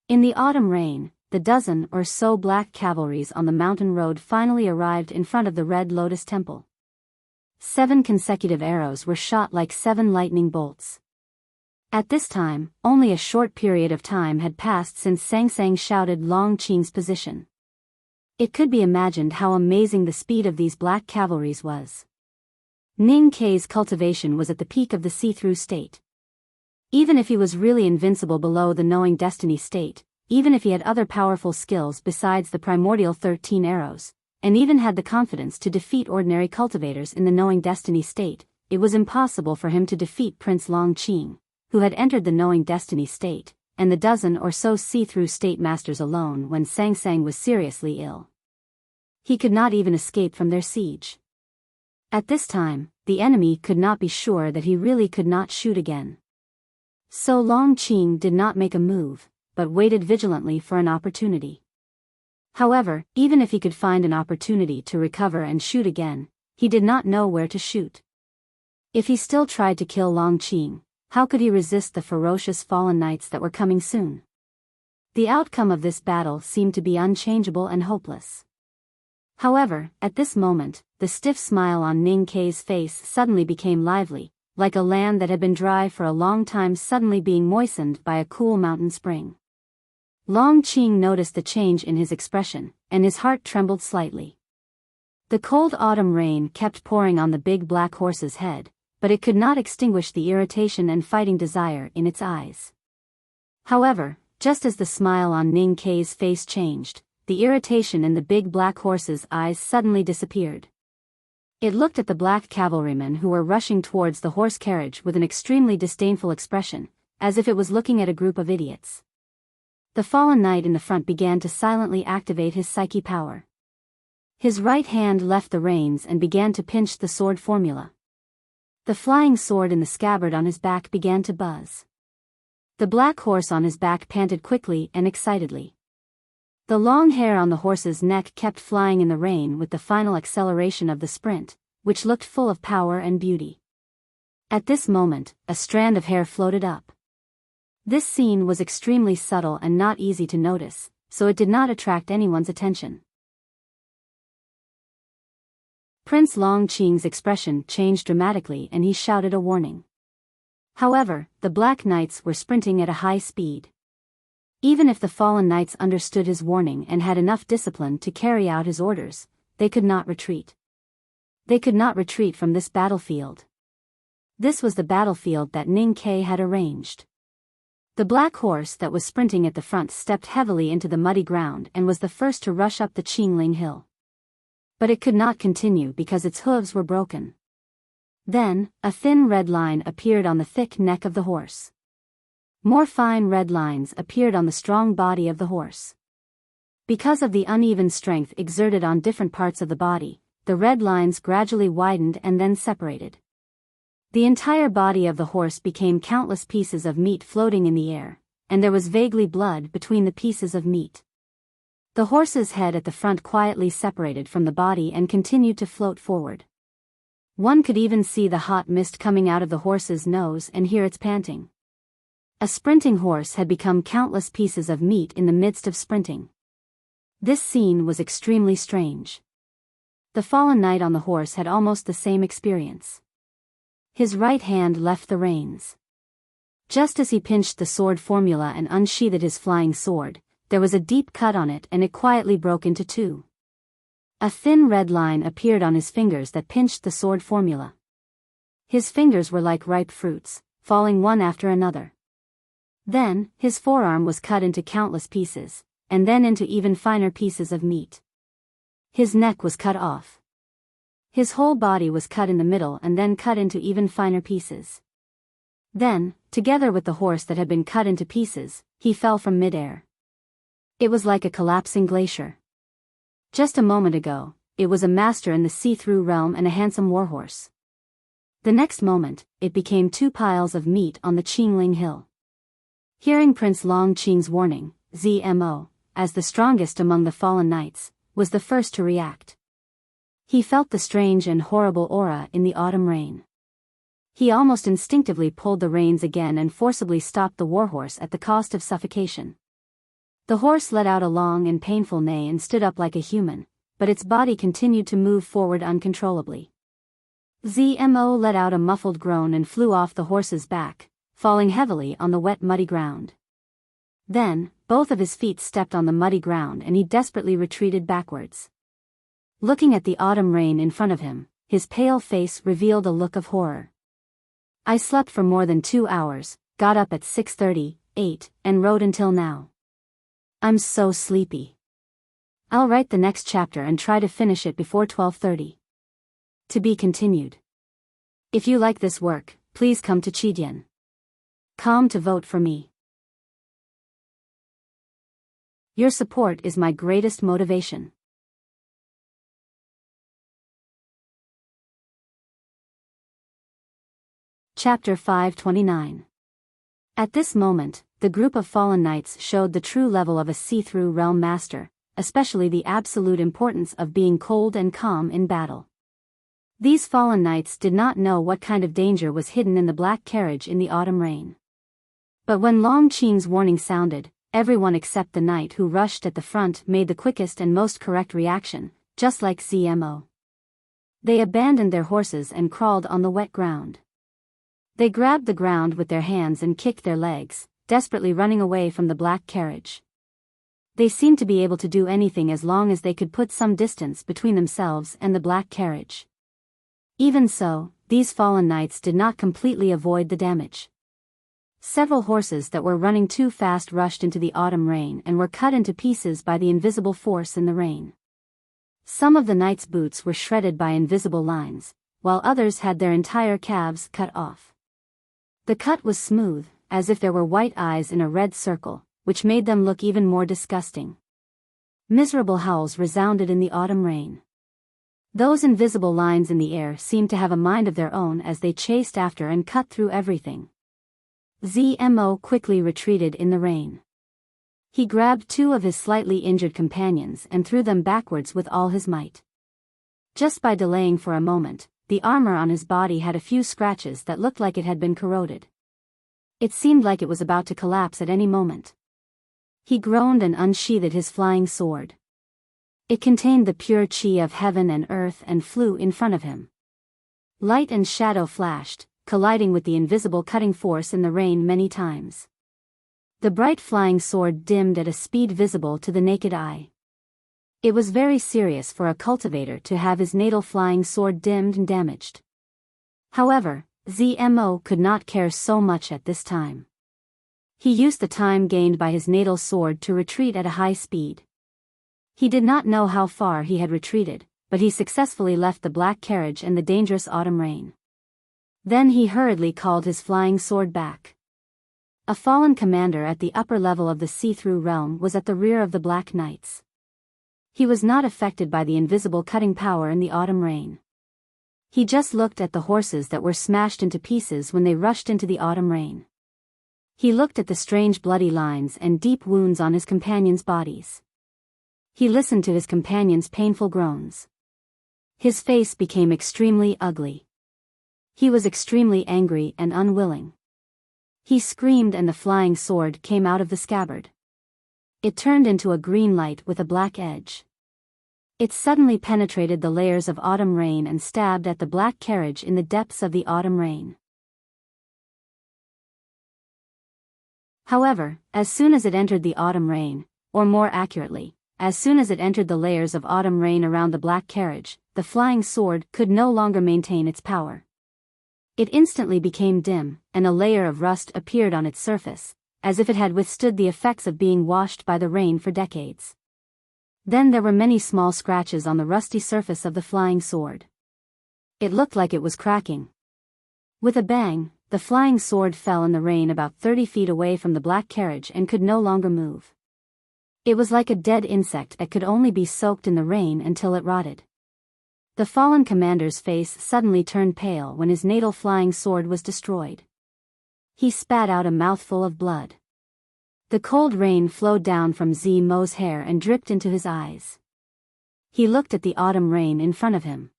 In the autumn rain, the dozen or so black cavalries on the mountain road finally arrived in front of the Red Lotus Temple. 7 consecutive arrows were shot like 7 lightning bolts. At this time, only a short period of time had passed since Sang Sang shouted Long Qing's position. It could be imagined how amazing the speed of these black cavalries was. Ning Kei's cultivation was at the peak of the see-through state. Even if he was really invincible below the knowing destiny state, even if he had other powerful skills besides the primordial 13 arrows, and even had the confidence to defeat ordinary cultivators in the knowing destiny state, it was impossible for him to defeat Prince Long Qing, who had entered the knowing destiny state, and the dozen or so see-through state masters alone when Sang Sang was seriously ill. He could not even escape from their siege. At this time, the enemy could not be sure that he really could not shoot again. So Long Qing did not make a move, but waited vigilantly for an opportunity. However, even if he could find an opportunity to recover and shoot again, he did not know where to shoot. If he still tried to kill Long Qing, how could he resist the ferocious fallen knights that were coming soon? The outcome of this battle seemed to be unchangeable and hopeless. However, at this moment, the stiff smile on Ning Kei's face suddenly became lively, like a land that had been dry for a long time suddenly being moistened by a cool mountain spring. Long Qing noticed the change in his expression, and his heart trembled slightly. The cold autumn rain kept pouring on the big black horse's head, but it could not extinguish the irritation and fighting desire in its eyes. However, just as the smile on Ning Kei's face changed, the irritation in the big black horse's eyes suddenly disappeared. It looked at the black cavalrymen who were rushing towards the horse carriage with an extremely disdainful expression, as if it was looking at a group of idiots. The fallen knight in the front began to silently activate his psyche power. His right hand left the reins and began to pinch the sword formula. The flying sword in the scabbard on his back began to buzz. The black horse on his back panted quickly and excitedly. The long hair on the horse's neck kept flying in the rain with the final acceleration of the sprint, which looked full of power and beauty. At this moment, a strand of hair floated up. This scene was extremely subtle and not easy to notice, so it did not attract anyone's attention. Prince Long Qing's expression changed dramatically and he shouted a warning. However, the black knights were sprinting at a high speed. Even if the fallen knights understood his warning and had enough discipline to carry out his orders, they could not retreat. They could not retreat from this battlefield. This was the battlefield that Ning Kei had arranged. The black horse that was sprinting at the front stepped heavily into the muddy ground and was the first to rush up the Qingling Hill. But it could not continue because its hooves were broken. Then, a thin red line appeared on the thick neck of the horse. More fine red lines appeared on the strong body of the horse. Because of the uneven strength exerted on different parts of the body, the red lines gradually widened and then separated. The entire body of the horse became countless pieces of meat floating in the air, and there was vaguely blood between the pieces of meat. The horse's head at the front quietly separated from the body and continued to float forward. One could even see the hot mist coming out of the horse's nose and hear its panting. A sprinting horse had become countless pieces of meat in the midst of sprinting. This scene was extremely strange. The fallen knight on the horse had almost the same experience. His right hand left the reins. Just as he pinched the sword formula and unsheathed his flying sword, there was a deep cut on it and it quietly broke into two. A thin red line appeared on his fingers that pinched the sword formula. His fingers were like ripe fruits, falling one after another. Then, his forearm was cut into countless pieces, and then into even finer pieces of meat. His neck was cut off. His whole body was cut in the middle and then cut into even finer pieces. Then, together with the horse that had been cut into pieces, he fell from midair. It was like a collapsing glacier. Just a moment ago, it was a master in the see-through realm and a handsome warhorse. The next moment, it became 2 piles of meat on the Qingling hill. Hearing Prince Long Qing's warning, Zmo, as the strongest among the fallen knights, was the first to react. He felt the strange and horrible aura in the autumn rain. He almost instinctively pulled the reins again and forcibly stopped the warhorse at the cost of suffocation. The horse let out a long and painful neigh and stood up like a human, but its body continued to move forward uncontrollably. Zmo let out a muffled groan and flew off the horse's back, falling heavily on the wet muddy ground. Then, both of his feet stepped on the muddy ground and he desperately retreated backwards. Looking at the autumn rain in front of him, his pale face revealed a look of horror. I slept for more than 2 hours, got up at 6:30, ate, and rode until now. I'm so sleepy. I'll write the next chapter and try to finish it before 12:30. To be continued. If you like this work, please come to Chidian.com to vote for me. Your support is my greatest motivation. Chapter 529. At this moment, the group of fallen knights showed the true level of a see-through realm master, especially the absolute importance of being cold and calm in battle. These fallen knights did not know what kind of danger was hidden in the black carriage in the autumn rain. But when Long Qing's warning sounded, everyone except the knight who rushed at the front made the quickest and most correct reaction, just like Zmo. They abandoned their horses and crawled on the wet ground. They grabbed the ground with their hands and kicked their legs, desperately running away from the black carriage. They seemed to be able to do anything as long as they could put some distance between themselves and the black carriage. Even so, these fallen knights did not completely avoid the damage. Several horses that were running too fast rushed into the autumn rain and were cut into pieces by the invisible force in the rain. Some of the knights' boots were shredded by invisible lines, while others had their entire calves cut off. The cut was smooth, as if there were white eyes in a red circle, which made them look even more disgusting. Miserable howls resounded in the autumn rain. Those invisible lines in the air seemed to have a mind of their own as they chased after and cut through everything. Zmo quickly retreated in the rain. He grabbed 2 of his slightly injured companions and threw them backwards with all his might. Just by delaying for a moment, the armor on his body had a few scratches that looked like it had been corroded. It seemed like it was about to collapse at any moment. He groaned and unsheathed his flying sword. It contained the pure chi of heaven and earth and flew in front of him. Light and shadow flashed, colliding with the invisible cutting force in the rain many times. The bright flying sword dimmed at a speed visible to the naked eye. It was very serious for a cultivator to have his natal flying sword dimmed and damaged. However, Zmo could not care so much at this time. He used the time gained by his natal sword to retreat at a high speed. He did not know how far he had retreated, but he successfully left the black carriage and the dangerous autumn rain. Then he hurriedly called his flying sword back. A fallen commander at the upper level of the see-through realm was at the rear of the black knights. He was not affected by the invisible cutting power in the autumn rain. He just looked at the horses that were smashed into pieces when they rushed into the autumn rain. He looked at the strange bloody lines and deep wounds on his companions' bodies. He listened to his companions' painful groans. His face became extremely ugly. He was extremely angry and unwilling. He screamed and the flying sword came out of the scabbard. It turned into a green light with a black edge. It suddenly penetrated the layers of autumn rain and stabbed at the black carriage in the depths of the autumn rain. However, as soon as it entered the autumn rain, or more accurately, as soon as it entered the layers of autumn rain around the black carriage, the flying sword could no longer maintain its power. It instantly became dim, and a layer of rust appeared on its surface, as if it had withstood the effects of being washed by the rain for decades. Then there were many small scratches on the rusty surface of the flying sword. It looked like it was cracking. With a bang, the flying sword fell in the rain about 30 feet away from the black carriage and could no longer move. It was like a dead insect that could only be soaked in the rain until it rotted. The fallen commander's face suddenly turned pale when his natal flying sword was destroyed. He spat out a mouthful of blood. The cold rain flowed down from Zimo's hair and dripped into his eyes. He looked at the autumn rain in front of him.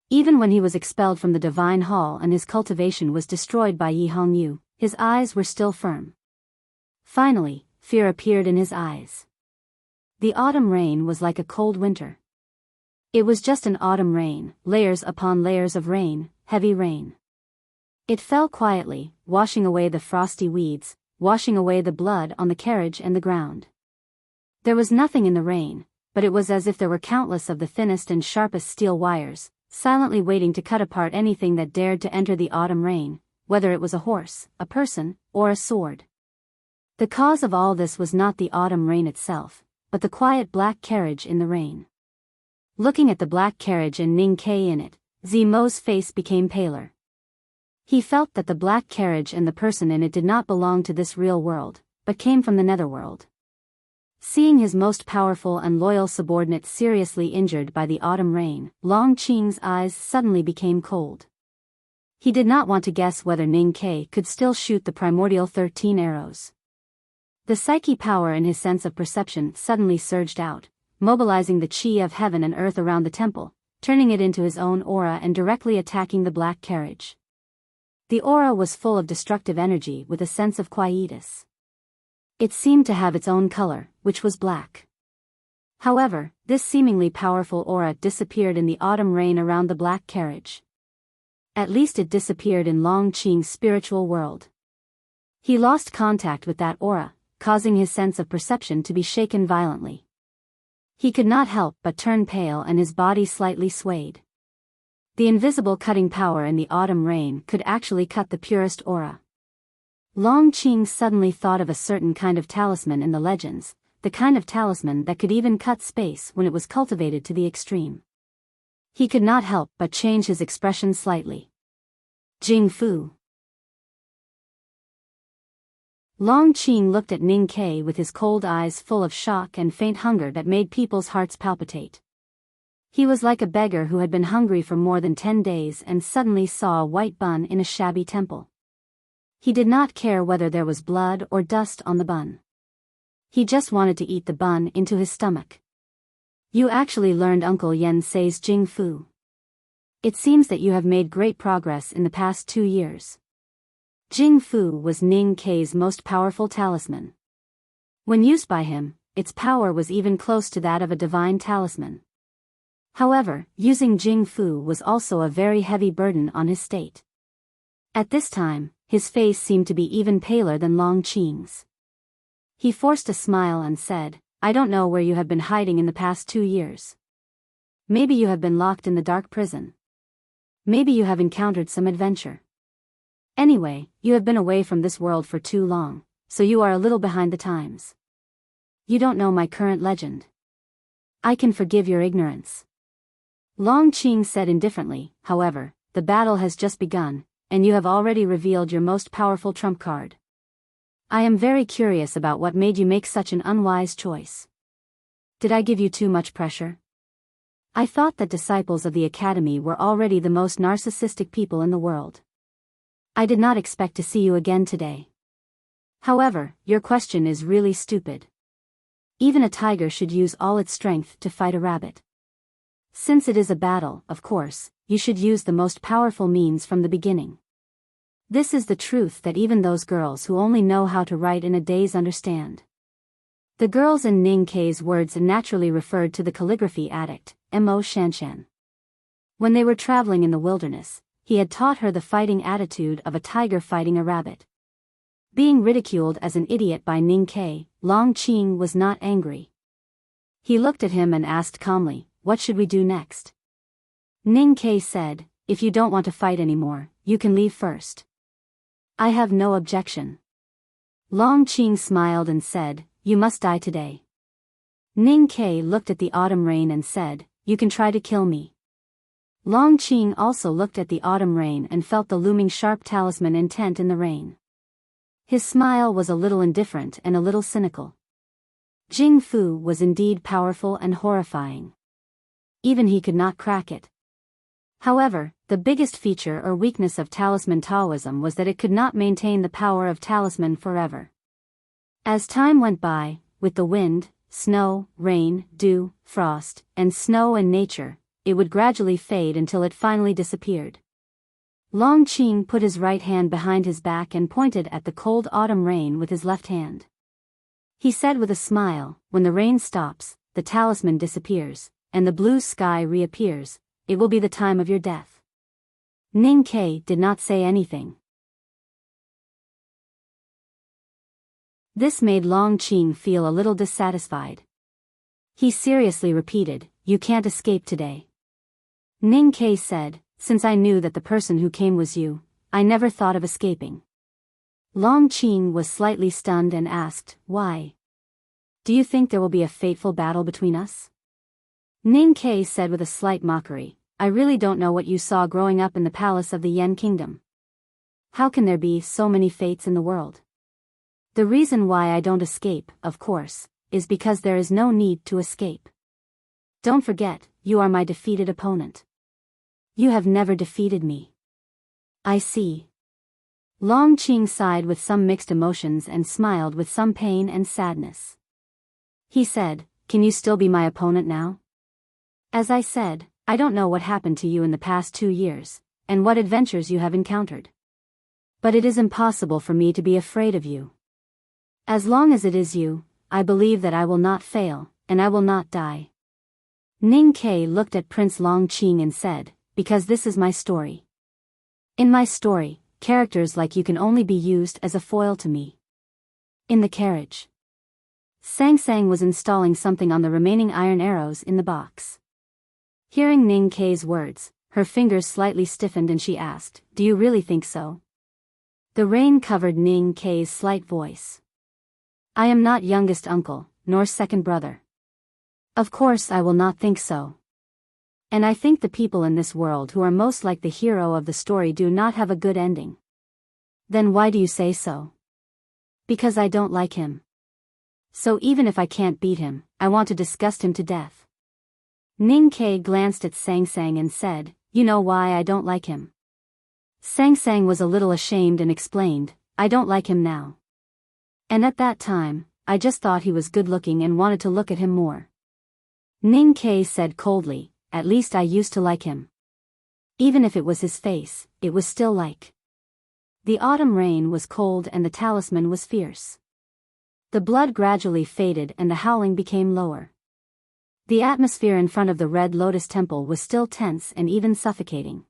Even when he was expelled from the divine hall and his cultivation was destroyed by Yi Hongyu, his eyes were still firm. Finally, fear appeared in his eyes. The autumn rain was like a cold winter. It was just an autumn rain, layers upon layers of rain, heavy rain. It fell quietly, washing away the frosty weeds, washing away the blood on the carriage and the ground. There was nothing in the rain, but it was as if there were countless of the thinnest and sharpest steel wires, silently waiting to cut apart anything that dared to enter the autumn rain, whether it was a horse, a person, or a sword. The cause of all this was not the autumn rain itself, but the quiet black carriage in the rain. Looking at the black carriage and Ning Kai in it, Zimo's face became paler. He felt that the black carriage and the person in it did not belong to this real world, but came from the netherworld. Seeing his most powerful and loyal subordinate seriously injured by the autumn rain, Long Qing's eyes suddenly became cold. He did not want to guess whether Ning Kai could still shoot the primordial 13 arrows. The psyche power in his sense of perception suddenly surged out, mobilizing the chi of heaven and earth around the temple, turning it into his own aura and directly attacking the black carriage. The aura was full of destructive energy with a sense of quietus. It seemed to have its own color, which was black. However, this seemingly powerful aura disappeared in the autumn rain around the black carriage. At least it disappeared in Long Qing's spiritual world. He lost contact with that aura, causing his sense of perception to be shaken violently. He could not help but turn pale and his body slightly swayed. The invisible cutting power in the autumn rain could actually cut the purest aura. Long Qing suddenly thought of a certain kind of talisman in the legends, the kind of talisman that could even cut space when it was cultivated to the extreme. He could not help but change his expression slightly. Jing Fu. Long Qing looked at Ning Kai with his cold eyes full of shock and faint hunger that made people's hearts palpitate. He was like a beggar who had been hungry for more than 10 days and suddenly saw a white bun in a shabby temple. He did not care whether there was blood or dust on the bun. He just wanted to eat the bun into his stomach. You actually learned Uncle Yen say's Jing Fu. It seems that you have made great progress in the past 2 years. Jing Fu was Ning Kai's most powerful talisman. When used by him, its power was even close to that of a divine talisman. However, using Jing Fu was also a very heavy burden on his state. At this time, his face seemed to be even paler than Long Qing's. He forced a smile and said, "I don't know where you have been hiding in the past 2 years. Maybe you have been locked in the dark prison. Maybe you have encountered some adventure. Anyway, you have been away from this world for too long, so you are a little behind the times. You don't know my current legend. I can forgive your ignorance." Long Qing said indifferently, "However, the battle has just begun, and you have already revealed your most powerful trump card. I am very curious about what made you make such an unwise choice. Did I give you too much pressure? I thought that disciples of the academy were already the most narcissistic people in the world. I did not expect to see you again today. However, your question is really stupid. Even a tiger should use all its strength to fight a rabbit. Since it is a battle, of course, you should use the most powerful means from the beginning. This is the truth that even those girls who only know how to write in a daze understand." The girls in Ning Kai's words naturally referred to the calligraphy addict, Mo Shanshan. When they were traveling in the wilderness, he had taught her the fighting attitude of a tiger fighting a rabbit. Being ridiculed as an idiot by Ning Kai, Long Qing was not angry. He looked at him and asked calmly, "What should we do next?" Ning Kai said, "If you don't want to fight anymore, you can leave first." "I have no objection." Long Qing smiled and said, "You must die today." Ning Kai looked at the autumn rain and said, "You can try to kill me." Long Qing also looked at the autumn rain and felt the looming sharp talisman intent in the rain. His smile was a little indifferent and a little cynical. Jing Fu was indeed powerful and horrifying. Even he could not crack it, However, the biggest feature or weakness of talisman Taoism was that it could not maintain the power of talisman forever. As time went by, with the wind, snow, rain, dew, frost, and snow and nature, it would gradually fade until it finally disappeared. Long Qing put his right hand behind his back and pointed at the cold autumn rain with his left hand. He said with a smile, "When the rain stops, the talisman disappears, and the blue sky reappears. It will be the time of your death." Ning Ke did not say anything. This made Long Qing feel a little dissatisfied. He seriously repeated, "You can't escape today." Ning Ke said, "Since I knew that the person who came was you, I never thought of escaping." Long Qing was slightly stunned and asked, "Why? Do you think there will be a fateful battle between us?" Ning Ke said with a slight mockery, "I really don't know what you saw growing up in the palace of the Yen Kingdom. How can there be so many fates in the world? The reason why I don't escape, of course, is because there is no need to escape. Don't forget, you are my defeated opponent. You have never defeated me." "I see." Long Qing sighed with some mixed emotions and smiled with some pain and sadness. He said, "Can you still be my opponent now? As I said, I don't know what happened to you in the past 2 years, and what adventures you have encountered. But it is impossible for me to be afraid of you. As long as it is you, I believe that I will not fail, and I will not die." Ning Ke looked at Prince Long Qing and said, "Because this is my story. In my story, characters like you can only be used as a foil to me." In the carriage, Sang Sang was installing something on the remaining iron arrows in the box. Hearing Ning Ke's words, her fingers slightly stiffened and she asked, "Do you really think so?" The rain covered Ning Ke's slight voice. "I am not youngest uncle, nor second brother. Of course I will not think so. And I think the people in this world who are most like the hero of the story do not have a good ending." "Then why do you say so?" "Because I don't like him. So even if I can't beat him, I want to disgust him to death." Ning Ke glanced at Sang Sang and said, "You know why I don't like him?" Sang Sang was a little ashamed and explained, "I don't like him now. And at that time, I just thought he was good-looking and wanted to look at him more." Ning Ke said coldly, "At least I used to like him. Even if it was his face, it was still like." The autumn rain was cold and the talisman was fierce. The blood gradually faded and the howling became lower. The atmosphere in front of the Red Lotus Temple was still tense and even suffocating.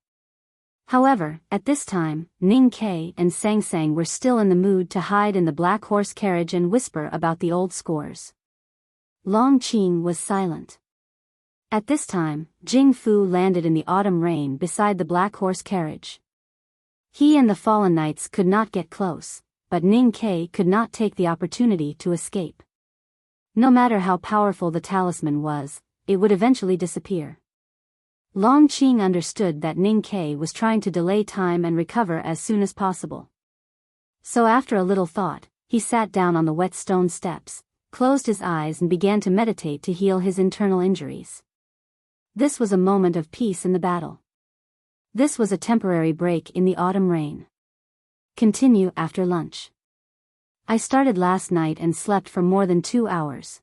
However, at this time, Ning Ke and Sang Sang were still in the mood to hide in the black horse carriage and whisper about the old scores. Long Qing was silent. At this time, Jing Fu landed in the autumn rain beside the black horse carriage. He and the fallen knights could not get close, but Ning Ke could not take the opportunity to escape. No matter how powerful the talisman was, it would eventually disappear. Long Qing understood that Ning Ke was trying to delay time and recover as soon as possible. So after a little thought, he sat down on the wet stone steps, closed his eyes and began to meditate to heal his internal injuries. This was a moment of peace in the battle. This was a temporary break in the autumn rain. Continue after lunch. I started last night and slept for more than 2 hours.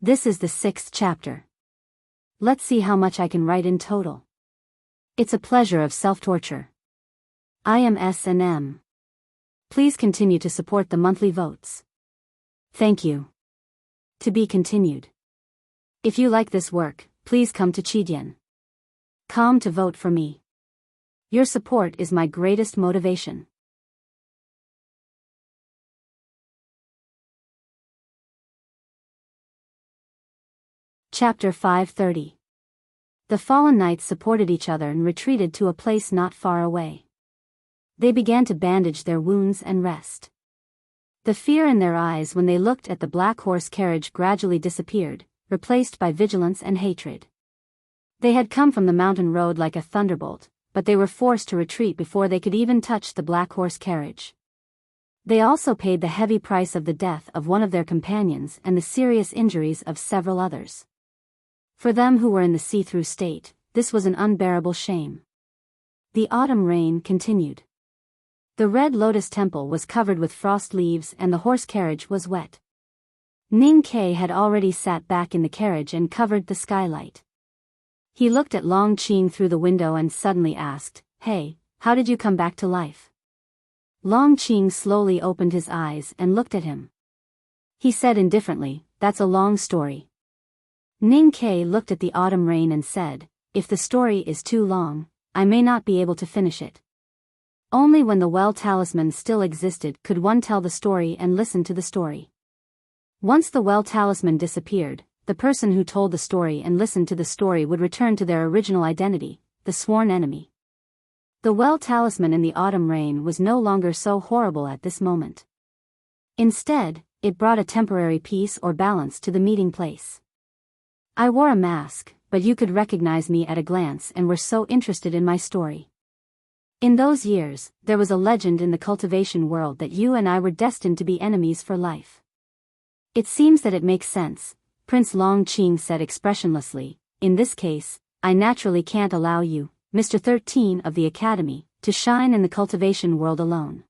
This is the 6th chapter. Let's see how much I can write in total. It's a pleasure of self-torture. I am S&M. Please continue to support the monthly votes. Thank you. To be continued. If you like this work, please come to Chidien.com to vote for me. Your support is my greatest motivation. Chapter 530. The fallen knights supported each other and retreated to a place not far away. They began to bandage their wounds and rest. The fear in their eyes when they looked at the black horse carriage gradually disappeared, replaced by vigilance and hatred. They had come from the mountain road like a thunderbolt, but they were forced to retreat before they could even touch the black horse carriage. They also paid the heavy price of the death of one of their companions and the serious injuries of several others. For them who were in the see-through state, this was an unbearable shame. The autumn rain continued. The Red Lotus Temple was covered with frost leaves and the horse carriage was wet. Ning Ke had already sat back in the carriage and covered the skylight. He looked at Long Qing through the window and suddenly asked, "Hey, how did you come back to life?" Long Qing slowly opened his eyes and looked at him. He said indifferently, "That's a long story." Ning Ke looked at the autumn rain and said, "If the story is too long, I may not be able to finish it. Only when the well talisman still existed could one tell the story and listen to the story. Once the well talisman disappeared, the person who told the story and listened to the story would return to their original identity, the sworn enemy." The well talisman in the autumn rain was no longer so horrible at this moment. Instead, it brought a temporary peace or balance to the meeting place. I wore a mask, but you could recognize me at a glance and were so interested in my story. In those years, there was a legend in the cultivation world that you and I were destined to be enemies for life. It seems that it makes sense, Prince Long Qing said expressionlessly. In this case, I naturally can't allow you, Mr. 13 of the Academy, to shine in the cultivation world alone.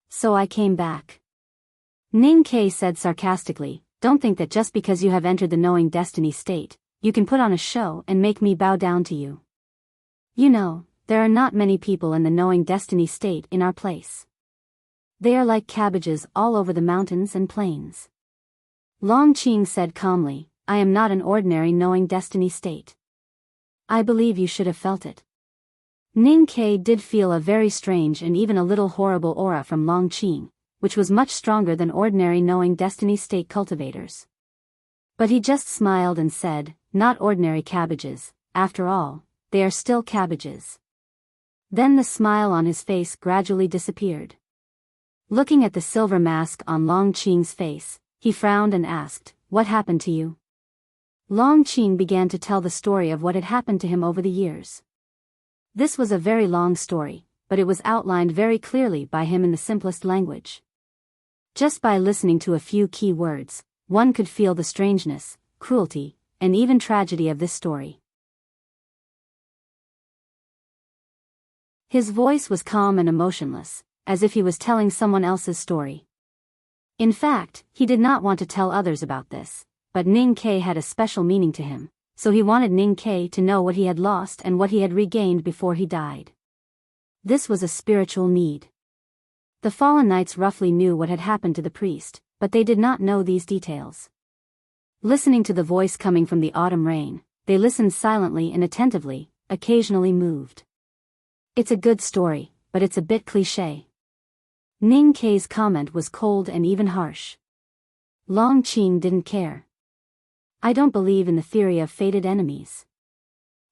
So I came back. Ning Ke said sarcastically, "Don't think that just because you have entered the knowing destiny state, you can put on a show and make me bow down to you. You know, there are not many people in the knowing destiny state in our place. They are like cabbages all over the mountains and plains." Long Qing said calmly, "I am not an ordinary knowing destiny state. I believe you should have felt it." Ning Ke did feel a very strange and even a little horrible aura from Long Qing, which was much stronger than ordinary knowing destiny state cultivators. But he just smiled and said, "Not ordinary cabbages, after all, they are still cabbages." Then the smile on his face gradually disappeared. Looking at the silver mask on Long Qing's face, he frowned and asked, "What happened to you?" Long Qing began to tell the story of what had happened to him over the years. This was a very long story, but it was outlined very clearly by him in the simplest language. Just by listening to a few key words, one could feel the strangeness, cruelty, and even tragedy of this story. His voice was calm and emotionless, as if he was telling someone else's story. In fact, he did not want to tell others about this, but Ning Ke had a special meaning to him, so he wanted Ning Ke to know what he had lost and what he had regained before he died. This was a spiritual need. The fallen knights roughly knew what had happened to the priest, but they did not know these details. Listening to the voice coming from the autumn rain, they listened silently and attentively, occasionally moved. "It's a good story, but it's a bit cliché." Ning Ke's comment was cold and even harsh. Long Qing didn't care. "I don't believe in the theory of fated enemies.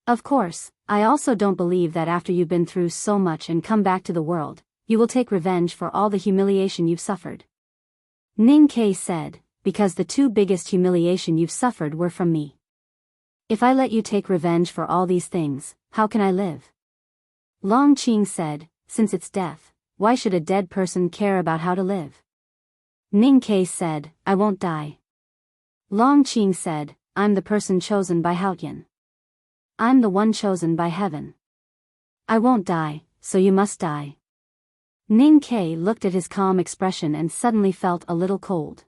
Of course, I also don't believe that after you've been through so much and come back to the world, you will take revenge for all the humiliation you've suffered." Ning Ke said, "Because the two biggest humiliation you've suffered were from me. If I let you take revenge for all these things, how can I live?" Long Qing said, "Since it's death, why should a dead person care about how to live?" Ning Ke said, "I won't die." Long Qing said, "I'm the person chosen by Haotian. I'm the one chosen by heaven. I won't die, so you must die." Ning Ke looked at his calm expression and suddenly felt a little cold.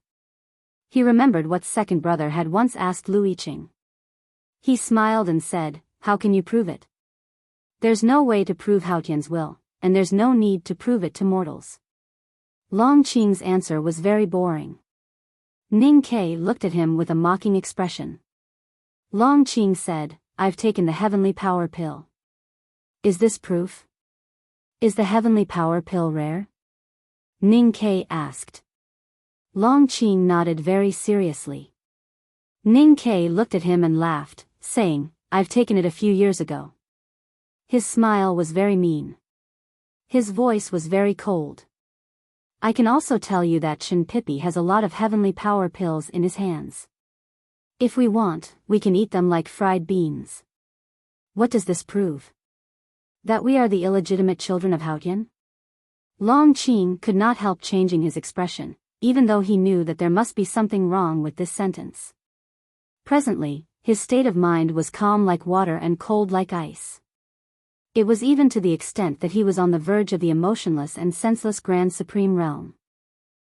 He remembered what second brother had once asked Lu Yiqing. He smiled and said, "How can you prove it?" "There's no way to prove Haotian's will, and there's no need to prove it to mortals." Long Qing's answer was very boring. Ning Ke looked at him with a mocking expression. Long Qing said, "I've taken the heavenly power pill." "Is this proof? Is the heavenly power pill rare?" Ning Ke asked. Long Qing nodded very seriously. Ning Ke looked at him and laughed, saying, "I've taken it a few years ago." His smile was very mean. His voice was very cold. "I can also tell you that Shin Pippi has a lot of heavenly power pills in his hands. If we want, we can eat them like fried beans." "What does this prove? That we are the illegitimate children of Haotian?" Long Qing could not help changing his expression, even though he knew that there must be something wrong with this sentence. Presently, his state of mind was calm like water and cold like ice. It was even to the extent that he was on the verge of the emotionless and senseless Grand Supreme realm.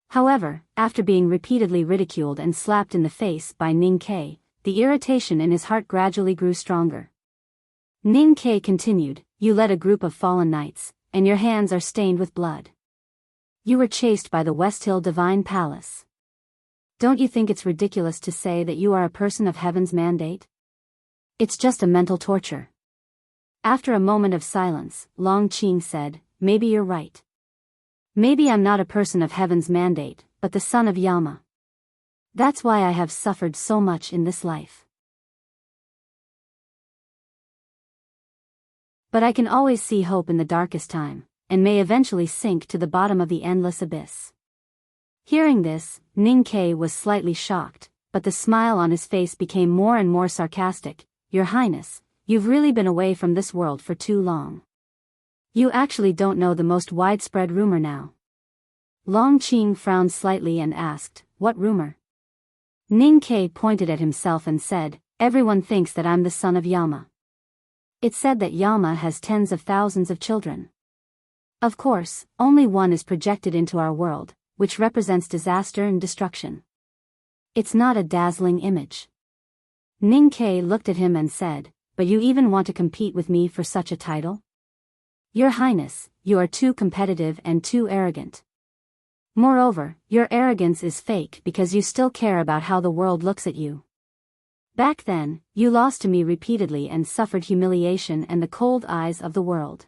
However, after being repeatedly ridiculed and slapped in the face by Ning Ke, the irritation in his heart gradually grew stronger. Ning Ke continued, "You led a group of fallen knights, and your hands are stained with blood. You were chased by the West Hill Divine Palace. Don't you think it's ridiculous to say that you are a person of heaven's mandate? It's just a mental torture." After a moment of silence, Long Qing said, "Maybe you're right. Maybe I'm not a person of heaven's mandate, but the son of Yama. That's why I have suffered so much in this life. But I can always see hope in the darkest time, and may eventually sink to the bottom of the endless abyss." Hearing this, Ning Ke was slightly shocked, but the smile on his face became more and more sarcastic. "Your Highness, you've really been away from this world for too long. You actually don't know the most widespread rumor now." Long Qing frowned slightly and asked, "What rumor?" Ning Ke pointed at himself and said, "Everyone thinks that I'm the son of Yama. It's said that Yama has tens of thousands of children. Of course, only one is projected into our world, which represents disaster and destruction. It's not a dazzling image." Ning Ke looked at him and said, "But you even want to compete with me for such a title? Your Highness, you are too competitive and too arrogant. Moreover, your arrogance is fake because you still care about how the world looks at you. Back then, you lost to me repeatedly and suffered humiliation and the cold eyes of the world.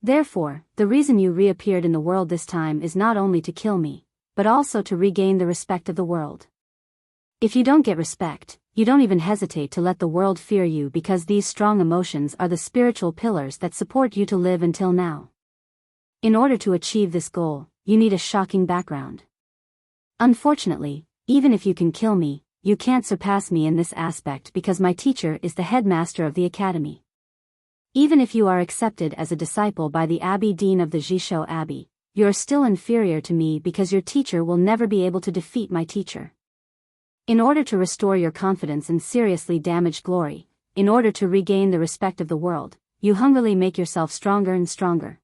Therefore, the reason you reappeared in the world this time is not only to kill me, but also to regain the respect of the world. If you don't get respect, you don't even hesitate to let the world fear you because these strong emotions are the spiritual pillars that support you to live until now. In order to achieve this goal, you need a shocking background. Unfortunately, even if you can kill me, you can't surpass me in this aspect because my teacher is the headmaster of the academy. Even if you are accepted as a disciple by the Abbey Dean of the Jishou Abbey, you are still inferior to me because your teacher will never be able to defeat my teacher. In order to restore your confidence and seriously damaged glory, in order to regain the respect of the world, you hungrily make yourself stronger and stronger.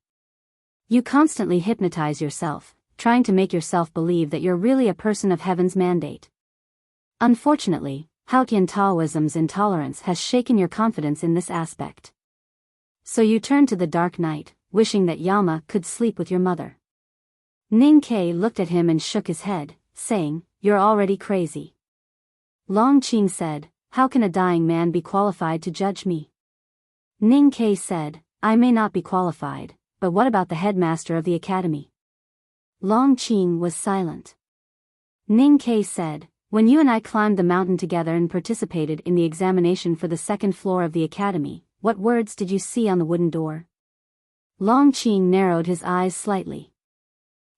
You constantly hypnotize yourself, trying to make yourself believe that you're really a person of heaven's mandate. Unfortunately, Haotian Taoism's intolerance has shaken your confidence in this aspect. So you turn to the dark night, wishing that Yama could sleep with your mother." Ning Ke looked at him and shook his head, saying, "You're already crazy." Long Qing said, "How can a dying man be qualified to judge me?" Ning Ke said, "I may not be qualified, but what about the headmaster of the academy?" Long Qing was silent. Ning Ke said, "When you and I climbed the mountain together and participated in the examination for the second floor of the academy, what words did you see on the wooden door?" Long Qing narrowed his eyes slightly.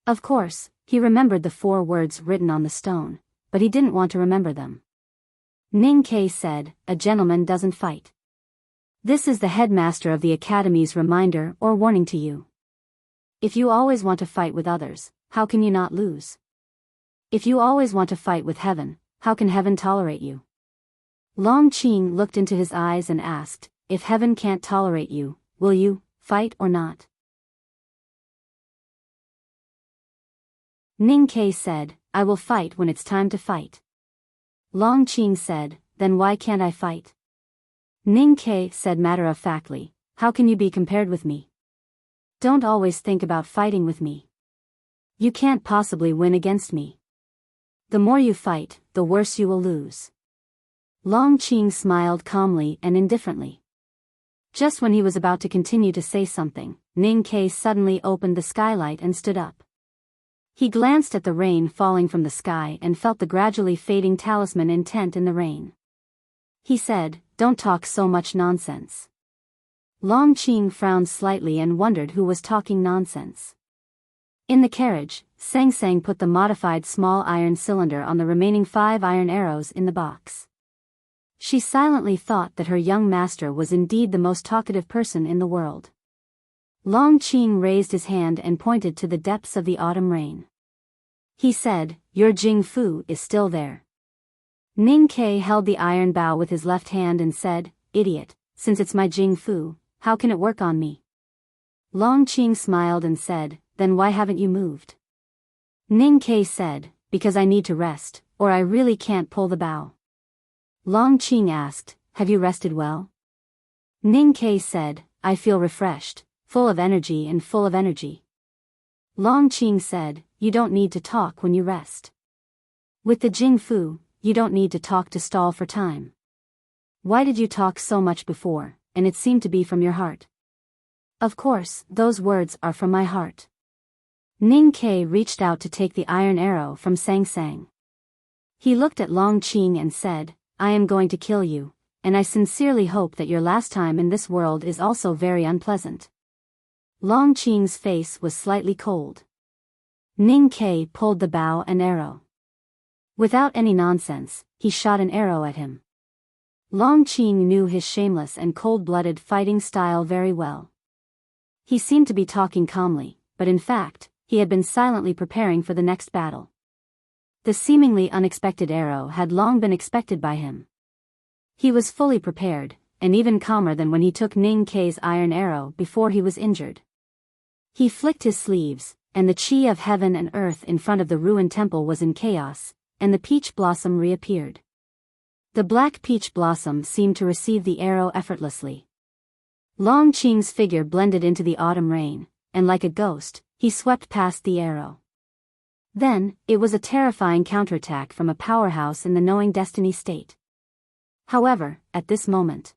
Of course, he remembered the 4 words written on the stone, but he didn't want to remember them. Ning Ke said, "A gentleman doesn't fight. This is the headmaster of the academy's reminder or warning to you. If you always want to fight with others, how can you not lose? If you always want to fight with heaven, how can heaven tolerate you?" Long Qing looked into his eyes and asked, "If heaven can't tolerate you, will you fight or not?" Ning Ke said, "I will fight when it's time to fight." Long Qing said, "Then why can't I fight?" Ning Ke said matter-of-factly, "How can you be compared with me? Don't always think about fighting with me. You can't possibly win against me. The more you fight, the worse you will lose." Long Qing smiled calmly and indifferently. Just when he was about to continue to say something, Ning Ke suddenly opened the skylight and stood up. He glanced at the rain falling from the sky and felt the gradually fading talisman intent in the rain. He said, "Don't talk so much nonsense." Long Qing frowned slightly and wondered who was talking nonsense. In the carriage, Sang Sang put the modified small iron cylinder on the remaining 5 iron arrows in the box. She silently thought that her young master was indeed the most talkative person in the world. Long Qing raised his hand and pointed to the depths of the autumn rain. He said, "Your Jing Fu is still there. Ning Ke held the iron bow with his left hand and said, "Idiot, since it's my Jing Fu, how can it work on me?" Long Qing smiled and said, "Then why haven't you moved?" Ning Ke said, "Because I need to rest, or I really can't pull the bow." Long Qing asked, "Have you rested well?" Ning Ke said, "I feel refreshed, full of energy and full of energy." Long Qing said, "You don't need to talk when you rest. With the Jing Fu, you don't need to talk to stall for time. Why did you talk so much before, and it seemed to be from your heart?" "Of course, those words are from my heart." Ning Ke reached out to take the iron arrow from Sang Sang. He looked at Long Qing and said, "I am going to kill you, and I sincerely hope that your last time in this world is also very unpleasant." Long Qing's face was slightly cold. Ning Ke pulled the bow and arrow. Without any nonsense, he shot an arrow at him. Long Qing knew his shameless and cold-blooded fighting style very well. He seemed to be talking calmly, but in fact, he had been silently preparing for the next battle. The seemingly unexpected arrow had long been expected by him. He was fully prepared, and even calmer than when he took Ning Ke's iron arrow before he was injured. He flicked his sleeves, and the chi of heaven and earth in front of the ruined temple was in chaos, and the peach blossom reappeared. The black peach blossom seemed to receive the arrow effortlessly. Long Qing's figure blended into the autumn rain, and like a ghost, he swept past the arrow. Then, it was a terrifying counterattack from a powerhouse in the knowing destiny state. However, at this moment,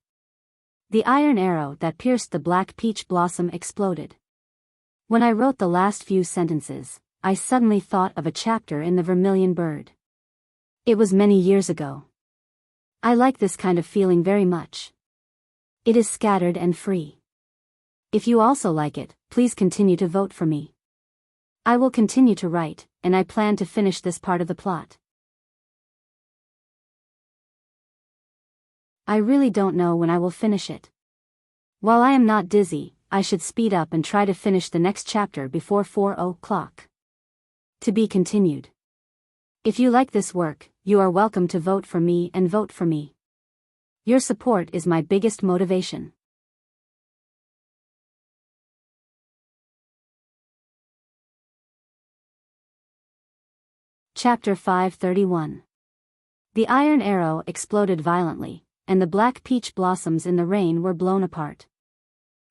the iron arrow that pierced the black peach blossom exploded. When I wrote the last few sentences, I suddenly thought of a chapter in The Vermilion Bird. It was many years ago. I like this kind of feeling very much. It is scattered and free. If you also like it, please continue to vote for me. I will continue to write, and I plan to finish this part of the plot. I really don't know when I will finish it. While I am not dizzy, I should speed up and try to finish the next chapter before 4 o'clock. To be continued. If you like this work, you are welcome to vote for me and vote for me. Your support is my biggest motivation. Chapter 531. The iron arrow exploded violently, and the black peach blossoms in the rain were blown apart.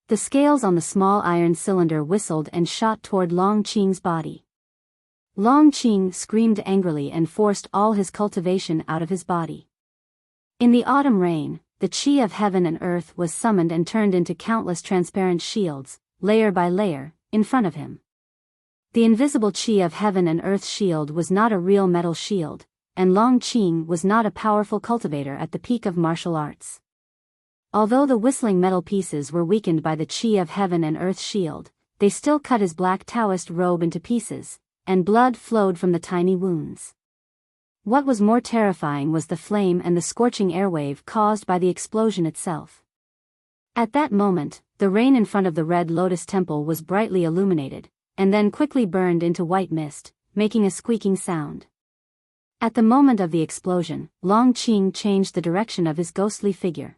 The scales on the small iron cylinder whistled and shot toward Long Qing's body. Long Qing screamed angrily and forced all his cultivation out of his body. In the autumn rain, the chi of heaven and earth was summoned and turned into countless transparent shields, layer by layer, in front of him. The invisible chi of heaven and earth's shield was not a real metal shield, and Long Qing was not a powerful cultivator at the peak of martial arts. Although the whistling metal pieces were weakened by the chi of heaven and earth's shield, they still cut his black Taoist robe into pieces, and blood flowed from the tiny wounds. What was more terrifying was the flame and the scorching airwave caused by the explosion itself. At that moment, the rain in front of the Red Lotus Temple was brightly illuminated, and then quickly burned into white mist, making a squeaking sound. At the moment of the explosion, Long Qing changed the direction of his ghostly figure.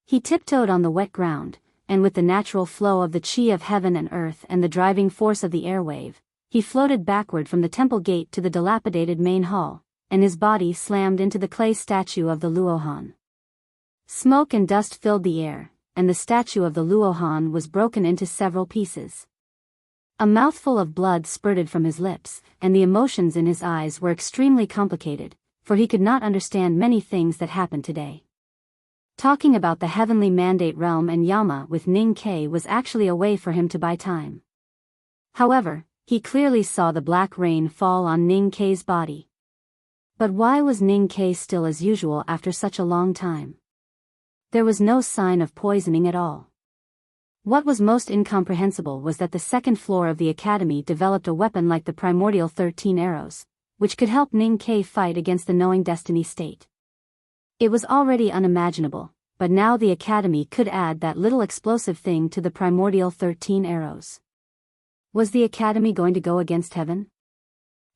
He tiptoed on the wet ground, and with the natural flow of the chi of heaven and earth and the driving force of the airwave, he floated backward from the temple gate to the dilapidated main hall, and his body slammed into the clay statue of the Luohan. Smoke and dust filled the air, and the statue of the Luohan was broken into several pieces. A mouthful of blood spurted from his lips, and the emotions in his eyes were extremely complicated, for he could not understand many things that happened today. Talking about the heavenly mandate realm and Yama with Ning Ke was actually a way for him to buy time. However, he clearly saw the black rain fall on Ning Ke's body. But why was Ning Ke still as usual after such a long time? There was no sign of poisoning at all. What was most incomprehensible was that the second floor of the academy developed a weapon like the primordial 13 arrows, which could help Ning Ke fight against the knowing destiny state. It was already unimaginable, but now the academy could add that little explosive thing to the primordial 13 arrows. Was the academy going to go against heaven?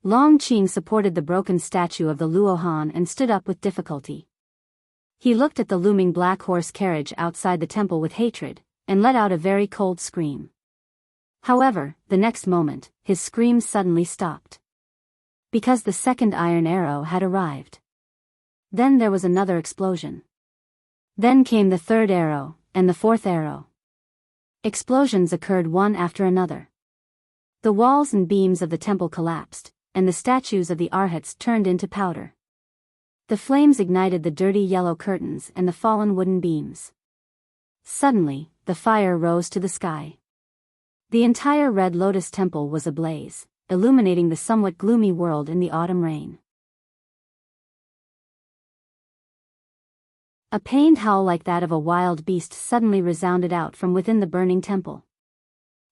Long Qing supported the broken statue of the Luohan and stood up with difficulty. He looked at the looming black horse carriage outside the temple with hatred, and let out a very cold scream. However, the next moment, his scream suddenly stopped. Because the second iron arrow had arrived. Then there was another explosion. Then came the third arrow, and the fourth arrow. Explosions occurred one after another. The walls and beams of the temple collapsed, and the statues of the arhats turned into powder. The flames ignited the dirty yellow curtains and the fallen wooden beams. Suddenly, the fire rose to the sky. The entire Red Lotus Temple was ablaze, illuminating the somewhat gloomy world in the autumn rain. A pained howl like that of a wild beast suddenly resounded out from within the burning temple.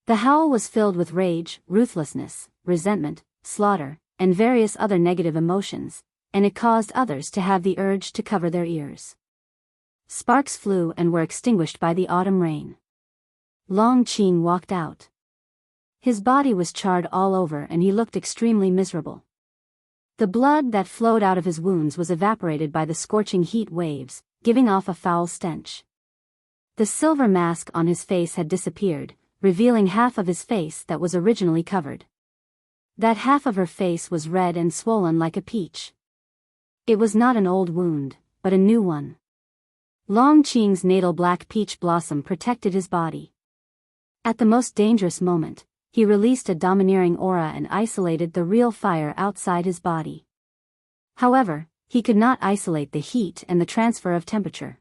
The howl was filled with rage, ruthlessness, resentment, slaughter, and various other negative emotions, and it caused others to have the urge to cover their ears. Sparks flew and were extinguished by the autumn rain. Long Qing walked out. His body was charred all over and he looked extremely miserable. The blood that flowed out of his wounds was evaporated by the scorching heat waves, giving off a foul stench. The silver mask on his face had disappeared, revealing half of his face that was originally covered. That half of her face was red and swollen like a peach. It was not an old wound, but a new one. Long Qing's natal black peach blossom protected his body. At the most dangerous moment, he released a domineering aura and isolated the real fire outside his body. However, he could not isolate the heat and the transfer of temperature.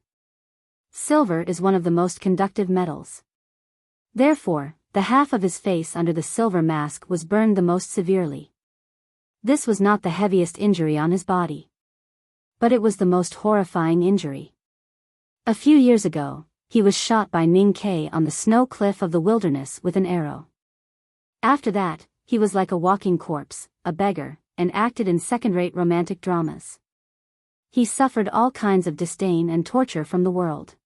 Silver is one of the most conductive metals. Therefore, the half of his face under the silver mask was burned the most severely. This was not the heaviest injury on his body. But it was the most horrifying injury. A few years ago, he was shot by Ning Ke on the snow cliff of the wilderness with an arrow. After that, he was like a walking corpse, a beggar, and acted in second-rate romantic dramas. He suffered all kinds of disdain and torture from the world.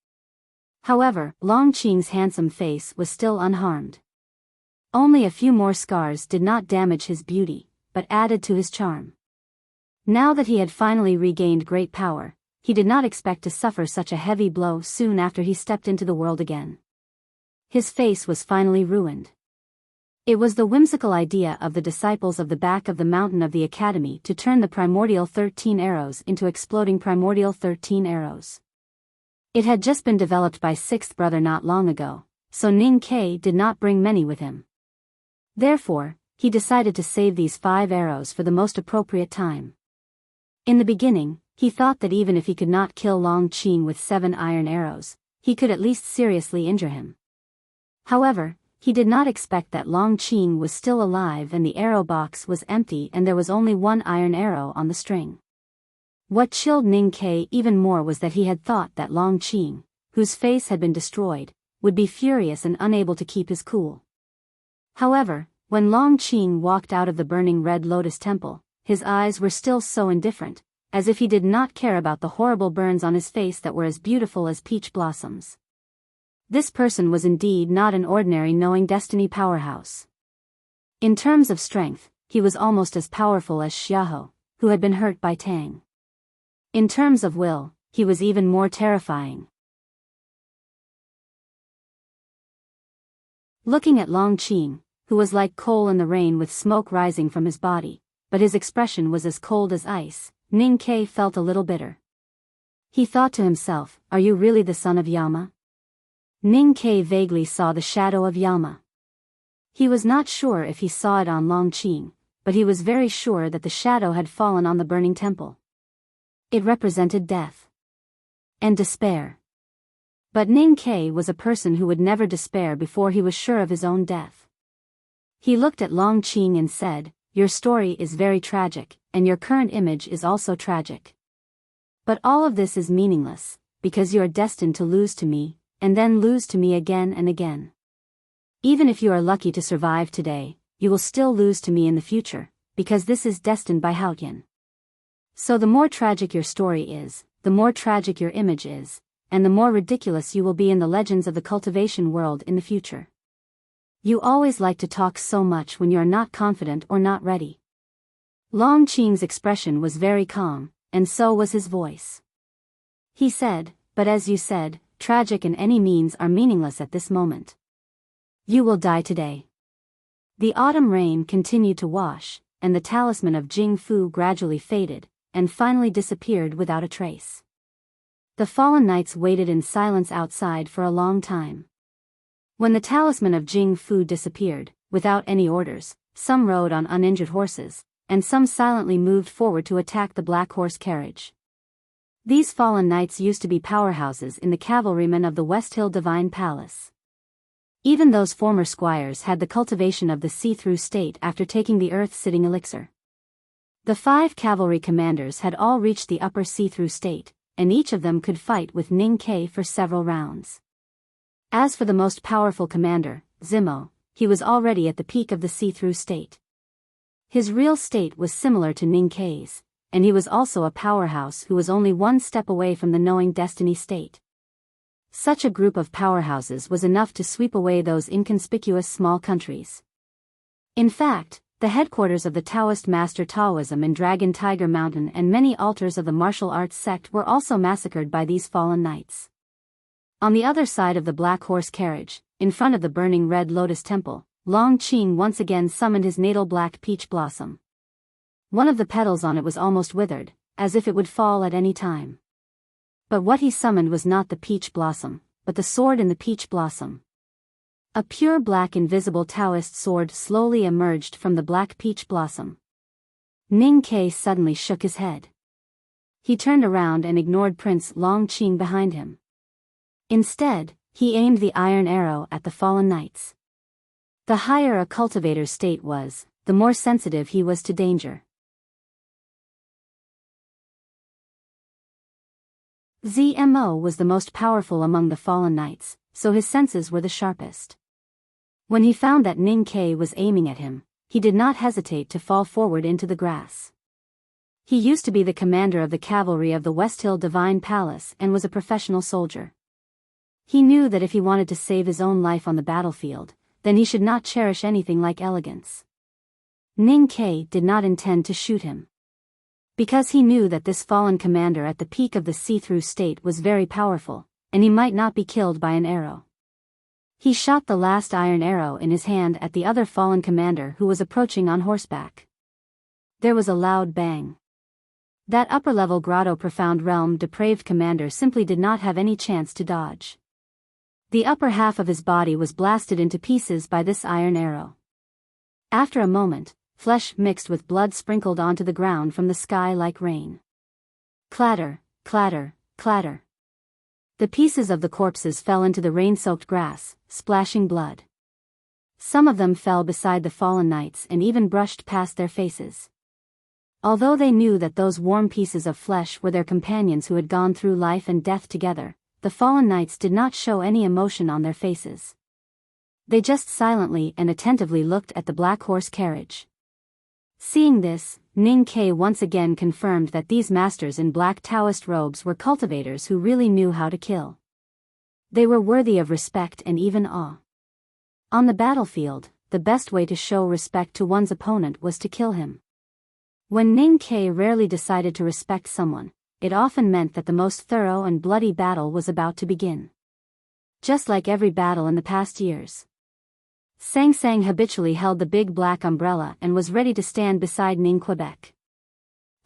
However, Long Qing's handsome face was still unharmed. Only a few more scars did not damage his beauty, but added to his charm. Now that he had finally regained great power, he did not expect to suffer such a heavy blow soon after he stepped into the world again. His face was finally ruined. It was the whimsical idea of the disciples of the back of the mountain of the academy to turn the primordial 13 arrows into exploding primordial 13 arrows. It had just been developed by sixth brother not long ago, so Ning Ke did not bring many with him. Therefore, he decided to save these 5 arrows for the most appropriate time. In the beginning, he thought that even if he could not kill Long Qing with 7 iron arrows, he could at least seriously injure him. However, he did not expect that Long Qing was still alive and the arrow box was empty and there was only 1 iron arrow on the string. What chilled Ning Ke even more was that he had thought that Long Qing, whose face had been destroyed, would be furious and unable to keep his cool. However, when Long Qing walked out of the burning Red Lotus Temple, his eyes were still so indifferent, as if he did not care about the horrible burns on his face that were as beautiful as peach blossoms. This person was indeed not an ordinary knowing destiny powerhouse. In terms of strength, he was almost as powerful as Xiaohe, who had been hurt by Tang. In terms of will, he was even more terrifying. Looking at Long Qing, who was like coal in the rain with smoke rising from his body, but his expression was as cold as ice, Ning Ke felt a little bitter. He thought to himself, "Are you really the son of Yama?" Ning Ke vaguely saw the shadow of Yama. He was not sure if he saw it on Long Qing, but he was very sure that the shadow had fallen on the burning temple. It represented death and despair. But Ning Ke was a person who would never despair before he was sure of his own death. He looked at Long Qing and said, "Your story is very tragic, and your current image is also tragic. But all of this is meaningless, because you are destined to lose to me, and then lose to me again and again. Even if you are lucky to survive today, you will still lose to me in the future, because this is destined by Haotian. So the more tragic your story is, the more tragic your image is, and the more ridiculous you will be in the legends of the cultivation world in the future. You always like to talk so much when you are not confident or not ready. Long Qing's expression was very calm, and so was his voice. He said, "But as you said, tragic and any means are meaningless at this moment. You will die today." The autumn rain continued to wash, and the talisman of Jing Fu gradually faded, and finally disappeared without a trace. The fallen knights waited in silence outside for a long time. When the talisman of Jing Fu disappeared, without any orders, some rode on uninjured horses, and some silently moved forward to attack the black horse carriage. These fallen knights used to be powerhouses in the cavalrymen of the West Hill Divine Palace. Even those former squires had the cultivation of the see-through state after taking the earth-sitting elixir. The 5 cavalry commanders had all reached the upper see-through state, and each of them could fight with Ning Ke for several rounds. As for the most powerful commander, Zimo, he was already at the peak of the see-through state. His real state was similar to Ning Ke's, and he was also a powerhouse who was only one step away from the knowing destiny state. Such a group of powerhouses was enough to sweep away those inconspicuous small countries. In fact, the headquarters of the Taoist master Taoism in Dragon Tiger Mountain and many altars of the martial arts sect were also massacred by these fallen knights. On the other side of the black horse carriage, in front of the burning red lotus temple, Long Qing once again summoned his natal black peach blossom. One of the petals on it was almost withered, as if it would fall at any time. But what he summoned was not the peach blossom, but the sword in the peach blossom. A pure black invisible Taoist sword slowly emerged from the black peach blossom. Ning Ke suddenly shook his head. He turned around and ignored Prince Long Qing behind him. Instead, he aimed the iron arrow at the fallen knights. The higher a cultivator's state was, the more sensitive he was to danger. Zmo was the most powerful among the fallen knights, so his senses were the sharpest. When he found that Ning Ke was aiming at him, he did not hesitate to fall forward into the grass. He used to be the commander of the cavalry of the West Hill Divine Palace and was a professional soldier. He knew that if he wanted to save his own life on the battlefield, then he should not cherish anything like elegance. Ning Ke did not intend to shoot him. Because he knew that this fallen commander at the peak of the see-through state was very powerful, and he might not be killed by an arrow. He shot the last iron arrow in his hand at the other fallen commander who was approaching on horseback. There was a loud bang. That upper-level grotto profound realm depraved commander simply did not have any chance to dodge. The upper half of his body was blasted into pieces by this iron arrow. After a moment, flesh mixed with blood sprinkled onto the ground from the sky like rain. Clatter, clatter, clatter. The pieces of the corpses fell into the rain-soaked grass, splashing blood. Some of them fell beside the fallen knights and even brushed past their faces. Although they knew that those warm pieces of flesh were their companions who had gone through life and death together, the fallen knights did not show any emotion on their faces. They just silently and attentively looked at the black horse carriage. Seeing this, Ning Ke once again confirmed that these masters in black Taoist robes were cultivators who really knew how to kill. They were worthy of respect and even awe. On the battlefield, the best way to show respect to one's opponent was to kill him. When Ning Ke rarely decided to respect someone, it often meant that the most thorough and bloody battle was about to begin. Just like every battle in the past years. Sang Sang habitually held the big black umbrella and was ready to stand beside Ning Quebec.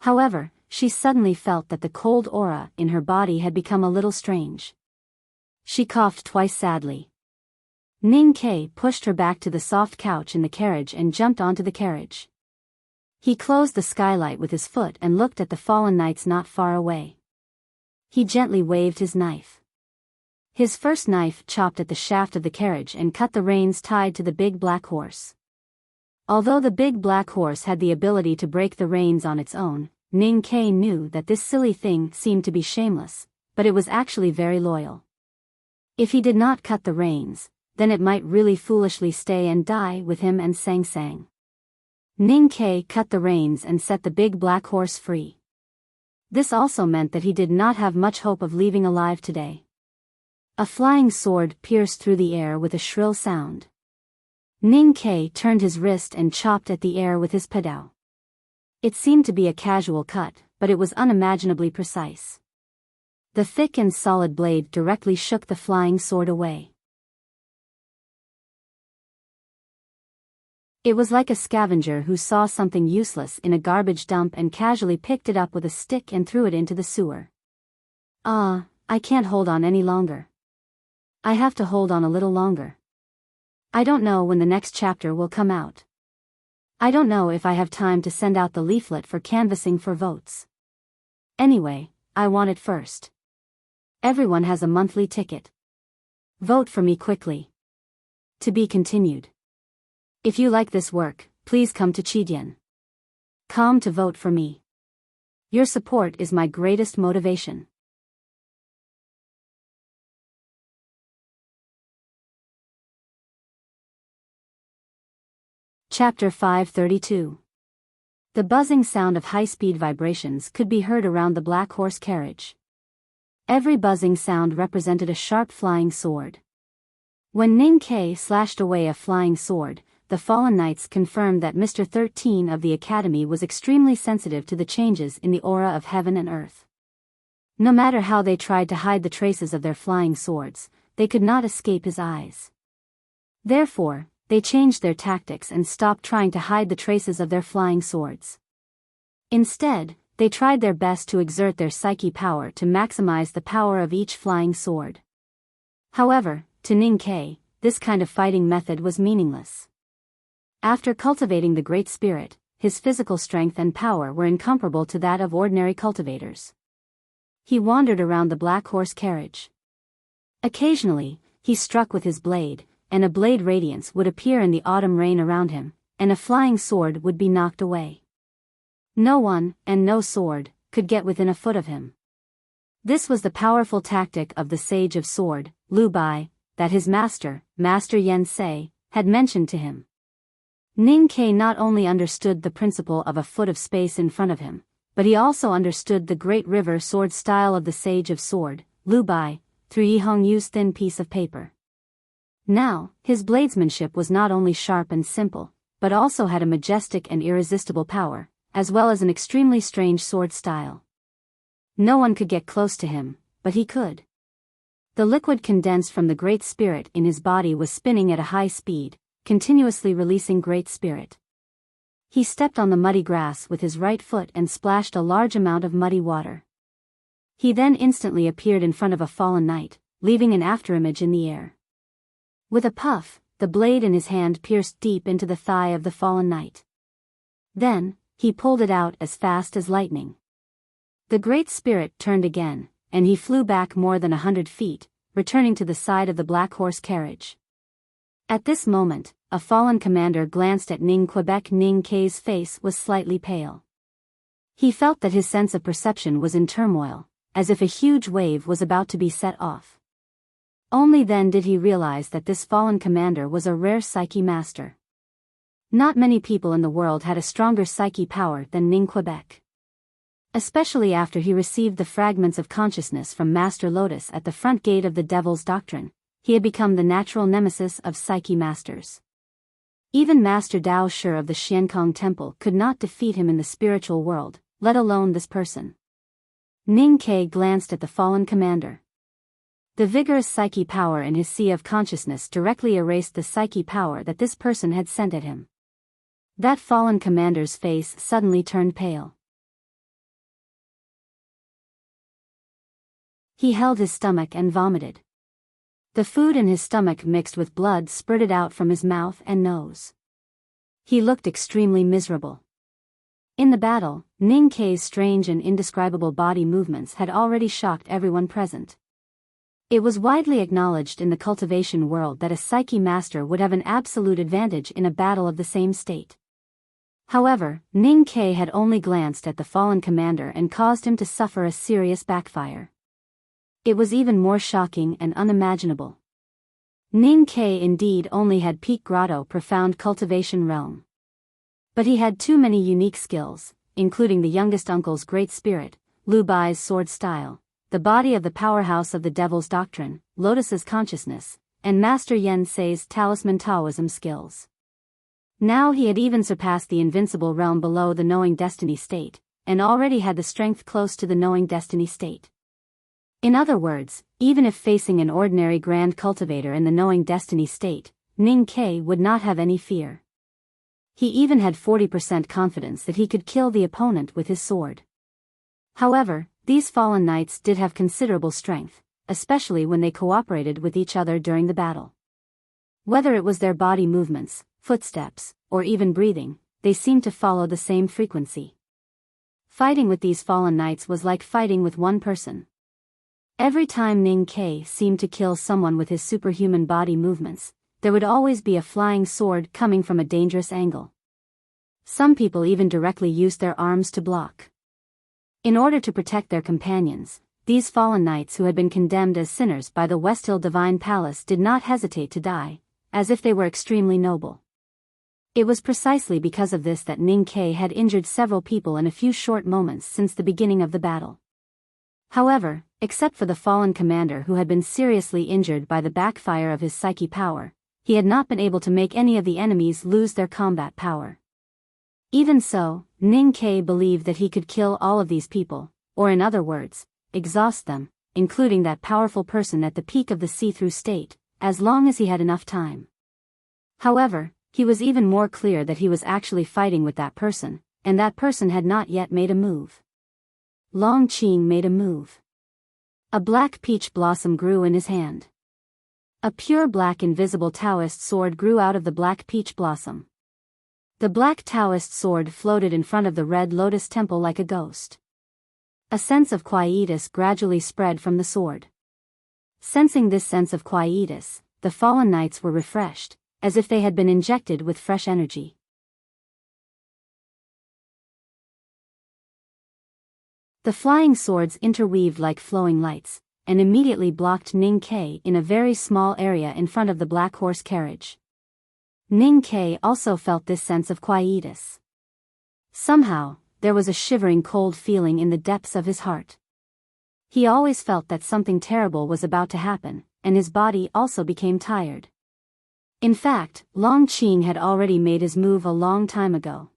However, she suddenly felt that the cold aura in her body had become a little strange. She coughed twice sadly. Ning Ke pushed her back to the soft couch in the carriage and jumped onto the carriage. He closed the skylight with his foot and looked at the fallen knights not far away. He gently waved his knife. His first knife chopped at the shaft of the carriage and cut the reins tied to the big black horse. Although the big black horse had the ability to break the reins on its own, Ning Ke knew that this silly thing seemed to be shameless, but it was actually very loyal. If he did not cut the reins, then it might really foolishly stay and die with him and Sang Sang. Ning Ke cut the reins and set the big black horse free. This also meant that he did not have much hope of leaving alive today. A flying sword pierced through the air with a shrill sound. Ning Ke turned his wrist and chopped at the air with his padao. It seemed to be a casual cut, but it was unimaginably precise. The thick and solid blade directly shook the flying sword away. It was like a scavenger who saw something useless in a garbage dump and casually picked it up with a stick and threw it into the sewer. I can't hold on any longer. I have to hold on a little longer. I don't know when the next chapter will come out. I don't know if I have time to send out the leaflet for canvassing for votes. Anyway, I want it first. Everyone has a monthly ticket. Vote for me quickly. To be continued. If you like this work, please come to Chidien. Come to vote for me. Your support is my greatest motivation. Chapter 532. The buzzing sound of high-speed vibrations could be heard around the black horse carriage. Every buzzing sound represented a sharp flying sword. When Ning Ke slashed away a flying sword, the fallen knights confirmed that Mr. 13 of the Academy was extremely sensitive to the changes in the aura of heaven and earth. No matter how they tried to hide the traces of their flying swords, they could not escape his eyes. Therefore, they changed their tactics and stopped trying to hide the traces of their flying swords. Instead, they tried their best to exert their psyche power to maximize the power of each flying sword. However, to Ning Ke, this kind of fighting method was meaningless. After cultivating the Great Spirit, his physical strength and power were incomparable to that of ordinary cultivators. He wandered around the black horse carriage. Occasionally, he struck with his blade, and a blade radiance would appear in the autumn rain around him, and a flying sword would be knocked away. No one, and no sword, could get within a foot of him. This was the powerful tactic of the Sage of Sword, Lu Bai, that his master, Master Yen Sei, had mentioned to him. Ning Ke not only understood the principle of a foot of space in front of him, but he also understood the great river sword style of the Sage of Sword, Lu Bai, through Yi Hongyu's thin piece of paper. Now, his bladesmanship was not only sharp and simple, but also had a majestic and irresistible power, as well as an extremely strange sword style. No one could get close to him, but he could. The liquid condensed from the Great Spirit in his body was spinning at a high speed, continuously releasing Great Spirit. He stepped on the muddy grass with his right foot and splashed a large amount of muddy water. He then instantly appeared in front of a fallen knight, leaving an afterimage in the air. With a puff, the blade in his hand pierced deep into the thigh of the fallen knight. Then, he pulled it out as fast as lightning. The Great Spirit turned again, and he flew back more than 100 feet, returning to the side of the black horse carriage. At this moment, a fallen commander glanced at Ning Quebec. Ning Ke's face was slightly pale. He felt that his sense of perception was in turmoil, as if a huge wave was about to be set off. Only then did he realize that this fallen commander was a rare psyche master. Not many people in the world had a stronger psyche power than Ning Quebec. Especially after he received the fragments of consciousness from Master Lotus at the front gate of the Devil's Doctrine, he had become the natural nemesis of psyche masters. Even Master Dao Shi of the Xiankong Temple could not defeat him in the spiritual world, let alone this person. Ning Ke glanced at the fallen commander. The vigorous psyche power in his sea of consciousness directly erased the psyche power that this person had sent at him. That fallen commander's face suddenly turned pale. He held his stomach and vomited. The food in his stomach mixed with blood spurted out from his mouth and nose. He looked extremely miserable. In the battle, Ning Ke's strange and indescribable body movements had already shocked everyone present. It was widely acknowledged in the cultivation world that a psyche master would have an absolute advantage in a battle of the same state. However, Ning Ke had only glanced at the fallen commander and caused him to suffer a serious backfire. It was even more shocking and unimaginable. Ning Ke indeed only had Peak Grotto profound cultivation realm. But he had too many unique skills, including the youngest uncle's Great Spirit, Lu Bai's sword style, the body of the powerhouse of the Devil's Doctrine, Lotus's consciousness, and Master Yen Sei's talisman Taoism skills. Now he had even surpassed the invincible realm below the knowing destiny state, and already had the strength close to the knowing destiny state. In other words, even if facing an ordinary grand cultivator in the knowing destiny state, Ning Ke would not have any fear. He even had 40% confidence that he could kill the opponent with his sword. However, these fallen knights did have considerable strength, especially when they cooperated with each other during the battle. Whether it was their body movements, footsteps, or even breathing, they seemed to follow the same frequency. Fighting with these fallen knights was like fighting with one person. Every time Ning Ke seemed to kill someone with his superhuman body movements, there would always be a flying sword coming from a dangerous angle. Some people even directly used their arms to block. In order to protect their companions, these fallen knights who had been condemned as sinners by the Westhill Divine Palace did not hesitate to die, as if they were extremely noble. It was precisely because of this that Ning Ke had injured several people in a few short moments since the beginning of the battle. However, except for the fallen commander who had been seriously injured by the backfire of his psyche power, he had not been able to make any of the enemies lose their combat power. Even so, Ning Ke believed that he could kill all of these people, or in other words, exhaust them, including that powerful person at the peak of the see-through state, as long as he had enough time. However, he was even more clear that he was actually fighting with that person, and that person had not yet made a move. Long Qing made a move. A black peach blossom grew in his hand. A pure black invisible Taoist sword grew out of the black peach blossom. The black Taoist sword floated in front of the red lotus temple like a ghost. A sense of quietus gradually spread from the sword. Sensing this sense of quietus, the fallen knights were refreshed, as if they had been injected with fresh energy. The flying swords interweaved like flowing lights, and immediately blocked Ning Ke in a very small area in front of the black horse carriage. Ning Ke also felt this sense of quietus. Somehow, there was a shivering cold feeling in the depths of his heart. He always felt that something terrible was about to happen, and his body also became tired. In fact, Long Qing had already made his move a long time ago.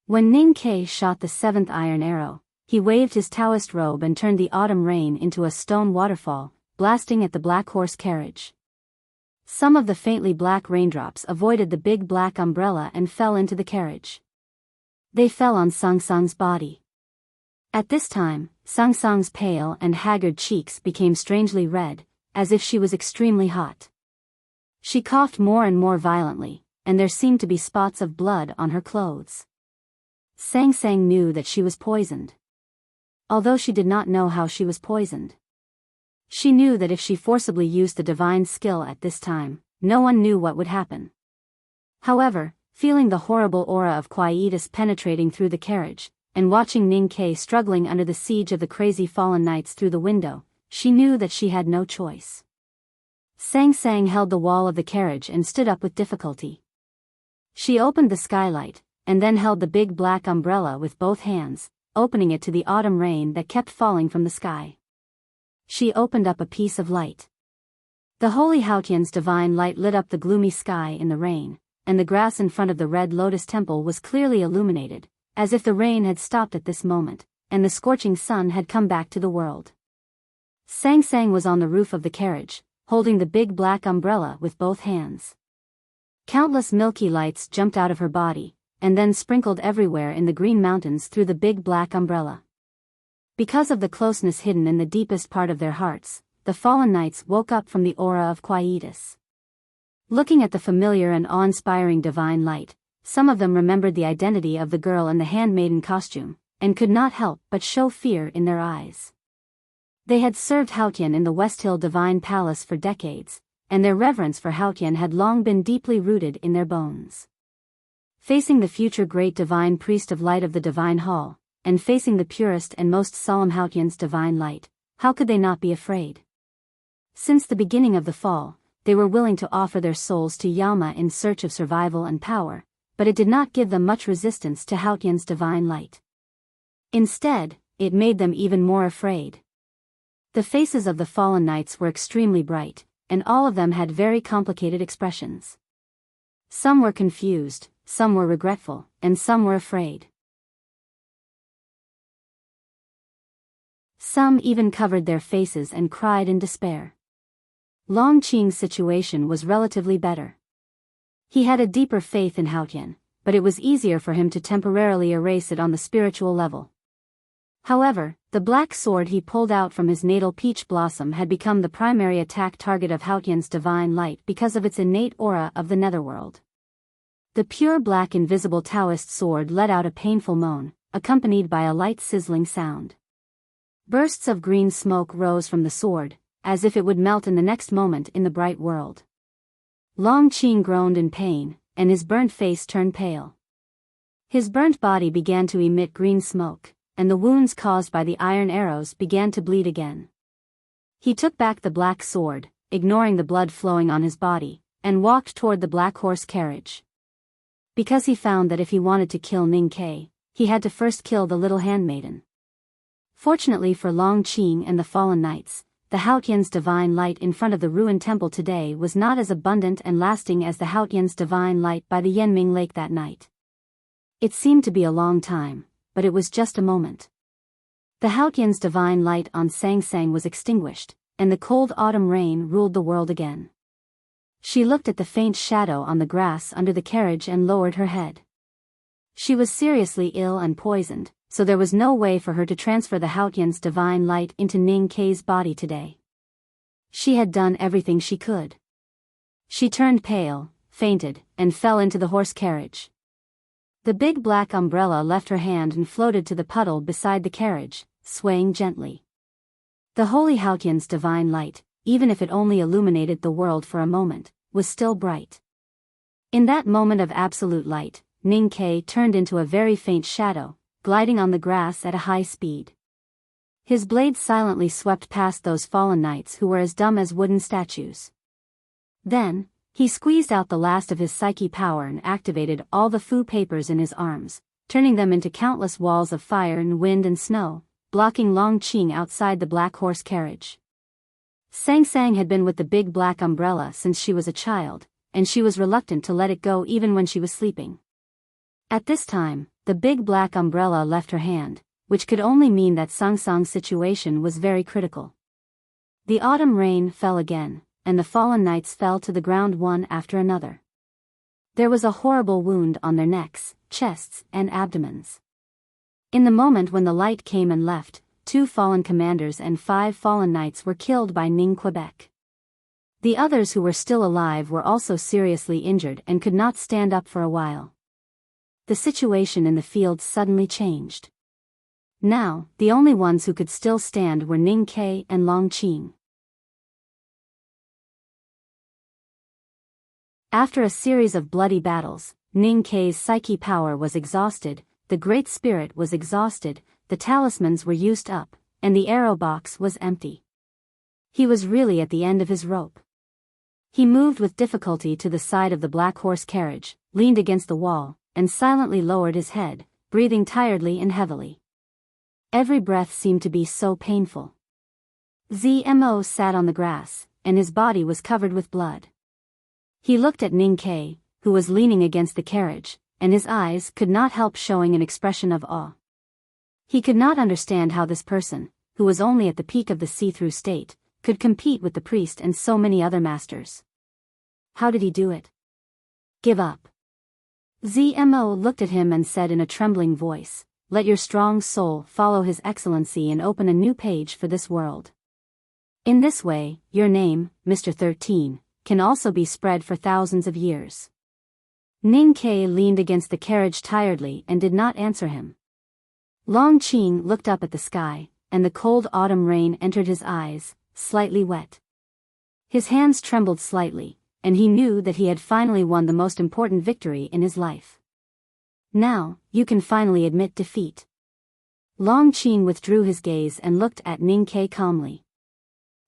When Ning Ke shot the seventh iron arrow, he waved his Taoist robe and turned the autumn rain into a stone waterfall, blasting at the black horse carriage. Some of the faintly black raindrops avoided the big black umbrella and fell into the carriage. They fell on Sang Sang's body. At this time, Sang Sang's pale and haggard cheeks became strangely red, as if she was extremely hot. She coughed more and more violently, and there seemed to be spots of blood on her clothes. Sang Sang knew that she was poisoned. Although she did not know how she was poisoned. She knew that if she forcibly used the divine skill at this time, no one knew what would happen. However, feeling the horrible aura of quietus penetrating through the carriage, and watching Ning Ke struggling under the siege of the crazy fallen knights through the window, she knew that she had no choice. Sang Sang held the wall of the carriage and stood up with difficulty. She opened the skylight, and then held the big black umbrella with both hands, opening it to the autumn rain that kept falling from the sky. She opened up a piece of light. The holy Haotian's divine light lit up the gloomy sky in the rain, and the grass in front of the red lotus temple was clearly illuminated, as if the rain had stopped at this moment, and the scorching sun had come back to the world. Sang Sang was on the roof of the carriage, holding the big black umbrella with both hands. Countless milky lights jumped out of her body, and then sprinkled everywhere in the green mountains through the big black umbrella. Because of the closeness hidden in the deepest part of their hearts, the fallen knights woke up from the aura of quietus. Looking at the familiar and awe-inspiring divine light, some of them remembered the identity of the girl in the handmaiden costume, and could not help but show fear in their eyes. They had served Haotian in the Westhill Divine Palace for decades, and their reverence for Haotian had long been deeply rooted in their bones. Facing the future great divine priest of light of the divine hall, and facing the purest and most solemn Haotian's divine light, how could they not be afraid? Since the beginning of the fall, they were willing to offer their souls to Yalma in search of survival and power, but it did not give them much resistance to Haotian's divine light. Instead, it made them even more afraid. The faces of the fallen knights were extremely bright, and all of them had very complicated expressions. Some were confused, some were regretful, and some were afraid. Some even covered their faces and cried in despair. Long Qing's situation was relatively better. He had a deeper faith in Haotian, but it was easier for him to temporarily erase it on the spiritual level. However, the black sword he pulled out from his natal peach blossom had become the primary attack target of Haotian's divine light because of its innate aura of the netherworld. The pure black invisible Taoist sword let out a painful moan, accompanied by a light sizzling sound. Bursts of green smoke rose from the sword, as if it would melt in the next moment in the bright world. Long Qing groaned in pain, and his burnt face turned pale. His burnt body began to emit green smoke, and the wounds caused by the iron arrows began to bleed again. He took back the black sword, ignoring the blood flowing on his body, and walked toward the black horse carriage. Because he found that if he wanted to kill Ning Ke, he had to first kill the little handmaiden. Fortunately for Long Qing and the fallen knights, the Haotian's divine light in front of the ruined temple today was not as abundant and lasting as the Haotian's divine light by the Yanming Lake that night. It seemed to be a long time, but it was just a moment. The Haotian's divine light on Sang Sang was extinguished, and the cold autumn rain ruled the world again. She looked at the faint shadow on the grass under the carriage and lowered her head. She was seriously ill and poisoned, so there was no way for her to transfer the Haotian's divine light into Ning Ke's body today. She had done everything she could. She turned pale, fainted, and fell into the horse carriage. The big black umbrella left her hand and floated to the puddle beside the carriage, swaying gently. The holy Haotian's divine light, even if it only illuminated the world for a moment, was still bright. In that moment of absolute light, Ning Ke turned into a very faint shadow, gliding on the grass at a high speed. His blade silently swept past those fallen knights who were as dumb as wooden statues. Then, he squeezed out the last of his psyche power and activated all the Fu papers in his arms, turning them into countless walls of fire and wind and snow, blocking Long Qing outside the black horse carriage. Sang Sang had been with the big black umbrella since she was a child, and she was reluctant to let it go even when she was sleeping. At this time, the big black umbrella left her hand, which could only mean that Sang Sang's situation was very critical. The autumn rain fell again, and the fallen knights fell to the ground one after another. There was a horrible wound on their necks, chests, and abdomens. In the moment when the light came and left, 2 fallen commanders and 5 fallen knights were killed by Ning Quebec. The others who were still alive were also seriously injured and could not stand up for a while. The situation in the field suddenly changed. Now, the only ones who could still stand were Ning Ke and Long Qing. After a series of bloody battles, Ning Ke's psyche power was exhausted, the Great Spirit was exhausted, the talismans were used up, and the arrow box was empty. He was really at the end of his rope. He moved with difficulty to the side of the black horse carriage, leaned against the wall, and silently lowered his head, breathing tiredly and heavily. Every breath seemed to be so painful. Zmo sat on the grass, and his body was covered with blood. He looked at Ning Ke, who was leaning against the carriage, and his eyes could not help showing an expression of awe. He could not understand how this person, who was only at the peak of the see-through state, could compete with the priest and so many other masters. How did he do it? Give up. Zmo looked at him and said in a trembling voice, "Let your strong soul follow His Excellency and open a new page for this world. In this way, your name, Mr. 13, can also be spread for thousands of years." Ning Ke leaned against the carriage tiredly and did not answer him. Long Qing looked up at the sky, and the cold autumn rain entered his eyes, slightly wet. His hands trembled slightly, and he knew that he had finally won the most important victory in his life. Now, you can finally admit defeat. Long Qing withdrew his gaze and looked at Ning Ke calmly.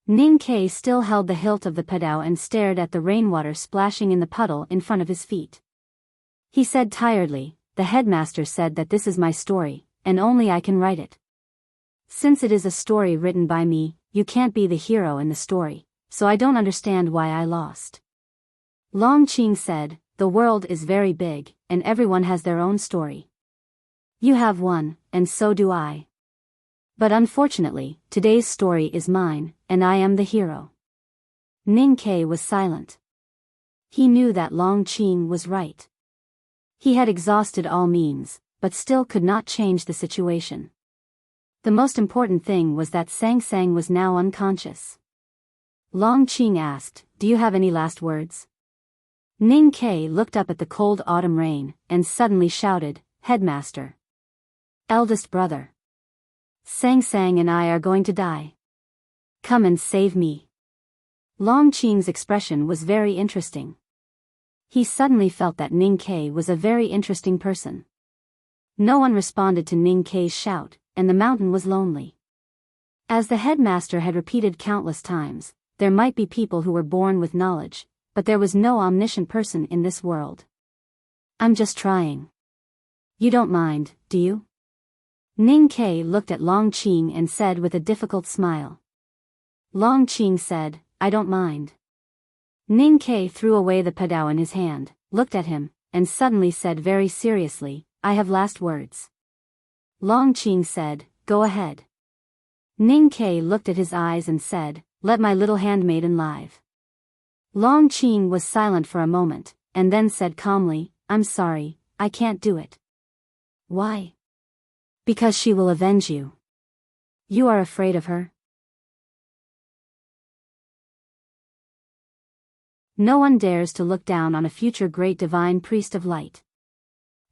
Ning Ke still held the hilt of the padao and stared at the rainwater splashing in the puddle in front of his feet. He said tiredly, "The headmaster said that this is my story, and only I can write it. Since it is a story written by me, you can't be the hero in the story, so I don't understand why I lost." Long Qing said, the world is very big, and everyone has their own story. You have one, and so do I. But unfortunately, today's story is mine, and I am the hero." Ning Ke was silent. He knew that Long Qing was right. He had exhausted all means, but still could not change the situation. The most important thing was that Sang Sang was now unconscious. Long Qing asked, "Do you have any last words?" Ning Ke looked up at the cold autumn rain, and suddenly shouted, "Headmaster! Eldest brother! Sang Sang and I are going to die. Come and save me." Long Qing's expression was very interesting. He suddenly felt that Ning Ke was a very interesting person. No one responded to Ning Ke's shout, and the mountain was lonely. As the headmaster had repeated countless times, there might be people who were born with knowledge, but there was no omniscient person in this world. "I'm just trying. You don't mind, do you?" Ning Ke looked at Long Qing and said with a difficult smile. Long Qing said, "I don't mind." Ning Ke threw away the padao in his hand, looked at him, and suddenly said very seriously, "I have last words." Long Qing said, "Go ahead." Ning Ke looked at his eyes and said, "Let my little handmaiden live." Long Qing was silent for a moment, and then said calmly, "I'm sorry, I can't do it." "Why?" "Because she will avenge you." "You are afraid of her?" No one dares to look down on a future great divine priest of light.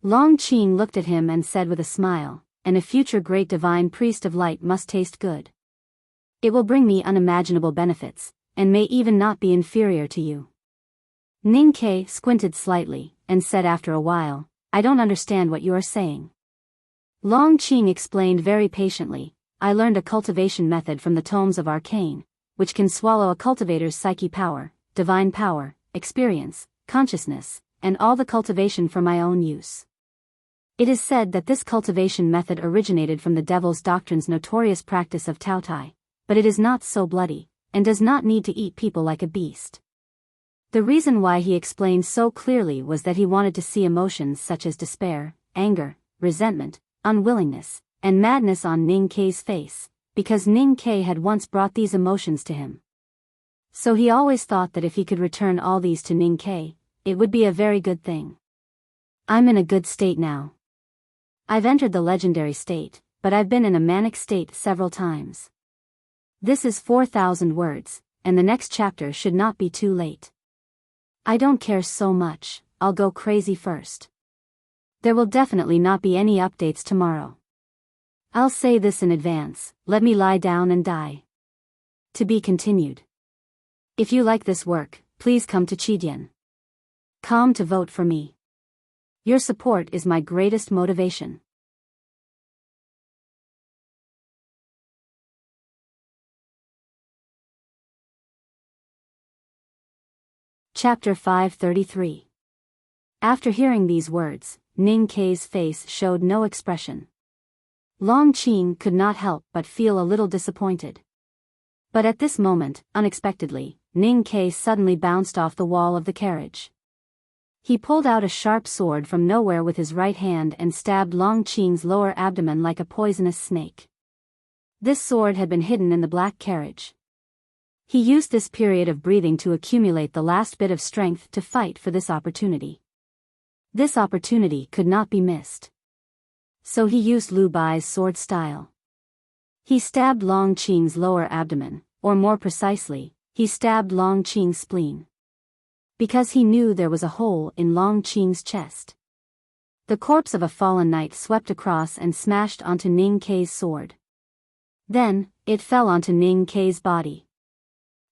Long Qing looked at him and said with a smile, "And a future great divine priest of light must taste good. It will bring me unimaginable benefits, and may even not be inferior to you." Ning Ke squinted slightly, and said after a while, "I don't understand what you are saying." Long Qing explained very patiently, "I learned a cultivation method from the tomes of Arcane, which can swallow a cultivator's psyche power, divine power, experience, consciousness, and all the cultivation for my own use. It is said that this cultivation method originated from the Devil's Doctrine's notorious practice of Taotai, but it is not so bloody, and does not need to eat people like a beast." The reason why he explained so clearly was that he wanted to see emotions such as despair, anger, resentment, unwillingness, and madness on Ning Ke's face, because Ning Ke had once brought these emotions to him. So he always thought that if he could return all these to Ning Ke, it would be a very good thing. "I'm in a good state now. I've entered the legendary state, but I've been in a manic state several times. This is 4,000 words, and the next chapter should not be too late. I don't care so much, I'll go crazy first. There will definitely not be any updates tomorrow. I'll say this in advance, let me lie down and die. To be continued. If you like this work, please come to Chidian.com to vote for me. Your support is my greatest motivation." Chapter 533. After hearing these words, Ning Ke's face showed no expression. Long Qing could not help but feel a little disappointed. But at this moment, unexpectedly, Ning Ke suddenly bounced off the wall of the carriage. He pulled out a sharp sword from nowhere with his right hand and stabbed Long Qing's lower abdomen like a poisonous snake. This sword had been hidden in the black carriage. He used this period of breathing to accumulate the last bit of strength to fight for this opportunity. This opportunity could not be missed. So he used Lu Bai's sword style. He stabbed Long Qing's lower abdomen, or more precisely, he stabbed Long Qing's spleen. Because he knew there was a hole in Long Qing's chest. The corpse of a fallen knight swept across and smashed onto Ning Ke's sword. Then, it fell onto Ning Ke's body.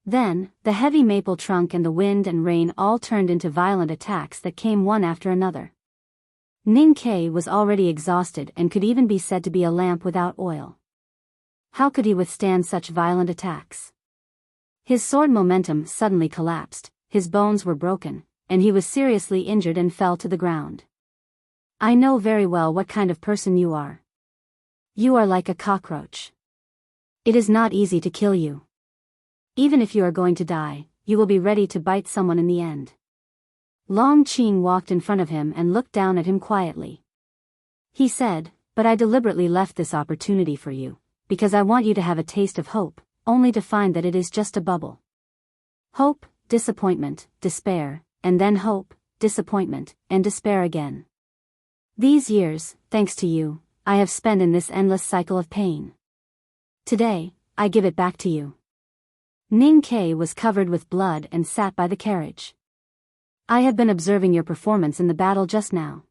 Then, the heavy maple trunk and the wind and rain all turned into violent attacks that came one after another. Ning Ke was already exhausted and could even be said to be a lamp without oil. How could he withstand such violent attacks? His sword momentum suddenly collapsed, his bones were broken, and he was seriously injured and fell to the ground. "I know very well what kind of person you are. You are like a cockroach. It is not easy to kill you. Even if you are going to die, you will be ready to bite someone in the end." Long Qing walked in front of him and looked down at him quietly. He said, "But I deliberately left this opportunity for you, because I want you to have a taste of hope, only to find that it is just a bubble. Hope, disappointment, despair, and then hope, disappointment, and despair again. These years, thanks to you, I have spent in this endless cycle of pain. Today, I give it back to you." Ning Ke was covered with blood and sat by the carriage. "I have been observing your performance in the battle just now.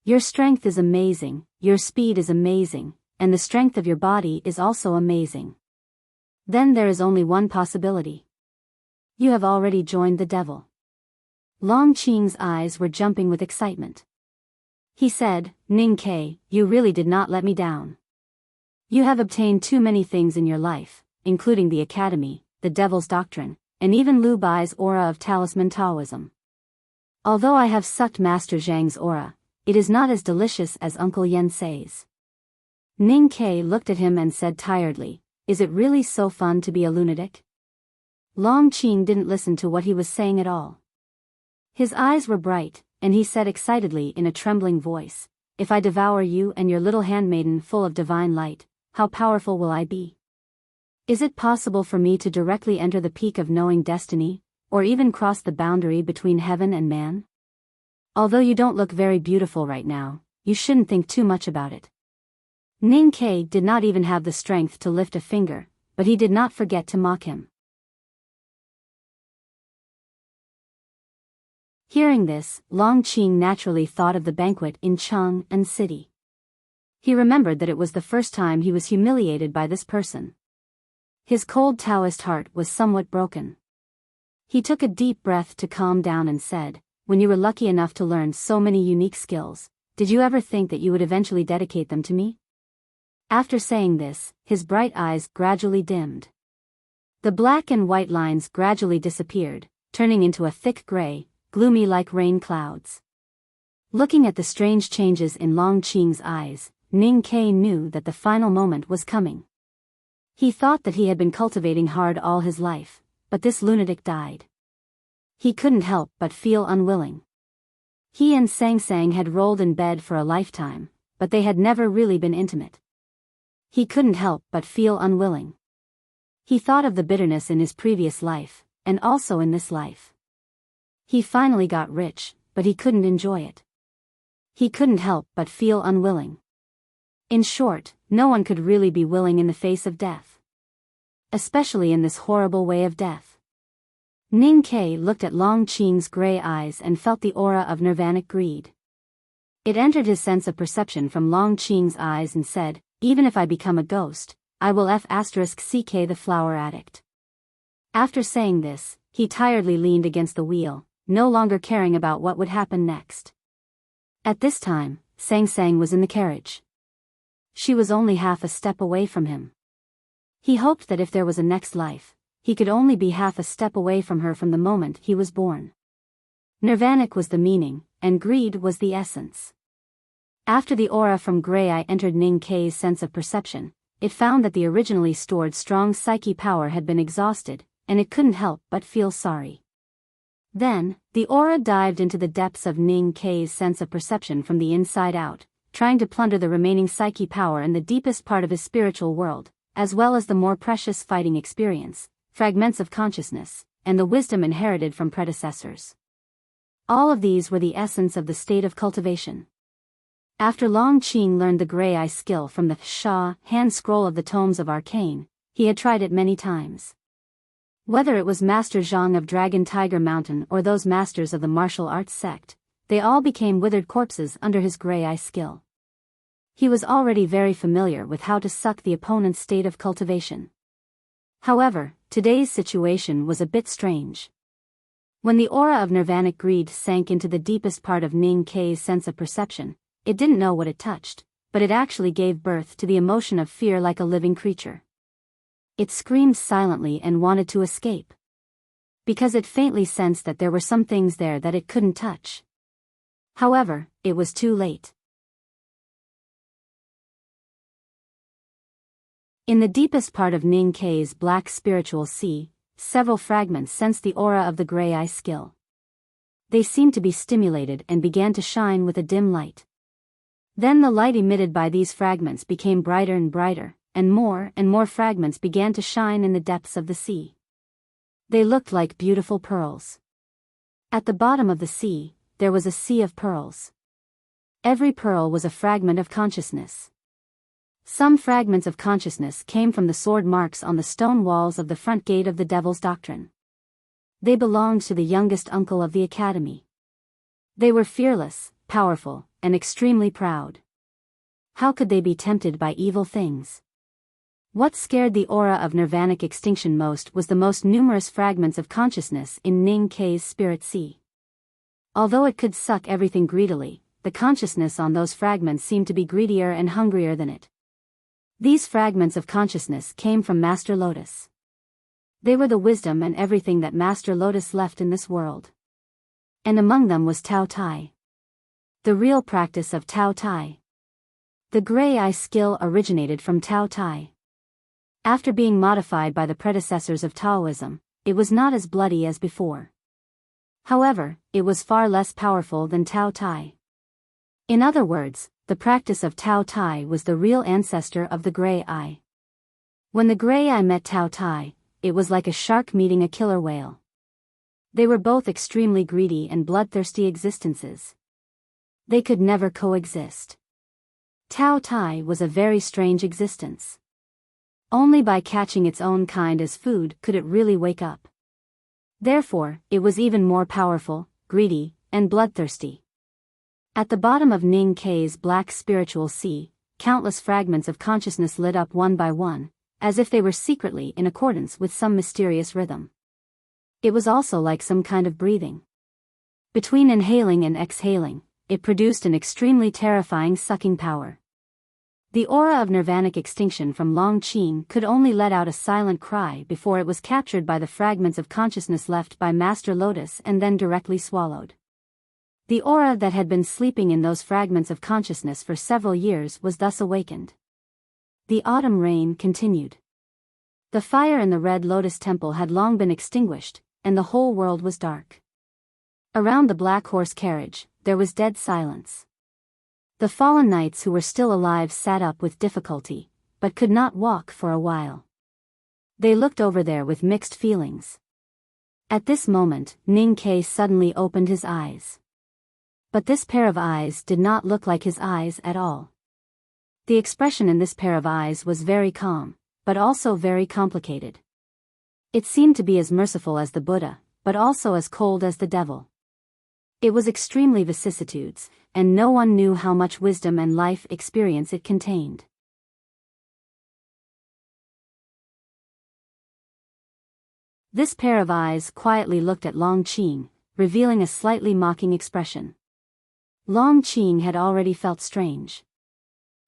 Your strength is amazing, your speed is amazing, and the strength of your body is also amazing. Then there is only one possibility. You have already joined the devil." Long Qing's eyes were jumping with excitement. He said, "Ning Ke, you really did not let me down. You have obtained too many things in your life, including the academy, the devil's doctrine, and even Lu Bai's aura of talisman Taoism. Although I have sucked Master Zhang's aura, it is not as delicious as Uncle Yen says." Ning Ke looked at him and said tiredly, "Is it really so fun to be a lunatic?" Long Qing didn't listen to what he was saying at all. His eyes were bright, and he said excitedly in a trembling voice, "If I devour you and your little handmaiden full of divine light, how powerful will I be? Is it possible for me to directly enter the peak of knowing destiny, or even cross the boundary between heaven and man? Although you don't look very beautiful right now, you shouldn't think too much about it." Ning Ke did not even have the strength to lift a finger, but he did not forget to mock him. Hearing this, Long Qing naturally thought of the banquet in Chang'an City. He remembered that it was the first time he was humiliated by this person. His cold Taoist heart was somewhat broken. He took a deep breath to calm down and said, "When you were lucky enough to learn so many unique skills, did you ever think that you would eventually dedicate them to me?" After saying this, his bright eyes gradually dimmed. The black and white lines gradually disappeared, turning into a thick gray, gloomy like rain clouds. Looking at the strange changes in Long Qing's eyes, Ning Ke knew that the final moment was coming. He thought that he had been cultivating hard all his life, but this lunatic died. He couldn't help but feel unwilling. He and Sang Sang had rolled in bed for a lifetime, but they had never really been intimate. He couldn't help but feel unwilling. He thought of the bitterness in his previous life, and also in this life. He finally got rich, but he couldn't enjoy it. He couldn't help but feel unwilling. In short, no one could really be willing in the face of death. Especially in this horrible way of death. Ning Ke looked at Long Qing's gray eyes and felt the aura of nirvanic greed. It entered his sense of perception from Long Qing's eyes and said, "Even if I become a ghost, I will *CK the flower addict." After saying this, he tiredly leaned against the wheel, no longer caring about what would happen next. At this time, Sang Sang was in the carriage. She was only half a step away from him. He hoped that if there was a next life, he could only be half a step away from her from the moment he was born. Nirvanic was the meaning, and greed was the essence. After the aura from Grey Eye entered Ning Ke's sense of perception, it found that the originally stored strong psyche power had been exhausted, and it couldn't help but feel sorry. Then, the aura dived into the depths of Ning Ke's sense of perception from the inside out, trying to plunder the remaining psyche power in the deepest part of his spiritual world, as well as the more precious fighting experience, fragments of consciousness, and the wisdom inherited from predecessors. All of these were the essence of the state of cultivation. After Long Qing learned the Grey Eye skill from the Sha hand scroll of the Tomes of Arcane, he had tried it many times. Whether it was Master Zhang of Dragon Tiger Mountain or those masters of the martial arts sect, they all became withered corpses under his Grey Eye skill. He was already very familiar with how to suck the opponent's state of cultivation. However, today's situation was a bit strange. When the aura of nirvanic greed sank into the deepest part of Ning Ke's sense of perception, it didn't know what it touched, but it actually gave birth to the emotion of fear like a living creature. It screamed silently and wanted to escape. Because it faintly sensed that there were some things there that it couldn't touch. However, it was too late. In the deepest part of Ning Ke's black spiritual sea, several fragments sensed the aura of the Grey Eye skill. They seemed to be stimulated and began to shine with a dim light. Then the light emitted by these fragments became brighter and brighter, and more fragments began to shine in the depths of the sea. They looked like beautiful pearls. At the bottom of the sea, there was a sea of pearls. Every pearl was a fragment of consciousness. Some fragments of consciousness came from the sword marks on the stone walls of the front gate of the Devil's Doctrine. They belonged to the youngest uncle of the academy. They were fearless, powerful, and extremely proud. How could they be tempted by evil things? What scared the aura of nirvanic extinction most was the most numerous fragments of consciousness in Ning Kei's spirit sea. Although it could suck everything greedily, the consciousness on those fragments seemed to be greedier and hungrier than it. These fragments of consciousness came from Master Lotus. They were the wisdom and everything that Master Lotus left in this world. And among them was Tao Tai. The real practice of Tao Tai. The gray eye skill originated from Tao Tai. After being modified by the predecessors of Taoism, it was not as bloody as before. However, it was far less powerful than Tao Tai. In other words, the practice of Tao Tai was the real ancestor of the gray eye. When the gray eye met Tao Tai, it was like a shark meeting a killer whale. They were both extremely greedy and bloodthirsty existences. They could never coexist. Tao Tai was a very strange existence. Only by catching its own kind as food could it really wake up. Therefore, it was even more powerful, greedy, and bloodthirsty. At the bottom of Ning Kei's black spiritual sea, countless fragments of consciousness lit up one by one, as if they were secretly in accordance with some mysterious rhythm. It was also like some kind of breathing. Between inhaling and exhaling, it produced an extremely terrifying sucking power. The aura of nirvanic extinction from Long Qing could only let out a silent cry before it was captured by the fragments of consciousness left by Master Lotus and then directly swallowed. The aura that had been sleeping in those fragments of consciousness for several years was thus awakened. The autumn rain continued. The fire in the Red Lotus Temple had long been extinguished, and the whole world was dark. Around the black horse carriage, there was dead silence. The fallen knights who were still alive sat up with difficulty, but could not walk for a while. They looked over there with mixed feelings. At this moment, Ning Kei suddenly opened his eyes. But this pair of eyes did not look like his eyes at all. The expression in this pair of eyes was very calm, but also very complicated. It seemed to be as merciful as the Buddha, but also as cold as the devil. It was extremely vicissitudes, and no one knew how much wisdom and life experience it contained. This pair of eyes quietly looked at Long Qing, revealing a slightly mocking expression. Long Qing had already felt strange.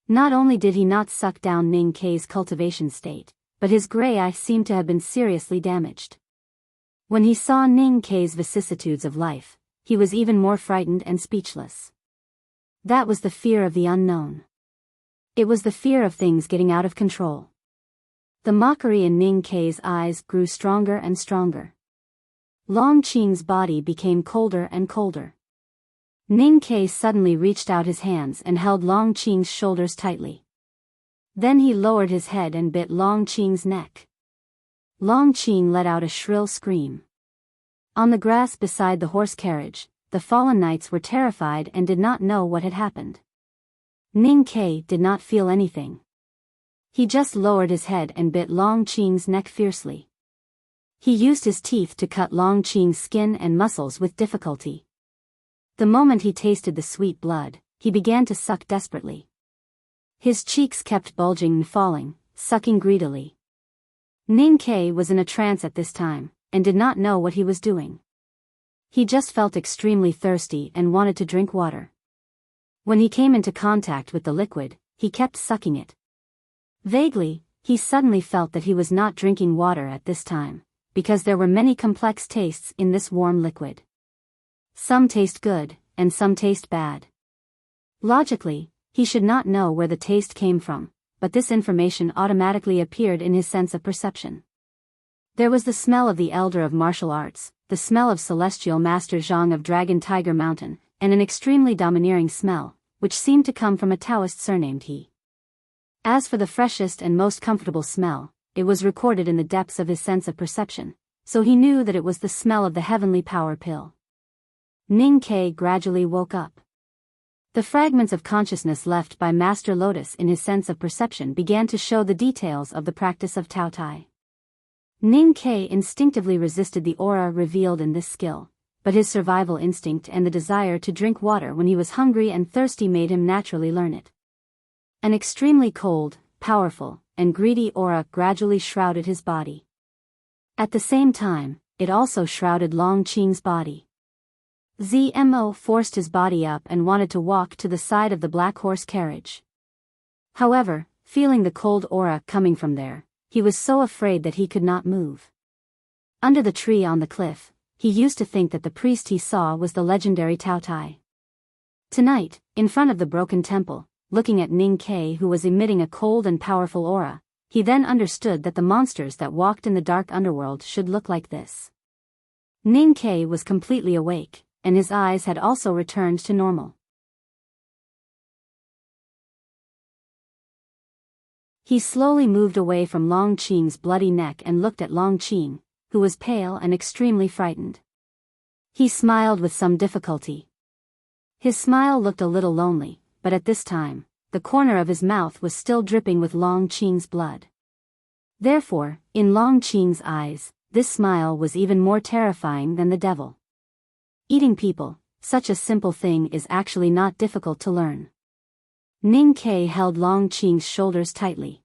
Not only did he not suck down Ning Kei's cultivation state, but his gray eye seemed to have been seriously damaged. When he saw Ning Kei's vicissitudes of life, he was even more frightened and speechless. That was the fear of the unknown. It was the fear of things getting out of control. The mockery in Ning Kei's eyes grew stronger and stronger. Long Qing's body became colder and colder. Ning Kei suddenly reached out his hands and held Long Qing's shoulders tightly. Then he lowered his head and bit Long Qing's neck. Long Qing let out a shrill scream. On the grass beside the horse carriage, the fallen knights were terrified and did not know what had happened. Ning Kei did not feel anything. He just lowered his head and bit Long Qing's neck fiercely. He used his teeth to cut Long Qing's skin and muscles with difficulty. The moment he tasted the sweet blood, he began to suck desperately. His cheeks kept bulging and falling, sucking greedily. Ning Kei was in a trance at this time, and did not know what he was doing. He just felt extremely thirsty and wanted to drink water. When he came into contact with the liquid, he kept sucking it. Vaguely, he suddenly felt that he was not drinking water at this time, because there were many complex tastes in this warm liquid. Some taste good, and some taste bad. Logically, he should not know where the taste came from, but this information automatically appeared in his sense of perception. There was the smell of the elder of martial arts, the smell of celestial master Zhang of Dragon Tiger Mountain, and an extremely domineering smell, which seemed to come from a Taoist surnamed He. As for the freshest and most comfortable smell, it was recorded in the depths of his sense of perception, so he knew that it was the smell of the heavenly power pill. Ning Ke gradually woke up. The fragments of consciousness left by Master Lotus in his sense of perception began to show the details of the practice of Tao Tai. Ning Ke instinctively resisted the aura revealed in this skill, but his survival instinct and the desire to drink water when he was hungry and thirsty made him naturally learn it. An extremely cold, powerful, and greedy aura gradually shrouded his body. At the same time, it also shrouded Long Qing's body. Zmo forced his body up and wanted to walk to the side of the black horse carriage. However, feeling the cold aura coming from there, he was so afraid that he could not move. Under the tree on the cliff, he used to think that the priest he saw was the legendary Tao Tai. Tonight, in front of the broken temple, looking at Ning Ke who was emitting a cold and powerful aura, he then understood that the monsters that walked in the dark underworld should look like this. Ning Ke was completely awake, and his eyes had also returned to normal. He slowly moved away from Long Qing's bloody neck and looked at Long Qing, who was pale and extremely frightened. He smiled with some difficulty. His smile looked a little lonely, but at this time, the corner of his mouth was still dripping with Long Qing's blood. Therefore, in Long Qing's eyes, this smile was even more terrifying than the devil. Eating people, such a simple thing is actually not difficult to learn. Ning Ke held Long Qing's shoulders tightly.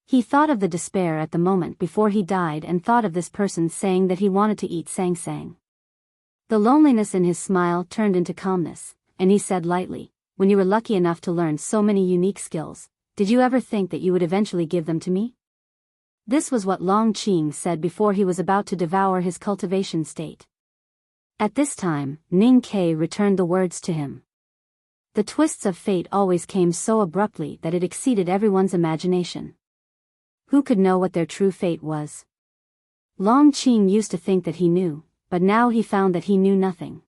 He thought of the despair at the moment before he died and thought of this person saying that he wanted to eat Sang Sang. The loneliness in his smile turned into calmness, and he said lightly, "When you were lucky enough to learn so many unique skills, did you ever think that you would eventually give them to me?" This was what Long Qing said before he was about to devour his cultivation state. At this time, Ning Ke returned the words to him. The twists of fate always came so abruptly that it exceeded everyone's imagination. Who could know what their true fate was? Long Qing used to think that he knew, but now he found that he knew nothing.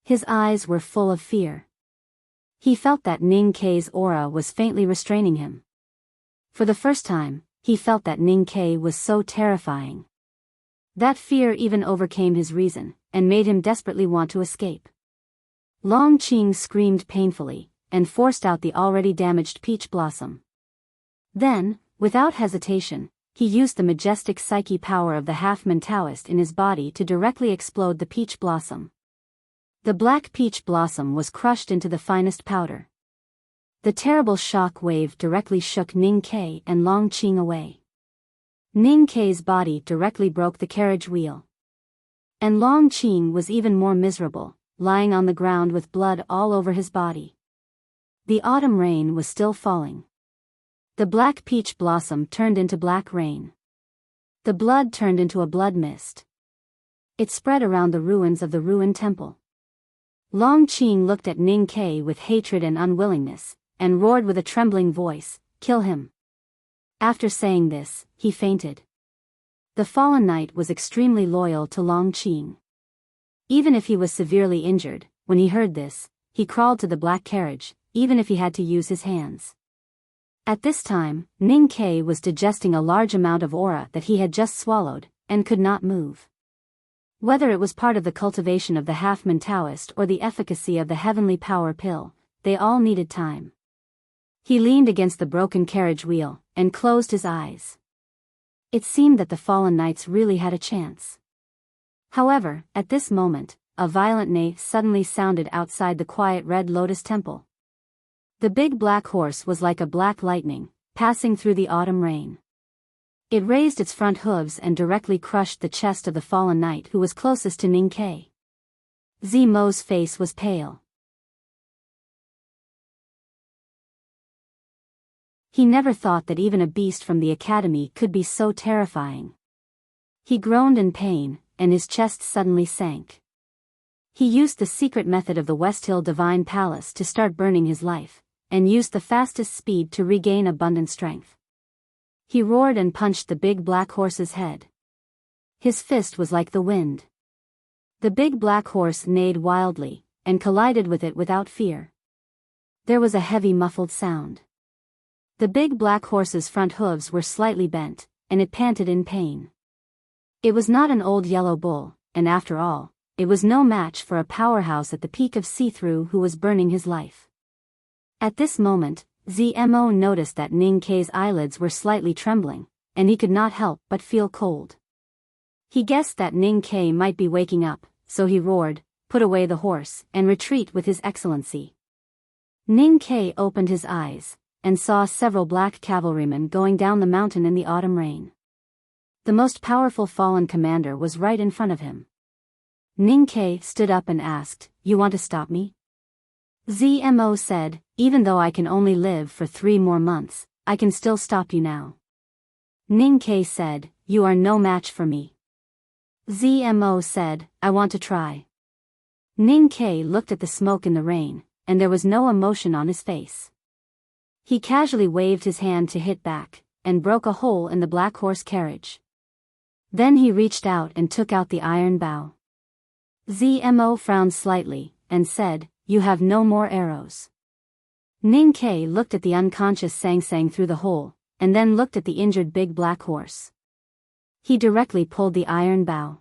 His eyes were full of fear. He felt that Ning Ke's aura was faintly restraining him. For the first time, he felt that Ning Ke was so terrifying. That fear even overcame his reason, and made him desperately want to escape. Long Qing screamed painfully, and forced out the already damaged peach blossom. Then, without hesitation, he used the majestic psyche power of the half-man Taoist in his body to directly explode the peach blossom. The black peach blossom was crushed into the finest powder. The terrible shock wave directly shook Ning Ke and Long Qing away. Ning Ke's body directly broke the carriage wheel. And Long Qing was even more miserable, lying on the ground with blood all over his body. The autumn rain was still falling. The black peach blossom turned into black rain. The blood turned into a blood mist. It spread around the ruins of the ruined temple. Long Qing looked at Ning Ke with hatred and unwillingness, and roared with a trembling voice, "Kill him." After saying this, he fainted. The fallen knight was extremely loyal to Long Qing. Even if he was severely injured, when he heard this, he crawled to the black carriage, even if he had to use his hands. At this time, Ning Ke was digesting a large amount of aura that he had just swallowed, and could not move. Whether it was part of the cultivation of the half-man Taoist or the efficacy of the heavenly power pill, they all needed time. He leaned against the broken carriage wheel, and closed his eyes. It seemed that the fallen knights really had a chance. However, at this moment, a violent neigh suddenly sounded outside the quiet Red Lotus Temple. The big black horse was like a black lightning, passing through the autumn rain. It raised its front hooves and directly crushed the chest of the fallen knight who was closest to Ning Ke. Zmo's face was pale. He never thought that even a beast from the academy could be so terrifying. He groaned in pain, and his chest suddenly sank. He used the secret method of the West Hill Divine Palace to start burning his life, and used the fastest speed to regain abundant strength. He roared and punched the big black horse's head. His fist was like the wind. The big black horse neighed wildly, and collided with it without fear. There was a heavy muffled sound. The big black horse's front hooves were slightly bent, and it panted in pain. It was not an old yellow bull, and after all, it was no match for a powerhouse at the peak of see-through who was burning his life. At this moment, Zmo noticed that Ning Kei's eyelids were slightly trembling, and he could not help but feel cold. He guessed that Ning Kei might be waking up, so he roared, "Put away the horse, and retreat with his excellency." Ning Kei opened his eyes, and saw several black cavalrymen going down the mountain in the autumn rain. The most powerful fallen commander was right in front of him. Ning Kei stood up and asked, "You want to stop me?" Zmo said, "Even though I can only live for 3 more months, I can still stop you now." Ning Kei said, "You are no match for me." Zmo said, "I want to try." Ning Kei looked at the smoke in the rain, and there was no emotion on his face. He casually waved his hand to hit back, and broke a hole in the black horse carriage. Then he reached out and took out the iron bow. Zmo frowned slightly, and said, "You have no more arrows." Ning Kei looked at the unconscious Sang Sang through the hole, and then looked at the injured big black horse. He directly pulled the iron bow.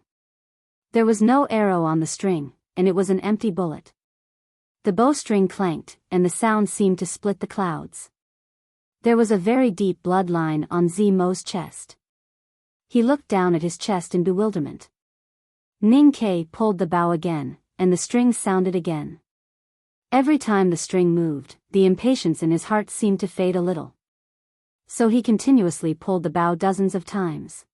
There was no arrow on the string, and it was an empty bullet. The bowstring clanked, and the sound seemed to split the clouds. There was a very deep blood line on Zmo's chest. He looked down at his chest in bewilderment. Ning Kei pulled the bow again, and the string sounded again. Every time the string moved, the impatience in his heart seemed to fade a little. So he continuously pulled the bow dozens of times.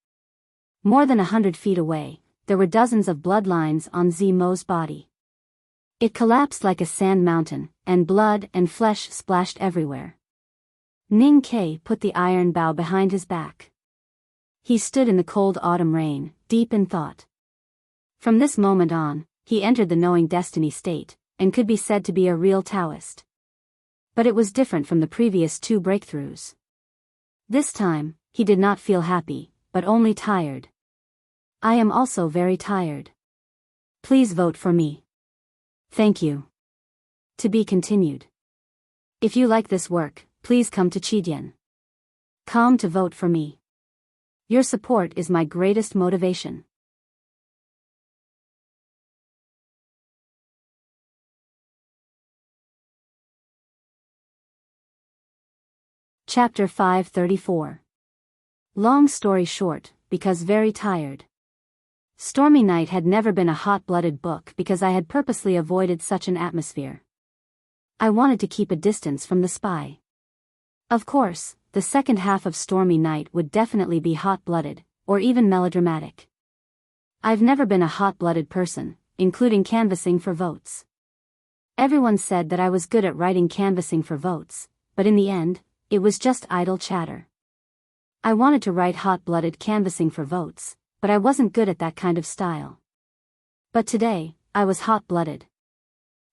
More than 100 feet away, there were dozens of blood lines on Zmo's body. It collapsed like a sand mountain, and blood and flesh splashed everywhere. Ning Kei put the iron bow behind his back. He stood in the cold autumn rain, deep in thought. From this moment on, he entered the knowing destiny state, and could be said to be a real Taoist. But it was different from the previous 2 breakthroughs. This time, he did not feel happy, but only tired. "I am also very tired. Please vote for me. Thank you." To be continued. If you like this work, please come to Chidian.com to vote for me. Your support is my greatest motivation. Chapter 534. Long story short, because very tired. Stormy Night had never been a hot-blooded book because I had purposely avoided such an atmosphere. I wanted to keep a distance from the spy. Of course, the second half of Stormy Night would definitely be hot-blooded, or even melodramatic. I've never been a hot-blooded person, including canvassing for votes. Everyone said that I was good at writing canvassing for votes, but in the end, it was just idle chatter. I wanted to write hot-blooded canvassing for votes, but I wasn't good at that kind of style. But today, I was hot-blooded.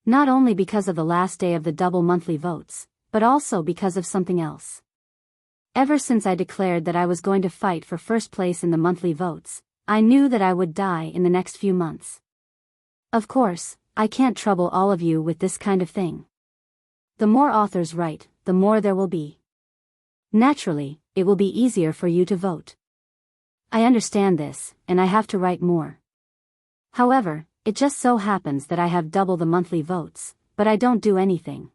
Not only because of the last day of the double monthly votes, but also because of something else. Ever since I declared that I was going to fight for first place in the monthly votes, I knew that I would die in the next few months. Of course, I can't trouble all of you with this kind of thing. The more authors write, the more there will be. Naturally, it will be easier for you to vote. I understand this, and I have to write more. However, it just so happens that I have double the monthly votes, but I don't do anything.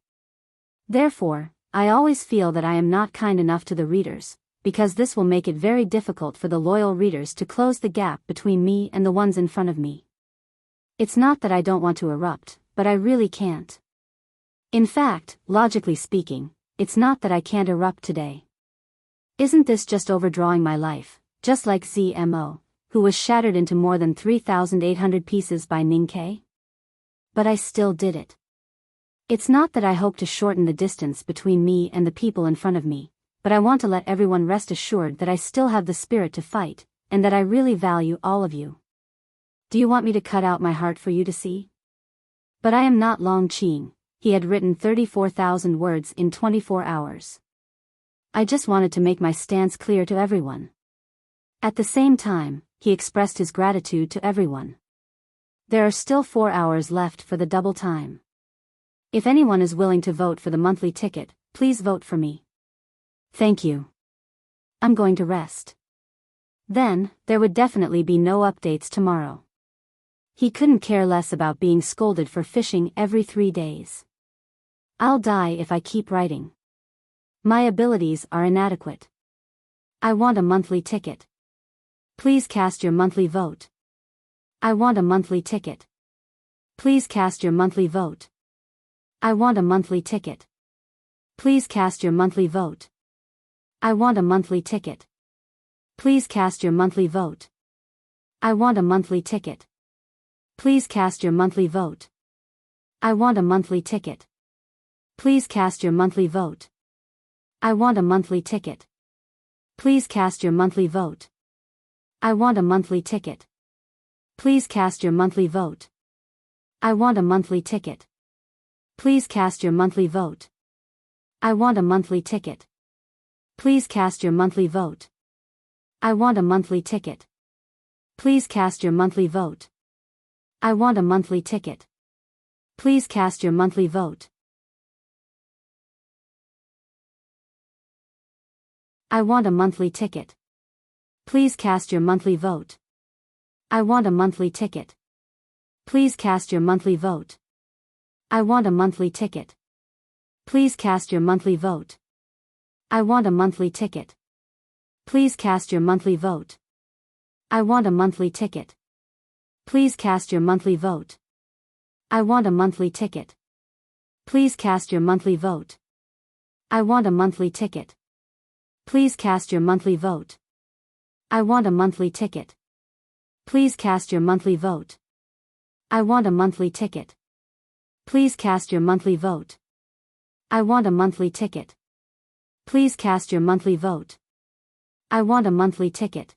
Therefore, I always feel that I am not kind enough to the readers, because this will make it very difficult for the loyal readers to close the gap between me and the ones in front of me. It's not that I don't want to erupt, but I really can't. In fact, logically speaking, it's not that I can't erupt today. Isn't this just overdrawing my life? Just like Zmo, who was shattered into more than 3,800 pieces by Ning Kei? But I still did it. It's not that I hope to shorten the distance between me and the people in front of me, but I want to let everyone rest assured that I still have the spirit to fight, and that I really value all of you. Do you want me to cut out my heart for you to see? But I am not Long Qing. He had written 34,000 words in 24 hours. I just wanted to make my stance clear to everyone. At the same time, he expressed his gratitude to everyone. There are still 4 hours left for the double time. If anyone is willing to vote for the monthly ticket, please vote for me. Thank you. I'm going to rest. Then, there would definitely be no updates tomorrow. He couldn't care less about being scolded for fishing every 3 days. I'll die if I keep writing. My abilities are inadequate. I want a monthly ticket. Please cast your monthly vote. I want a monthly ticket. Please cast your monthly vote. I want a monthly ticket. Please cast your monthly vote. I want a monthly ticket. Please cast your monthly vote. I want a monthly ticket. Please cast your monthly vote. I want a monthly ticket. Please cast your monthly vote. I want a monthly ticket. Please cast your monthly vote. I want a monthly ticket. Please cast your monthly vote. I want a monthly ticket. Please cast your monthly vote. I want a monthly ticket. Please cast your monthly vote. I want a monthly ticket. Please cast your monthly vote. I want a monthly ticket. Please cast your monthly vote. I want a monthly ticket. Please cast your monthly vote. I want a monthly ticket. Please cast your monthly vote. I want a monthly ticket. Please cast your monthly vote. I want a monthly ticket. Please cast your monthly vote. I want a monthly ticket. Please cast your monthly vote. I want a monthly ticket. Please cast your monthly vote. I want a monthly ticket. Please cast your monthly vote. I want a monthly ticket. Please cast your monthly vote. I want a monthly ticket. Please cast your monthly vote. I want a monthly ticket. Please cast your monthly vote. I want a monthly ticket.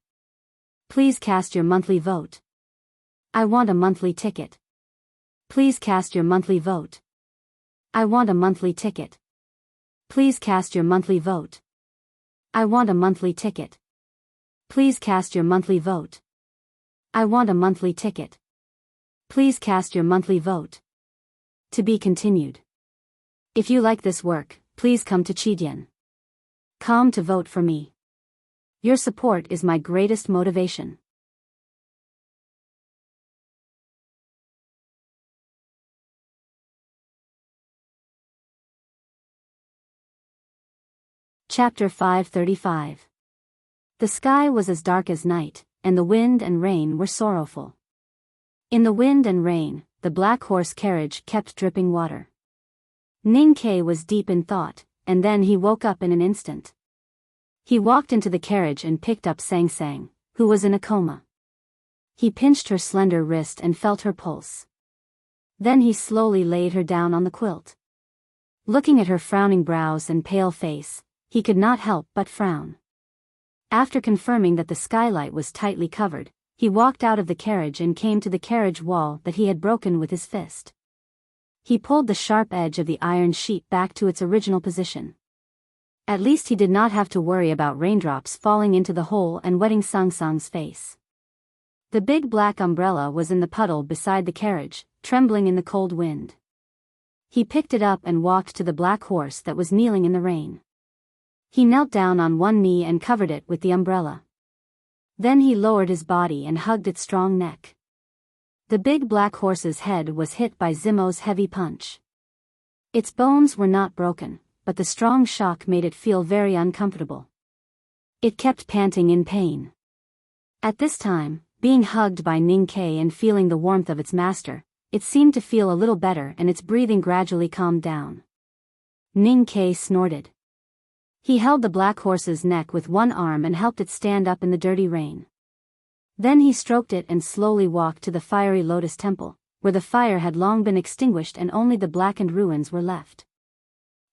Please cast your monthly vote. I want a monthly ticket. Please cast your monthly vote. I want a monthly ticket. Please cast your monthly vote. I want a monthly ticket. Please cast your monthly vote. I want a monthly ticket. Please cast your monthly vote. To be continued. If you like this work, please come to Chidien.com to vote for me. Your support is my greatest motivation. Chapter 535. The sky was as dark as night, and the wind and rain were sorrowful. In the wind and rain, the black horse carriage kept dripping water. Ning Ke was deep in thought, and then he woke up in an instant. He walked into the carriage and picked up Sang Sang, who was in a coma. He pinched her slender wrist and felt her pulse. Then he slowly laid her down on the quilt. Looking at her frowning brows and pale face, he could not help but frown. After confirming that the skylight was tightly covered, he walked out of the carriage and came to the carriage wall that he had broken with his fist. He pulled the sharp edge of the iron sheet back to its original position. At least he did not have to worry about raindrops falling into the hole and wetting Sang Sang's face. The big black umbrella was in the puddle beside the carriage, trembling in the cold wind. He picked it up and walked to the black horse that was kneeling in the rain. He knelt down on one knee and covered it with the umbrella. Then he lowered his body and hugged its strong neck. The big black horse's head was hit by Zimo's heavy punch. Its bones were not broken, but the strong shock made it feel very uncomfortable. It kept panting in pain. At this time, being hugged by Ning Ke and feeling the warmth of its master, it seemed to feel a little better and its breathing gradually calmed down. Ning Ke snorted. He held the black horse's neck with one arm and helped it stand up in the dirty rain. Then he stroked it and slowly walked to the fiery lotus temple, where the fire had long been extinguished and only the blackened ruins were left.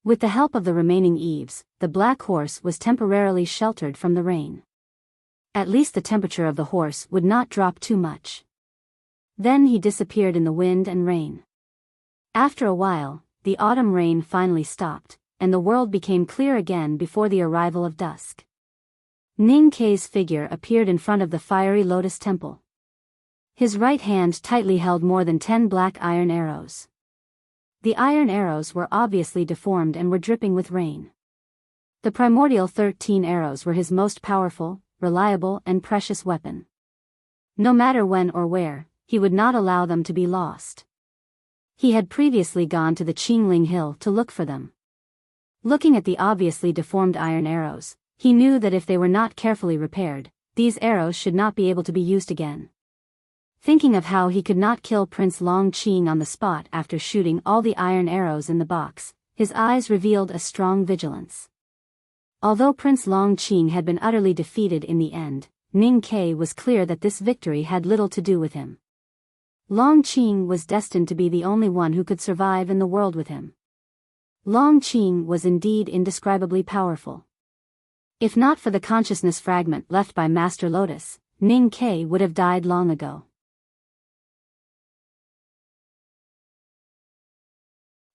With the help of the remaining eaves, the black horse was temporarily sheltered from the rain. At least the temperature of the horse would not drop too much. Then he disappeared in the wind and rain. After a while, the autumn rain finally stopped, and the world became clear again before the arrival of dusk. Ning Ke's figure appeared in front of the fiery lotus temple. His right hand tightly held more than 10 black iron arrows. The iron arrows were obviously deformed and were dripping with rain. The primordial 13 arrows were his most powerful, reliable and precious weapon. No matter when or where, he would not allow them to be lost. He had previously gone to the Qingling Hill to look for them. Looking at the obviously deformed iron arrows, he knew that if they were not carefully repaired, these arrows should not be able to be used again. Thinking of how he could not kill Prince Longqing on the spot after shooting all the iron arrows in the box, his eyes revealed a strong vigilance. Although Prince Longqing had been utterly defeated in the end, Ning Ke was clear that this victory had little to do with him. Longqing was destined to be the only one who could survive in the world with him. Longqing was indeed indescribably powerful. If not for the consciousness fragment left by Master Lotus, Ning Ke would have died long ago.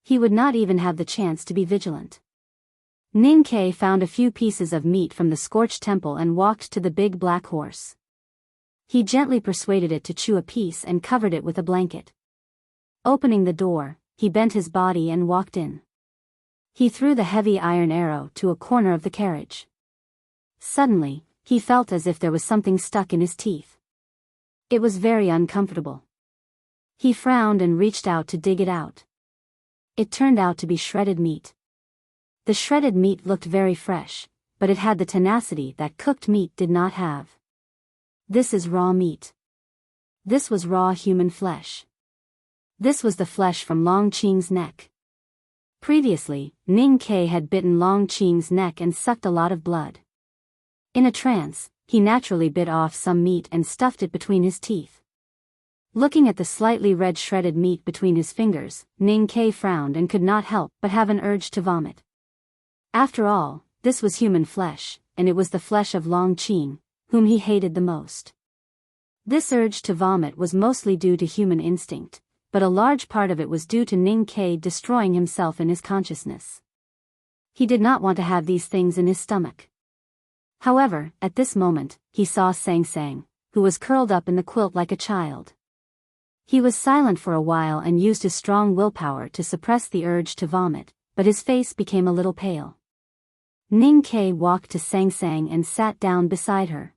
He would not even have the chance to be vigilant. Ning Ke found a few pieces of meat from the scorched temple and walked to the big black horse. He gently persuaded it to chew a piece and covered it with a blanket. Opening the door, he bent his body and walked in. He threw the heavy iron arrow to a corner of the carriage. Suddenly, he felt as if there was something stuck in his teeth. It was very uncomfortable. He frowned and reached out to dig it out. It turned out to be shredded meat. The shredded meat looked very fresh, but it had the tenacity that cooked meat did not have. This is raw meat. This was raw human flesh. This was the flesh from Longqing's neck. Previously, Ning Ke had bitten Longqing's neck and sucked a lot of blood. In a trance, he naturally bit off some meat and stuffed it between his teeth. Looking at the slightly red shredded meat between his fingers, Ning Ke frowned and could not help but have an urge to vomit. After all, this was human flesh, and it was the flesh of Longqing, whom he hated the most. This urge to vomit was mostly due to human instinct, but a large part of it was due to Ning Ke destroying himself in his consciousness. He did not want to have these things in his stomach. However, at this moment, he saw Sang Sang, who was curled up in the quilt like a child. He was silent for a while and used his strong willpower to suppress the urge to vomit, but his face became a little pale. Ning Ke walked to Sang Sang and sat down beside her.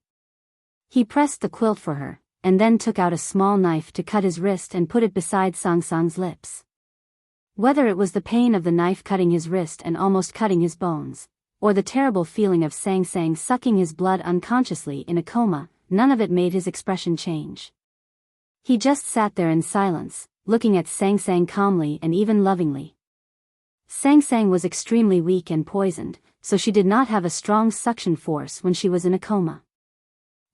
He pressed the quilt for her, and then took out a small knife to cut his wrist and put it beside Sang Sang's lips. Whether it was the pain of the knife cutting his wrist and almost cutting his bones, or the terrible feeling of Sang Sang sucking his blood unconsciously in a coma, none of it made his expression change. He just sat there in silence, looking at Sang Sang calmly and even lovingly. Sang Sang was extremely weak and poisoned, so she did not have a strong suction force when she was in a coma.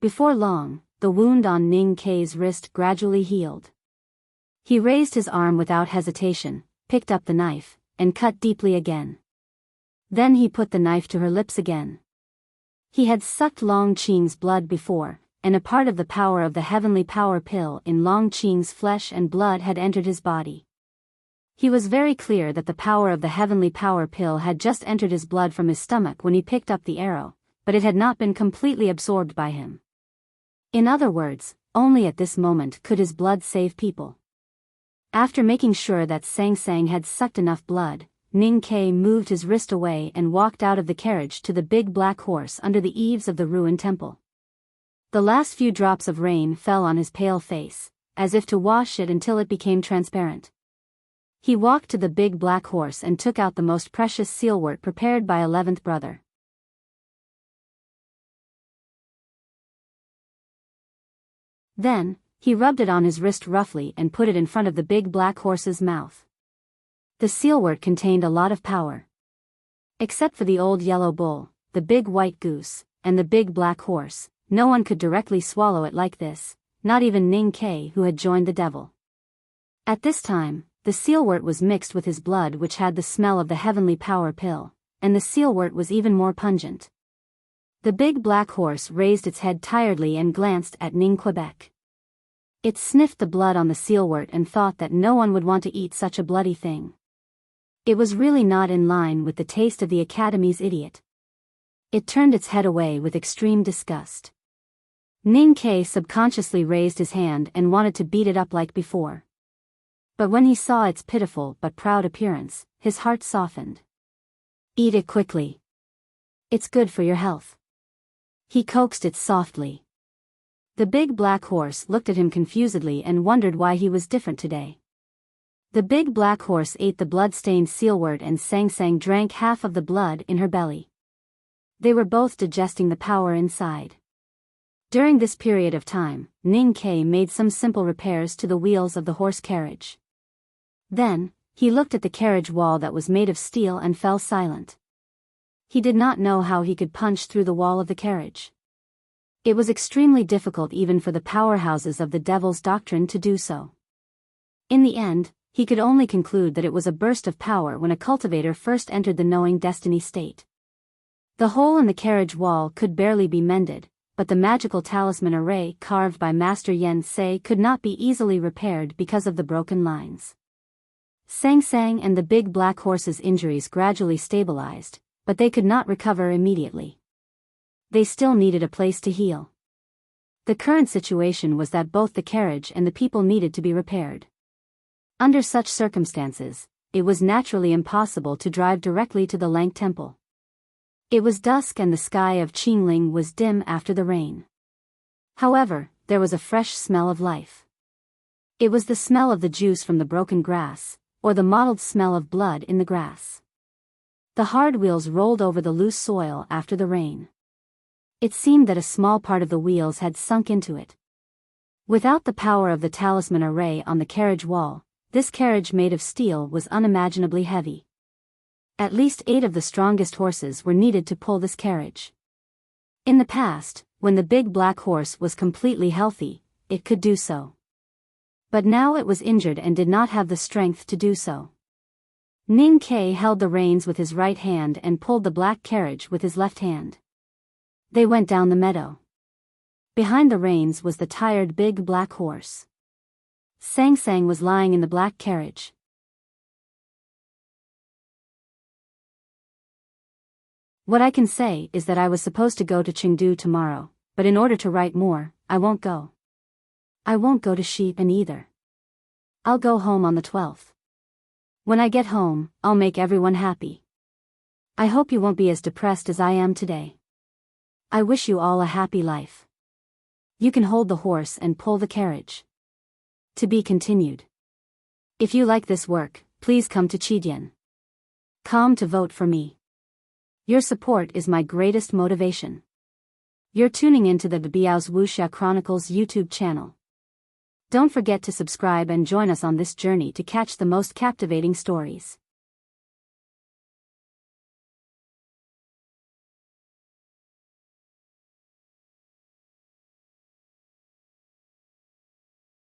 Before long, the wound on Ning Ke's wrist gradually healed. He raised his arm without hesitation, picked up the knife, and cut deeply again. Then he put the knife to her lips again. He had sucked Longqing's blood before, and a part of the power of the heavenly power pill in Longqing's flesh and blood had entered his body. He was very clear that the power of the heavenly power pill had just entered his blood from his stomach when he picked up the arrow, but it had not been completely absorbed by him. In other words, only at this moment could his blood save people. After making sure that Sang Sang had sucked enough blood, Ning Ke moved his wrist away and walked out of the carriage to the big black horse under the eaves of the ruined temple. The last few drops of rain fell on his pale face, as if to wash it until it became transparent. He walked to the big black horse and took out the most precious sealwort prepared by 11th brother. Then, he rubbed it on his wrist roughly and put it in front of the big black horse's mouth. The sealwort contained a lot of power. Except for the old yellow bull, the big white goose, and the big black horse, no one could directly swallow it like this, not even Ning Ke who had joined the devil. At this time, the sealwort was mixed with his blood which had the smell of the heavenly power pill, and the sealwort was even more pungent. The big black horse raised its head tiredly and glanced at Ning Quebec. It sniffed the blood on the sealwort and thought that no one would want to eat such a bloody thing. It was really not in line with the taste of the Academy's idiot. It turned its head away with extreme disgust. Ning Ke subconsciously raised his hand and wanted to beat it up like before. But when he saw its pitiful but proud appearance, his heart softened. Eat it quickly. It's good for your health. He coaxed it softly. The big black horse looked at him confusedly and wondered why he was different today. The big black horse ate the blood-stained sealwort and Sang Sang drank half of the blood in her belly. They were both digesting the power inside. During this period of time, Ning Ke made some simple repairs to the wheels of the horse carriage. Then, he looked at the carriage wall that was made of steel and fell silent. He did not know how he could punch through the wall of the carriage. It was extremely difficult even for the powerhouses of the devil's doctrine to do so. In the end, he could only conclude that it was a burst of power when a cultivator first entered the knowing destiny state. The hole in the carriage wall could barely be mended, but the magical talisman array carved by Master Yen Sei could not be easily repaired because of the broken lines. Sang Sang and the big black horse's injuries gradually stabilized, but they could not recover immediately. They still needed a place to heal. The current situation was that both the carriage and the people needed to be repaired. Under such circumstances, it was naturally impossible to drive directly to the Lang Temple. It was dusk and the sky of Qingling was dim after the rain. However, there was a fresh smell of life. It was the smell of the juice from the broken grass, or the mottled smell of blood in the grass. The hard wheels rolled over the loose soil after the rain. It seemed that a small part of the wheels had sunk into it. Without the power of the talisman array on the carriage wall, this carriage made of steel was unimaginably heavy. At least 8 of the strongest horses were needed to pull this carriage. In the past, when the big black horse was completely healthy, it could do so. But now it was injured and did not have the strength to do so. Ning Ke held the reins with his right hand and pulled the black carriage with his left hand. They went down the meadow. Behind the reins was the tired big black horse. Sang Sang was lying in the black carriage. What I can say is that I was supposed to go to Chengdu tomorrow, but in order to write more, I won't go. I won't go to Xi'an either. I'll go home on the 12th. When I get home, I'll make everyone happy. I hope you won't be as depressed as I am today. I wish you all a happy life. You can hold the horse and pull the carriage. To be continued. If you like this work, please come to Chidian.com to vote for me. Your support is my greatest motivation. You're tuning into the Biyao's Wuxia Chronicles YouTube channel. Don't forget to subscribe and join us on this journey to catch the most captivating stories.